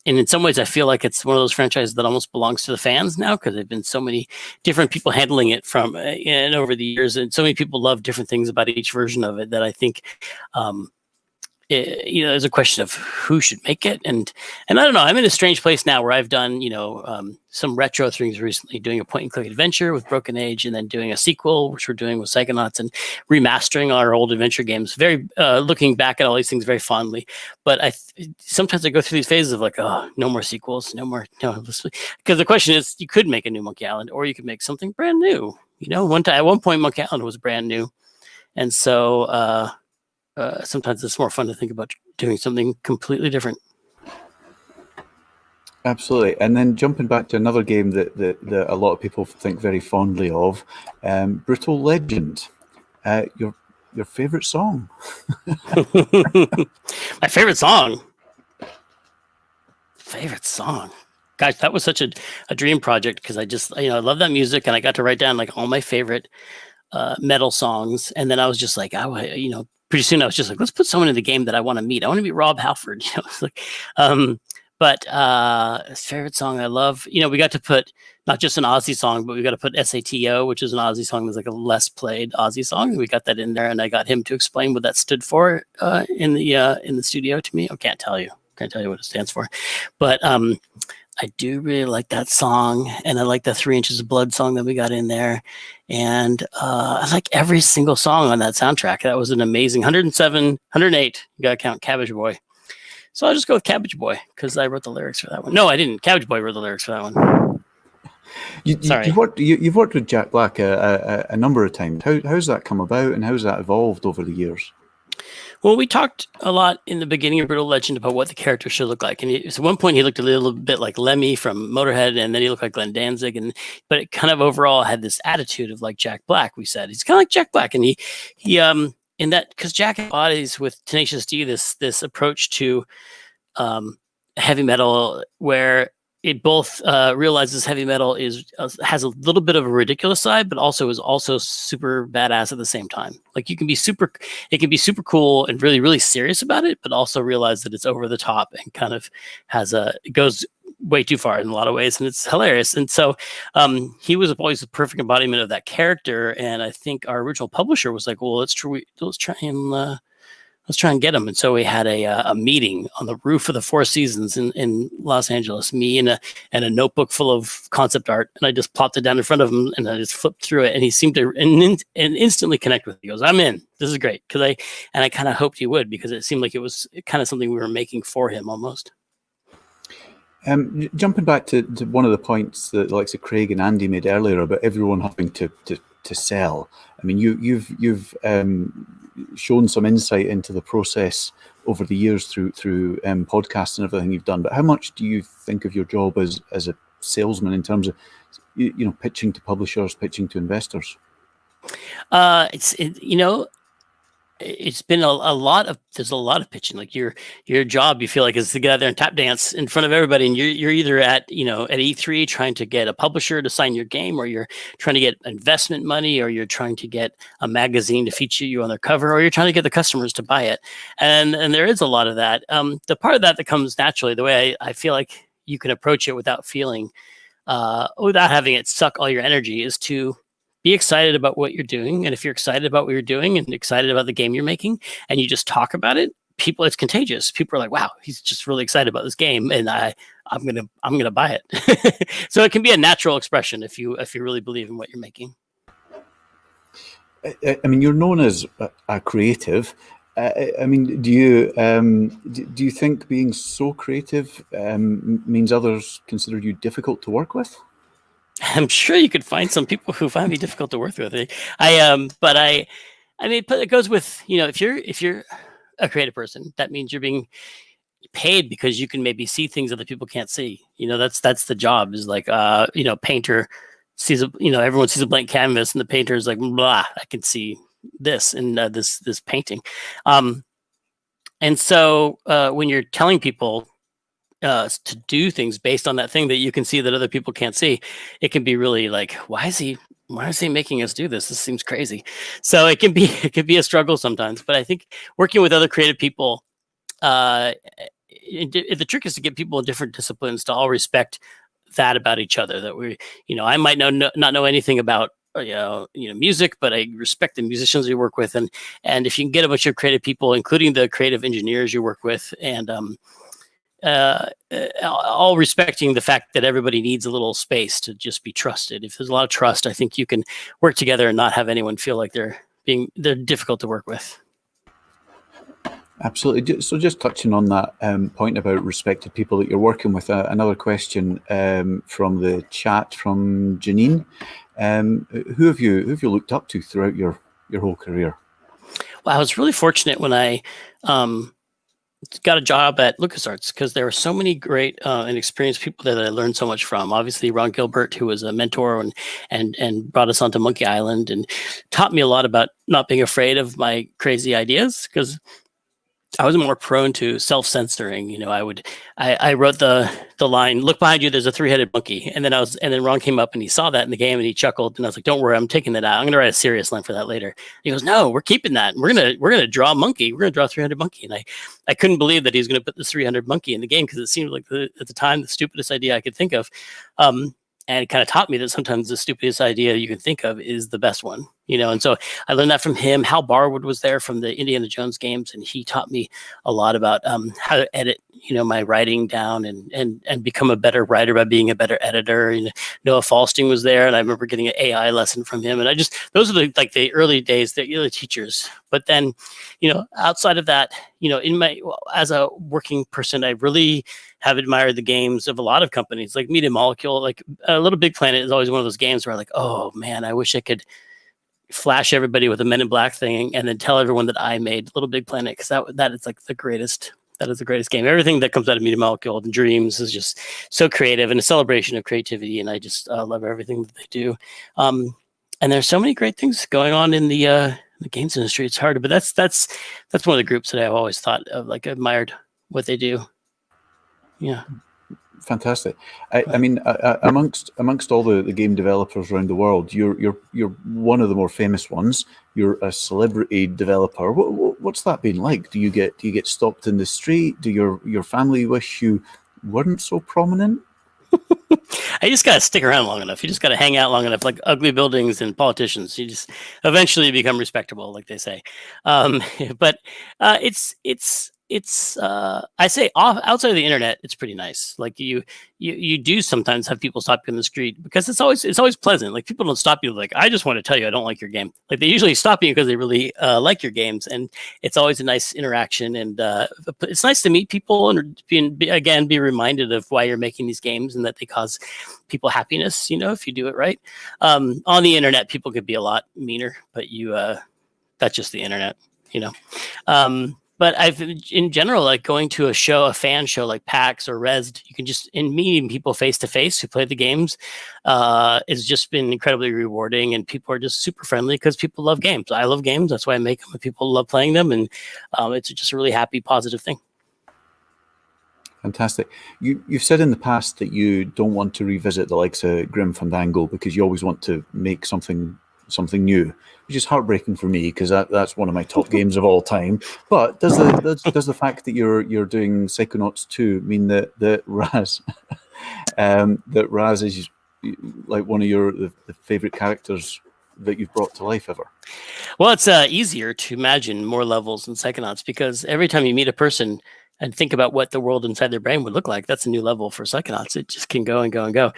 in some ways, I feel like it's one of those franchises that almost belongs to the fans now, because there've been so many different people handling it and over the years, and so many people love different things about each version of it that I think. There's a question of who should make it, and I don't know. I'm in a strange place now where I've done some retro things recently, doing a point-and-click adventure with Broken Age, and then doing a sequel, which we're doing with Psychonauts, and remastering our old adventure games. Very looking back at all these things very fondly, but sometimes I go through these phases of like, oh, no more sequels, no. Because the question is, you could make a new Monkey Island, or you could make something brand new. At one point, Monkey Island was brand new, and so. Sometimes it's more fun to think about doing something completely different. Absolutely. And then jumping back to another game that a lot of people think very fondly of, Brutal Legend. Your favorite song? My favorite song? Gosh, that was such a dream project, because I just, I love that music, and I got to write down like all my favorite metal songs. And then I was just like, pretty soon I was just like, let's put someone in the game that I want to meet. I want to meet Rob Halford. But favorite song I love, we got to put not just an Aussie song, but we got to put SATO, which is an Aussie song that's like a less played Aussie song. We got that in there, and I got him to explain what that stood for in the studio to me. I can't tell you what it stands for, but I do really like that song, and I like the 3 Inches of Blood song that we got in there. And I like every single song on that soundtrack. That was an amazing 107, 108. You got to count Cabbage Boy. So I'll just go with Cabbage Boy, because I wrote the lyrics for that one. No, I didn't. Cabbage Boy wrote the lyrics for that one. You've worked with Jack Black a number of times. How's that come about, and how's that evolved over the years? Well, we talked a lot in the beginning of Brutal Legend about what the character should look like. And at one point, he looked a little bit like Lemmy from Motorhead, and then he looked like Glenn Danzig. But it kind of overall had this attitude of like Jack Black, we said. He's kind of like Jack Black. And he in that, because Jack embodies with Tenacious D this approach to heavy metal, where it both realizes heavy metal has a little bit of a ridiculous side, but also is also super badass at the same time. Like it can be super cool and really, really serious about it, but also realize that it's over the top and kind of it goes way too far in a lot of ways, and it's hilarious. And so he was always the perfect embodiment of that character. And I think our original publisher was like, well, let's try and get him. And so we had a meeting on the roof of the Four Seasons in Los Angeles, me and a notebook full of concept art. And I just plopped it down in front of him, and I just flipped through it. And he seemed to instantly connect with it. He goes, I'm in. This is great. I kind of hoped he would, because it seemed like it was kind of something we were making for him almost. Jumping back to one of the points that likes of Craig and Andy made earlier about everyone having to sell. I mean, you've shown some insight into the process over the years through podcasts and everything you've done. But how much do you think of your job as a salesman in terms of pitching to publishers, pitching to investors? It's been there's a lot of pitching. Like your job, you feel like, is to get out there and tap dance in front of everybody, and you're either at E3 trying to get a publisher to sign your game, or you're trying to get investment money, or you're trying to get a magazine to feature you on their cover, or you're trying to get the customers to buy it. And there is a lot of that. The part of that comes naturally, the way I feel like you can approach it without having it suck all your energy, is to be excited about what you're doing. And if you're excited about what you're doing and excited about the game you're making, and you just talk about it, it's contagious. People are like, wow, he's just really excited about this game, and I'm gonna buy it. So it can be a natural expression if you really believe in what you're making. I mean, you're known as a creative. I mean, do you think being so creative means others consider you difficult to work with? I'm sure you could find some people who find me difficult to work with. But it goes with, if you're a creative person, that means you're being paid because you can maybe see things other people can't see. That's the job, is like, painter sees everyone sees a blank canvas, and the painter is like, blah, I can see this in this painting. And so when you're telling people to do things based on that thing that you can see that other people can't see, it can be really like, why is he making us do this? This seems crazy. So it can be a struggle sometimes. But I think working with other creative people, the trick is to get people in different disciplines to all respect that about each other. That I might not know anything about music, but I respect the musicians you work with, and if you can get a bunch of creative people, including the creative engineers you work with, and all respecting the fact that everybody needs a little space to just be trusted. If there's a lot of trust, I think you can work together and not have anyone feel like they're difficult to work with. Absolutely. So just touching on that point about respected people that you're working with, another question from the chat from Janine. Who have you looked up to throughout your whole career? Well, I was really fortunate when I got a job at LucasArts, because there were so many great and experienced people that I learned so much from. Obviously, Ron Gilbert, who was a mentor and brought us onto Monkey Island and taught me a lot about not being afraid of my crazy ideas, because I was more prone to self-censoring. I wrote the line, "Look behind you, there's a three-headed monkey." And then Ron came up and he saw that in the game and he chuckled, and I was like, "Don't worry, I'm taking that out. I'm gonna write a serious line for that later." And he goes, "No, we're keeping that. We're gonna draw a monkey. We're gonna draw a three-headed monkey." And I couldn't believe that he was gonna put this three-headed monkey in the game, because it seemed like at the time the stupidest idea I could think of. And it kind of taught me that sometimes the stupidest idea you can think of is the best one, and so I learned that from him. Hal Barwood was there from the Indiana Jones games, and he taught me a lot about how to edit, my writing down and become a better writer by being a better editor. Noah Falsting was there, and I remember getting an AI lesson from him. And those are the early days, the early teachers. But then, outside of that, as a working person, I really have admired the games of a lot of companies, like Media Molecule. Like Little Big Planet is always one of those games where I'm like, oh man, I wish I could flash everybody with a Men in Black thing and then tell everyone that I made Little Big Planet, because that is like the greatest. That is the greatest game. Everything that comes out of Media Molecule and Dreams is just so creative and a celebration of creativity, and I just love everything that they do. And there's so many great things going on in the games industry. It's hard, but that's one of the groups that I've always thought of, like admired what they do. Yeah. Fantastic. I mean, amongst all the game developers around the world, you're one of the more famous ones. You're a celebrity developer. What's that been like? Do you get stopped in the street? Do your family wish you weren't so prominent? I just gotta stick around long enough. You just gotta hang out long enough, like ugly buildings and politicians. You just eventually become respectable, like they say. But it's I say outside of the internet, it's pretty nice. Like you do sometimes have people stop you in the street, because it's always pleasant. Like people don't stop you like, I just want to tell you I don't like your game. Like they usually stop you because they really like your games, and it's always a nice interaction. And it's nice to meet people and be reminded of why you're making these games and that they cause people happiness. If you do it right. On the internet, people could be a lot meaner, but that's just the internet. But I've, in general, like going to a fan show like PAX or Rezzed, you can just, in meeting people face to face who play the games, it's just been incredibly rewarding, and people are just super friendly because people love games. I love games. That's why I make them, and people love playing them. And it's just a really happy, positive thing. Fantastic. You've said in the past that you don't want to revisit the likes of Grim Fandango because you always want to make something new, which is heartbreaking for me because that's one of my top games of all time. But does the fact that you're doing Psychonauts 2 mean that Raz that Raz is like one of the favorite characters that you've brought to life ever? Well, it's easier to imagine more levels in Psychonauts because every time you meet a person and think about what the world inside their brain would look like, that's a new level for Psychonauts. It just can go and go and go.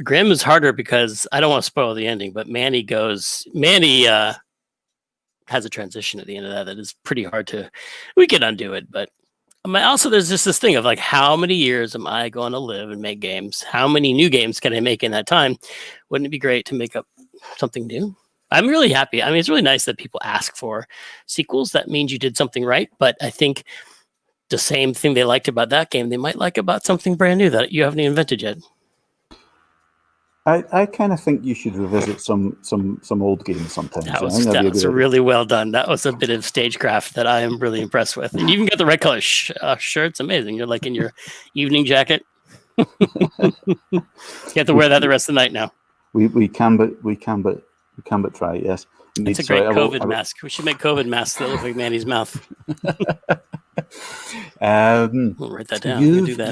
Grim is harder because I don't want to spoil the ending, but Manny has a transition at the end of that is pretty hard to, we can undo it, but also there's just this thing of like, how many years am I going to live and make games? How many new games can I make in that time? Wouldn't it be great to make up something new? I'm really happy. I mean, it's really nice that people ask for sequels. That means you did something right, but I think the same thing they liked about that game, they might like about something brand new that you haven't invented yet. I kind of think you should revisit some old games sometimes. That was really well done. That was a bit of stagecraft that I am really impressed with. And you even got the red color shirt. It's amazing. You're like in your evening jacket. You have to wear that the rest of the night now. We can but try. Yes, it's a great COVID mask. We should make COVID masks that look like Manny's mouth. We'll write that down.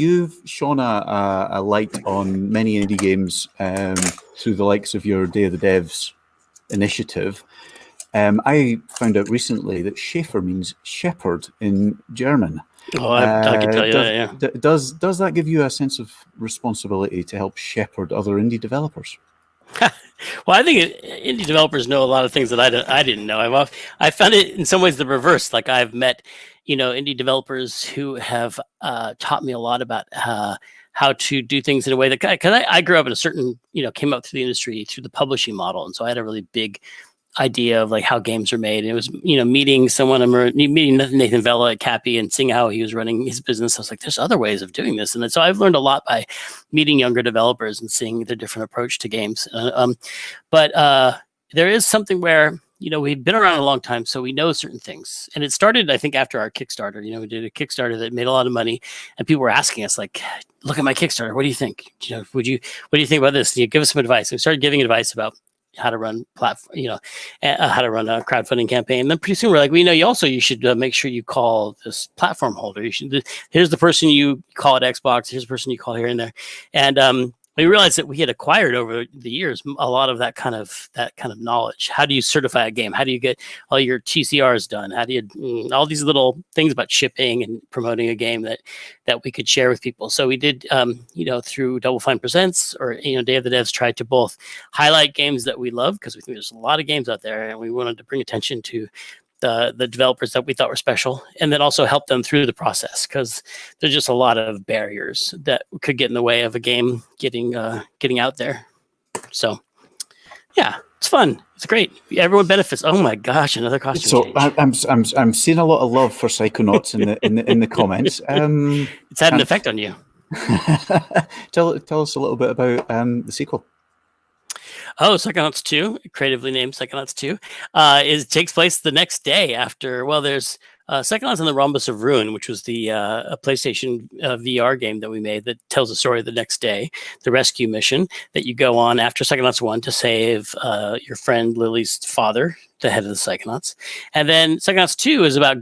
You've shone a light on many indie games through the likes of your Day of the Devs initiative. I found out recently that Schafer means shepherd in German. Oh, I can tell you that, yeah. Does that give you a sense of responsibility to help shepherd other indie developers? Well, I think indie developers know a lot of things that I didn't know. I found it in some ways the reverse. Like I've met, indie developers who have taught me a lot about how to do things in a way that, because I grew up in a certain, came up through the industry through the publishing model, and so I had a really big idea of like how games are made. And it was, meeting Nathan Vella at Cappy and seeing how he was running his business. I was like, there's other ways of doing this. And so I've learned a lot by meeting younger developers and seeing their different approach to games. But there is something where, we've been around a long time, so we know certain things. And it started, I think, after our Kickstarter. We did a Kickstarter that made a lot of money, and people were asking us, like, look at my Kickstarter. What do you think? What do you think about this? Give us some advice. And we started giving advice about how to run platform, how to run a crowdfunding campaign. And then pretty soon we're like, you should make sure you call this platform holder. Here's the person you call at Xbox. Here's the person you call here and there. And we realized that we had acquired over the years a lot of that kind of knowledge. How do you certify a game? How do you get all your TCRs done? How do you all these little things about shipping and promoting a game that we could share with people? So we did, through Double Fine Presents or Day of the Devs, tried to both highlight games that we love because we think there's a lot of games out there, and we wanted to bring attention to the developers that we thought were special, and then also help them through the process because there's just a lot of barriers that could get in the way of a game getting out there. So yeah, it's fun. It's great. Everyone benefits. Oh my gosh, another costume change. I'm seeing a lot of love for Psychonauts in the comments. It's had an effect on you. Tell us a little bit about the sequel. Oh, Psychonauts 2, creatively named Psychonauts 2, takes place the next day after, there's Psychonauts and the Rhombus of Ruin, which was the a PlayStation VR game that we made that tells the story of the next day, the rescue mission that you go on after Psychonauts 1 to save your friend Lily's father, the head of the Psychonauts. And then Psychonauts 2 is about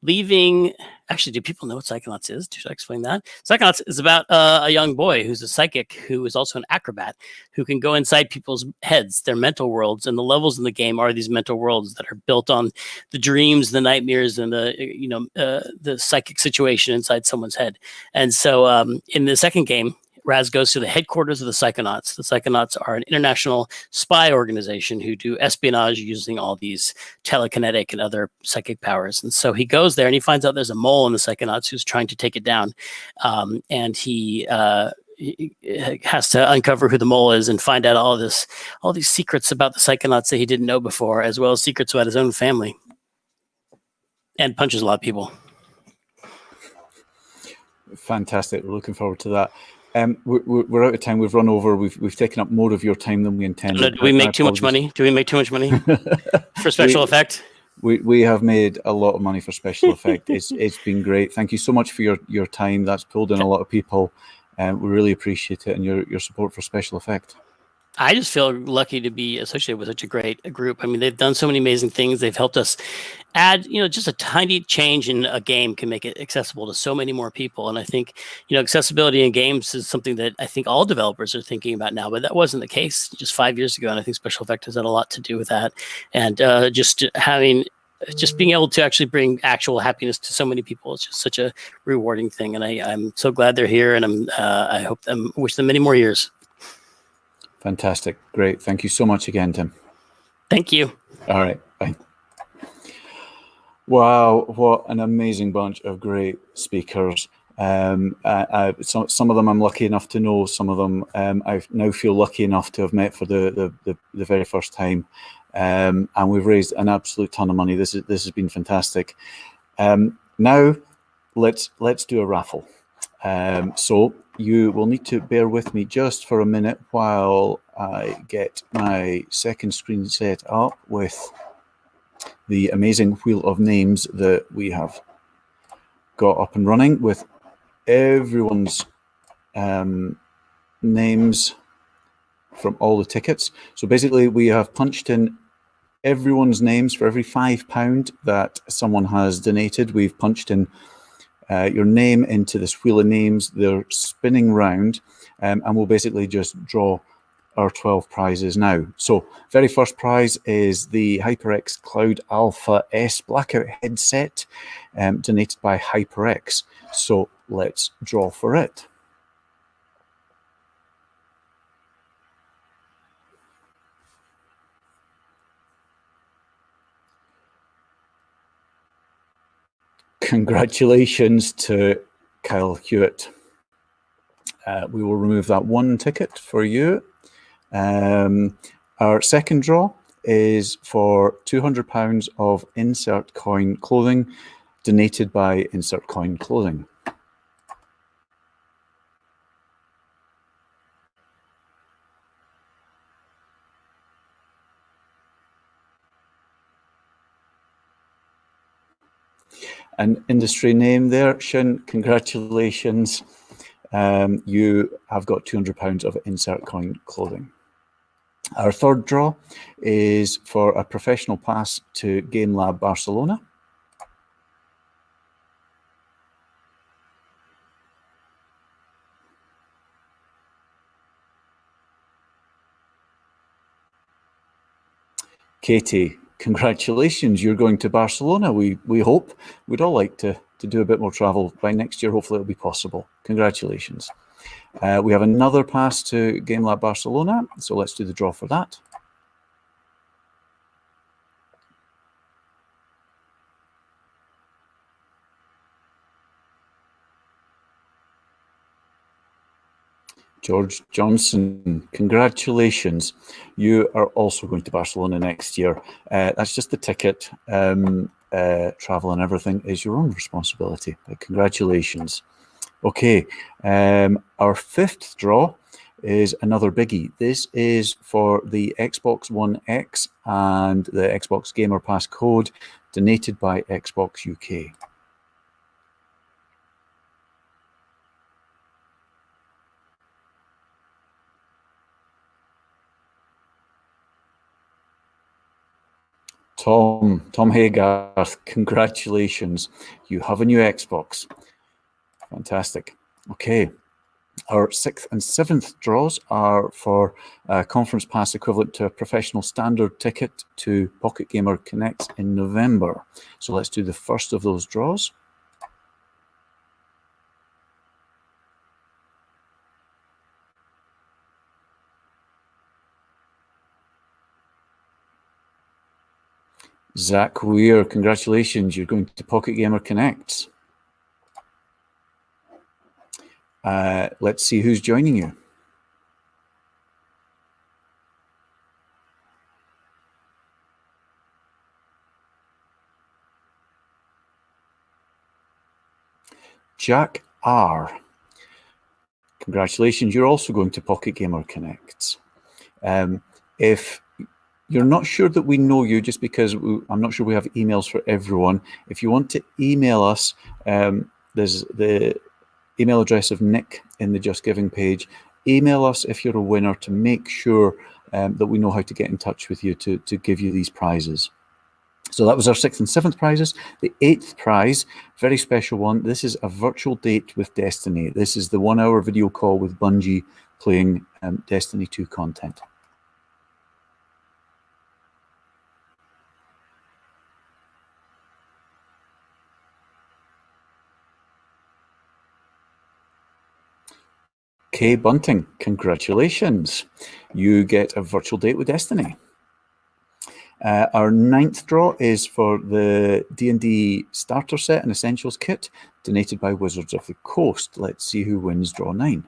leaving... Actually, do people know what Psychonauts is? Should I explain that? Psychonauts is about a young boy who's a psychic who is also an acrobat who can go inside people's heads, their mental worlds, and the levels in the game are these mental worlds that are built on the dreams, the nightmares, and the psychic situation inside someone's head. And so in the second game, Raz goes to the headquarters of the Psychonauts. The Psychonauts are an international spy organization who do espionage using all these telekinetic and other psychic powers. And so he goes there and he finds out there's a mole in the Psychonauts who's trying to take it down. And he has to uncover who the mole is and find out all these secrets about the Psychonauts that he didn't know before, as well as secrets about his own family. and punches a lot of people. Fantastic. We're looking forward to that. We're out of time. We've run over. We've taken up more of your time than we intended. Do we make too much money? Do we make too much money for special effect? We have made a lot of money for special effect. It's been great. Thank you so much for your time. That's pulled in a lot of people. We really appreciate it, and your support for special effect. I just feel lucky to be associated with such a great group. I mean, they've done so many amazing things. They've helped us add, just a tiny change in a game can make it accessible to so many more people. And I think, accessibility in games is something that I think all developers are thinking about now, but that wasn't the case just 5 years ago. And I think Special Effect has had a lot to do with that. And just being able to actually bring actual happiness to so many people is just such a rewarding thing. And I'm so glad they're here, and I wish them many more years. Fantastic. Great. Thank you so much again, Tim. Thank you. All right. Bye. Wow. What an amazing bunch of great speakers. Some of them I'm lucky enough to know. Some of them I now feel lucky enough to have met for the very first time. And we've raised an absolute ton of money. This has been fantastic. Now let's do a raffle. So you will need to bear with me just for a minute while I get my second screen set up with the amazing wheel of names that we have got up and running with everyone's names from all the tickets. So basically we have punched in everyone's names for every £5 that someone has donated. We've punched in your name into this wheel of names. They're spinning round, and we'll basically just draw our 12 prizes now. So very first prize is the HyperX Cloud Alpha S Blackout headset, donated by HyperX. So let's draw for it. Congratulations to Kyle Hewitt. We will remove that one ticket for you. Our second draw is for £200 of Insert Coin clothing, donated by Insert Coin Clothing. An industry name there, Shin, congratulations. You have got £200 of Insert Coin clothing. Our third draw is for a professional pass to Game Lab Barcelona. Katie, congratulations, you're going to Barcelona. We hope. We'd all like to do a bit more travel. By next year, hopefully it'll be possible. Congratulations. We have another pass to Game Lab Barcelona, so let's do the draw for that. George Johnson, congratulations. You are also going to Barcelona next year. That's just the ticket. Travel and everything is your own responsibility, but congratulations. Okay, our fifth draw is another biggie. This is for the Xbox One X and the Xbox Gamer Pass code, donated by Xbox UK. Tom Haygarth, congratulations. You have a new Xbox. Fantastic. Okay. Our sixth and seventh draws are for a conference pass equivalent to a professional standard ticket to Pocket Gamer Connect in November. So let's do the first of those draws. Zach Weir, congratulations. You're going to Pocket Gamer Connect. Let's see who's joining you. Jack R. Congratulations, you're also going to Pocket Gamer Connects. If you're not sure that we know you, just because I'm not sure we have emails for everyone, if you want to email us, there's the email address of Nick in the Just Giving page. Email us if you're a winner to make sure that we know how to get in touch with you to give you these prizes. So that was our 6th and 7th prizes. The 8th prize, very special one. This is a virtual date with Destiny. This is the 1-hour video call with Bungie playing Destiny 2 content. Kay Bunting, congratulations. You get a virtual date with Destiny. Our 9th draw is for the D&D Starter Set and Essentials Kit, donated by Wizards of the Coast. Let's see who wins draw 9.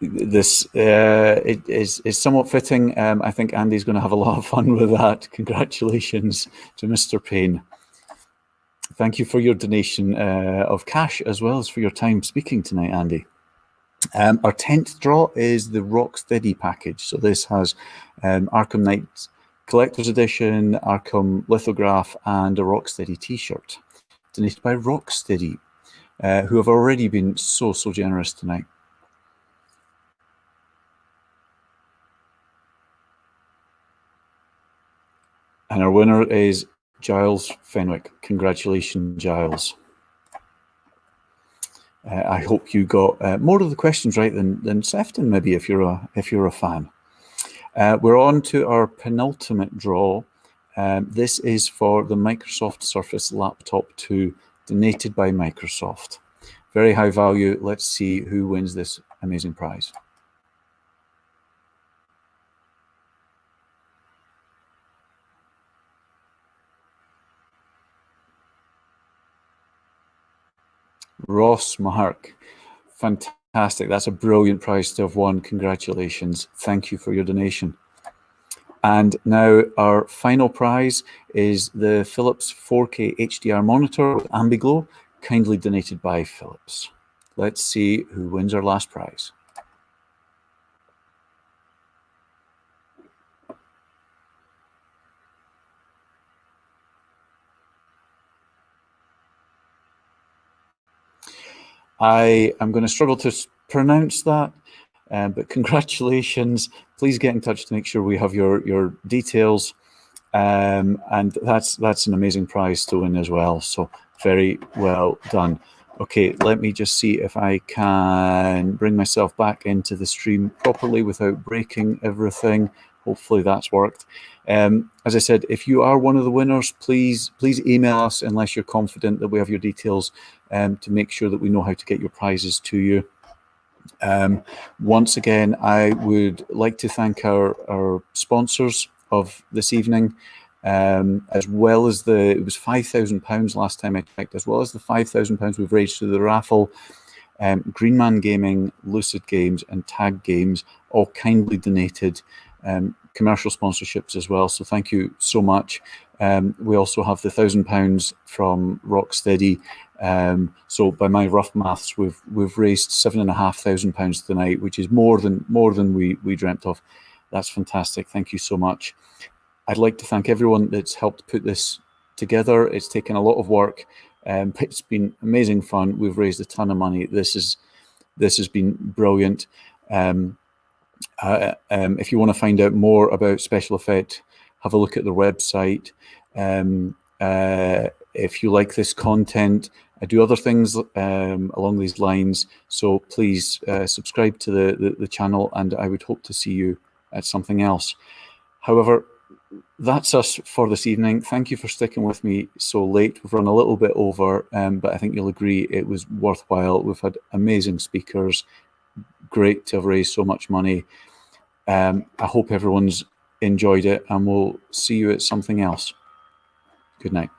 This it is somewhat fitting. I think Andy's going to have a lot of fun with that. Congratulations to Mr. Payne. Thank you for your donation of cash as well as for your time speaking tonight, Andy. Our 10th draw is the Rocksteady package. So this has Arkham Knight Collector's Edition, Arkham Lithograph, and a Rocksteady t-shirt, donated by Rocksteady, who have already been so generous tonight. And our winner is Giles Fenwick. Congratulations, Giles. I hope you got more of the questions right than Sefton, maybe, if you're a fan. We're on to our penultimate draw. This is for the Microsoft Surface Laptop 2, donated by Microsoft. Very high value. Let's see who wins this amazing prize. Ross Mark, fantastic. That's a brilliant prize to have won. Congratulations. Thank you for your donation. And now our final prize is the Philips 4K HDR monitor with Ambiglow, kindly donated by Philips. Let's see who wins our last prize. I am going to struggle to pronounce that, but congratulations. Please get in touch to make sure we have your details. And that's an amazing prize to win as well. So very well done. Okay, let me just see if I can bring myself back into the stream properly without breaking everything. Hopefully that's worked. As I said, if you are one of the winners, please email us unless you're confident that we have your details to make sure that we know how to get your prizes to you. Once again, I would like to thank our sponsors of this evening, as well as it was £5,000 last time I checked, as well as the £5,000 we've raised through the raffle. Greenman Gaming, Lucid Games, and Tag Games all kindly donated commercial sponsorships as well. So thank you so much. We also have the £1,000 from Rocksteady. So by my rough maths, we've raised £7,500 tonight, which is more than we dreamt of. That's fantastic. Thank you so much. I'd like to thank everyone that's helped put this together. It's taken a lot of work. It's been amazing fun. We've raised a ton of money. This has been brilliant. If you want to find out more about Special Effect, have a look at their website. If you like this content, I do other things along these lines. So please subscribe to the channel, and I would hope to see you at something else. However, that's us for this evening. Thank you for sticking with me so late. We've run a little bit over, but I think you'll agree it was worthwhile. We've had amazing speakers. Great to have raised so much money. I hope everyone's enjoyed it, and we'll see you at something else. Good night.